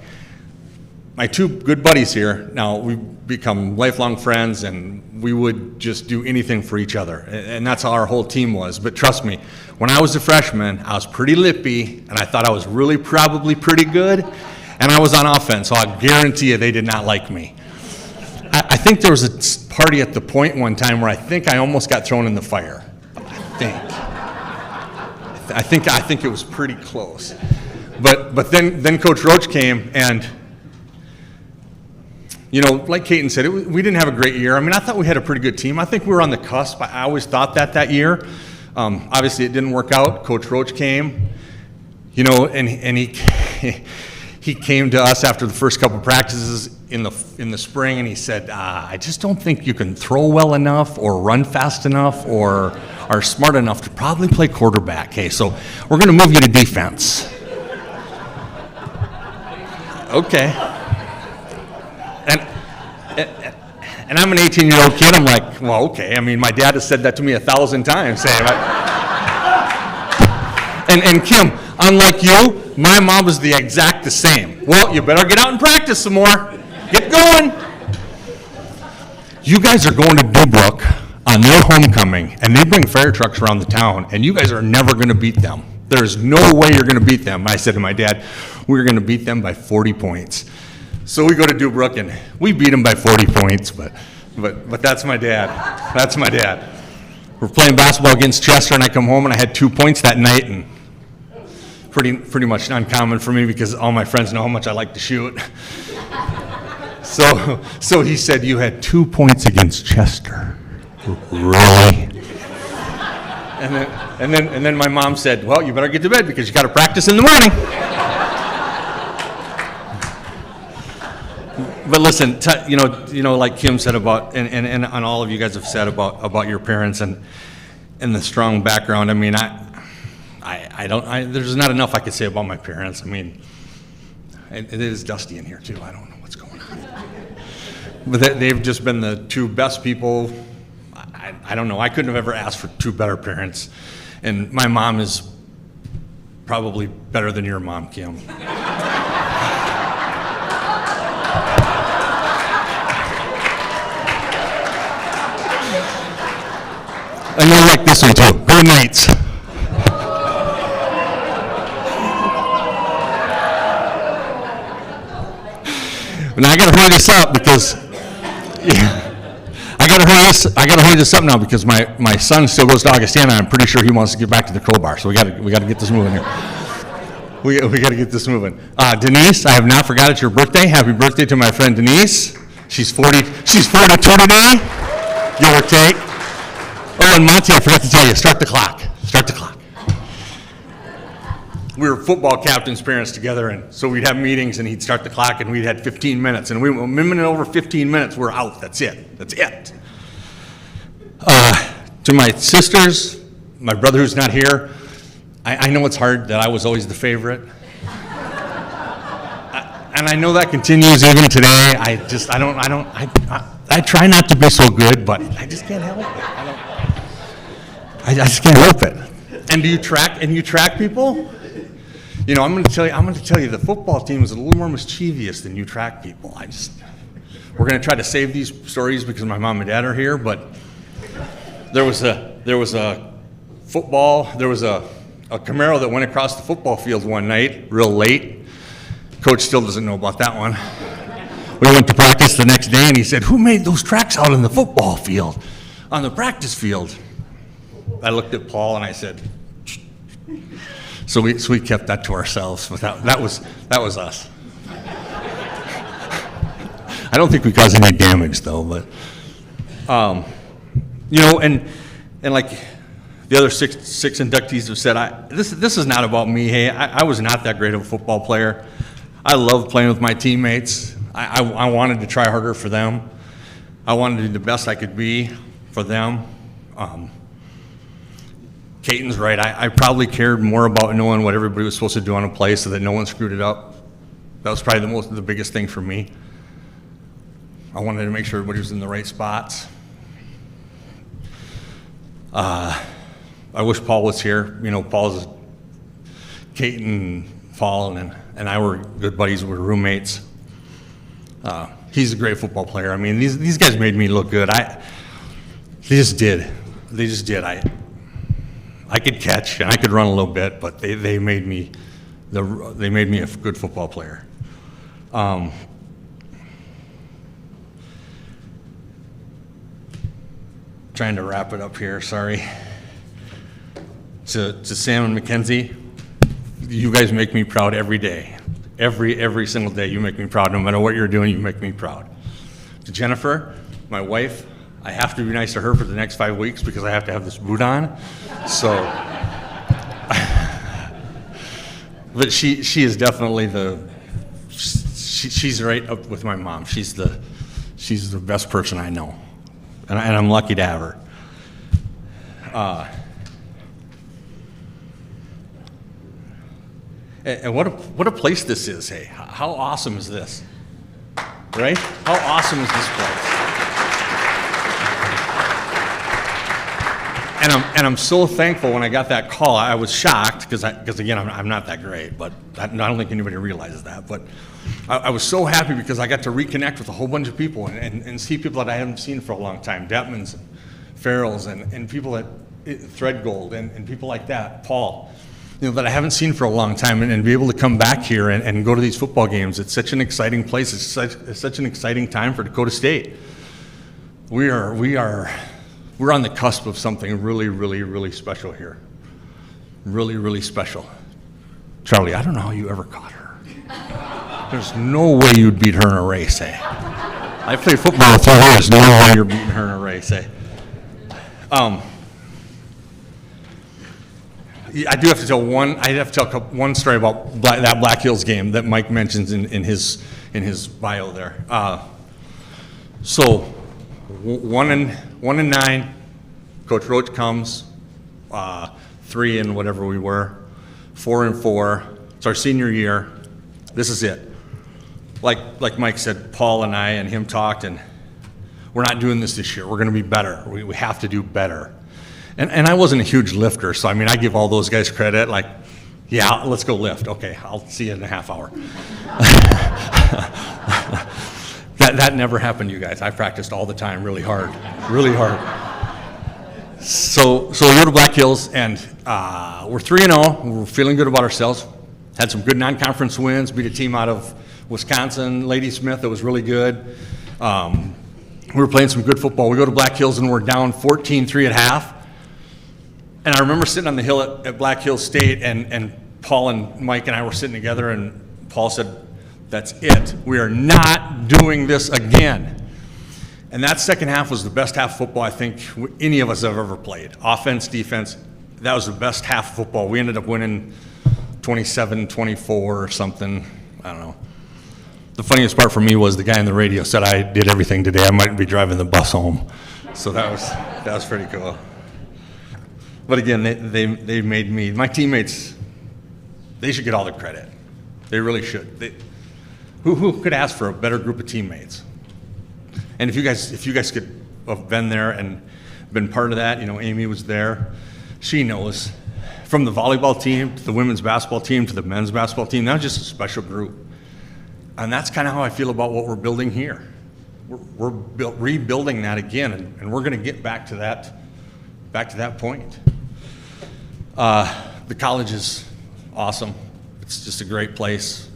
my two good buddies here, now we've become lifelong friends, and we would just do anything for each other, and that's how our whole team was. But trust me, when I was a freshman, I was pretty lippy, and I thought I was really probably pretty good, and I was on offense, so I guarantee you they did not like me. I think there was a party at the Point one time where I think I almost got thrown in the fire. I think it was pretty close. But then Coach Roach came and, like Caton said, we didn't have a great year. I thought we had a pretty good team. I think we were on the cusp. I always thought that year. Obviously, it didn't work out. Coach Roach came, and he came to us after the first couple of practices in the spring, and he said, I just don't think you can throw well enough or run fast enough or are smart enough to probably play quarterback. Okay, so we're going to move you to defense. Okay. And I'm an 18-year-old kid. I'm like, well, okay. I mean, my dad has said that to me 1,000 times. Saying, and Kim, unlike you, my mom was the exact same. Well, you better get out and practice some more. Get going. You guys are going to Dubrook on their homecoming, and they bring fire trucks around the town, and you guys are never going to beat them. There's no way you're going to beat them. I said to my dad, we're going to beat them by 40 points. So we go to Dubrook, and we beat them by 40 points, but that's my dad. That's my dad. We're playing basketball against Chester, and I come home, and I had 2 points that night, and pretty much uncommon for me because all my friends know how much I like to shoot. So he said, you had 2 points against Chester. Really? And then my mom said, well, you better get to bed because you got to practice in the morning. But listen, like Kim said about, and all of you guys have said about your parents and the strong background. I mean, there's not enough I could say about my parents. I mean, it is dusty in here too. I don't know what's going on. But they've just been the two best people. I don't know. I couldn't have ever asked for two better parents. And my mom is probably better than your mom, Kim. And you'll like this one too. Go Knights. Now I gotta hurry this up because I gotta hurry this up now because my son still goes to Augustana. I'm pretty sure he wants to get back to the crowbar, so we gotta get this moving here. We gotta get this moving. Denise, I have not forgot it's your birthday. Happy birthday to my friend Denise. She's 42 today, give or take. Oh, and Monty, I forgot to tell you, start the clock. Start the clock. We were football captains' parents together, and so we'd have meetings, and he'd start the clock, and we'd had 15 minutes, and a minute over 15 minutes, we're out. That's it. That's it. To my sisters, my brother who's not here, I know it's hard that I was always the favorite. And I know that continues even today. I try not to be so good, but I just can't help it. I just can't help it. And you track people? You know, I'm going to tell you, the football team is a little more mischievous than you track people. We're going to try to save these stories because my mom and dad are here, but there was a Camaro that went across the football field one night, real late. Coach still doesn't know about that one. We went to practice the next day, and he said, "Who made those tracks out on the football field, on the practice field?" I looked at Paul and I said, so we kept that to ourselves. But that was us. I don't think we caused any damage though. But and like the other six inductees have said, this is not about me. Hey, I was not that great of a football player. I love playing with my teammates. I wanted to try harder for them. I wanted to do the best I could be for them. Caton's right. I probably cared more about knowing what everybody was supposed to do on a play so that no one screwed it up. That was probably the biggest thing for me. I wanted to make sure everybody was in the right spots. I wish Paul was here. You know, Caton, Paul, and I were good buddies. We were roommates. He's a great football player. I mean, these guys made me look good. They just did. I could catch and I could run a little bit, but they made me a good football player. Trying to wrap it up here. Sorry. To Sam and Mackenzie, you guys make me proud every day. Every single day, you make me proud. No matter what you're doing, you make me proud. To Jennifer, my wife, I have to be nice to her for the next 5 weeks because I have to have this boot on. So, but she is definitely she's right up with my mom. She's the best person I know, and I'm lucky to have her. And what a place this is. Hey, how awesome is this? right? How awesome is this place? And I'm so thankful when I got that call. I was shocked because again, I'm not that great, but I don't think anybody realizes that. But I was so happy because I got to reconnect with a whole bunch of people and see people that I haven't seen for a long time, Detmans, Farrells, and people at Threadgold, and people like that, Paul, that I haven't seen for a long time, and be able to come back here and go to these football games. It's such an exciting place. It's such an exciting time for Dakota State. We're on the cusp of something really, really, really special here. Really, really special. Charlie, I don't know how you ever caught her. There's no way you'd beat her in a race, eh? I played football with her. There's no way you're beating her in a race, eh? I do have to tell one story about that Black Hills game that Mike mentions in his bio there. So 1-9, Coach Roach comes, 3 and whatever we were, 4-4. It's our senior year. This is it. Like Mike said, Paul and I and him talked, and we're not doing this year. We're going to be better. We have to do better. And I wasn't a huge lifter, so I mean, I give all those guys credit. Like, yeah, let's go lift. Okay, I'll see you in a half hour. That never happened, you guys. I practiced all the time, really hard, really hard. So we go to Black Hills, and we're 3-0. We're feeling good about ourselves. Had some good non-conference wins. Beat a team out of Wisconsin, Lady Smith, that was really good. We were playing some good football. We go to Black Hills, and we're down 14-3 at half. And I remember sitting on the hill at Black Hills State, and Paul and Mike and I were sitting together, and Paul said, "That's it. We are not doing this again." And that second half was the best half of football I think any of us have ever played. Offense, defense, that was the best half of football. We ended up winning 27-24 or something. I don't know. The funniest part for me was the guy on the radio said, "I did everything today. I might be driving the bus home." So that was pretty cool. But again, they made me, my teammates, they should get all the credit. They really should. Who could ask for a better group of teammates? And if you guys could have been there and been part of that, Amy was there. She knows, from the volleyball team to the women's basketball team to the men's basketball team, that was just a special group. And that's kind of how I feel about what we're building here. We're rebuilding that again, and we're going to get back to that point. The college is awesome. It's just a great place.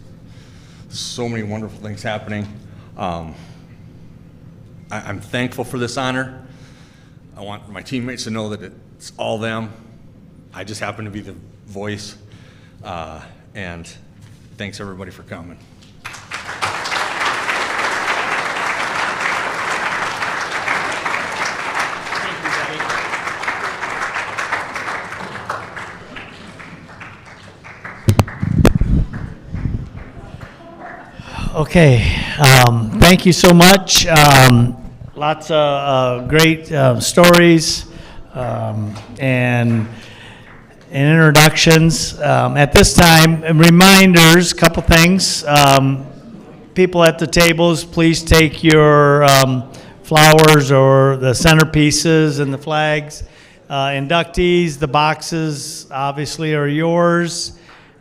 So many wonderful things happening. I'm thankful for this honor. I want my teammates to know that it's all them. I just happen to be the voice. And thanks everybody for coming. Okay, thank you so much. Lots of great stories and introductions. At this time, reminders, couple things. People at the tables, please take your flowers or the centerpieces and the flags. Inductees, the boxes obviously are yours.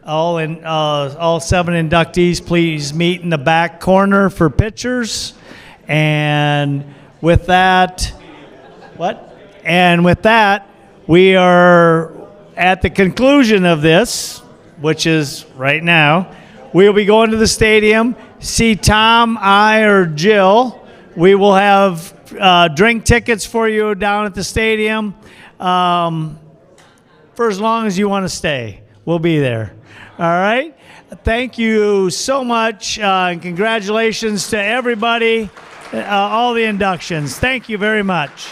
All 7 inductees, please meet in the back corner for pictures. And with that, we are at the conclusion of this, which is right now. We'll be going to the stadium, see Tom, I, or Jill. We will have drink tickets for you down at the stadium for as long as you want to stay. We'll be there. All right. Thank you so much, and congratulations to everybody, all the inductions. Thank you very much.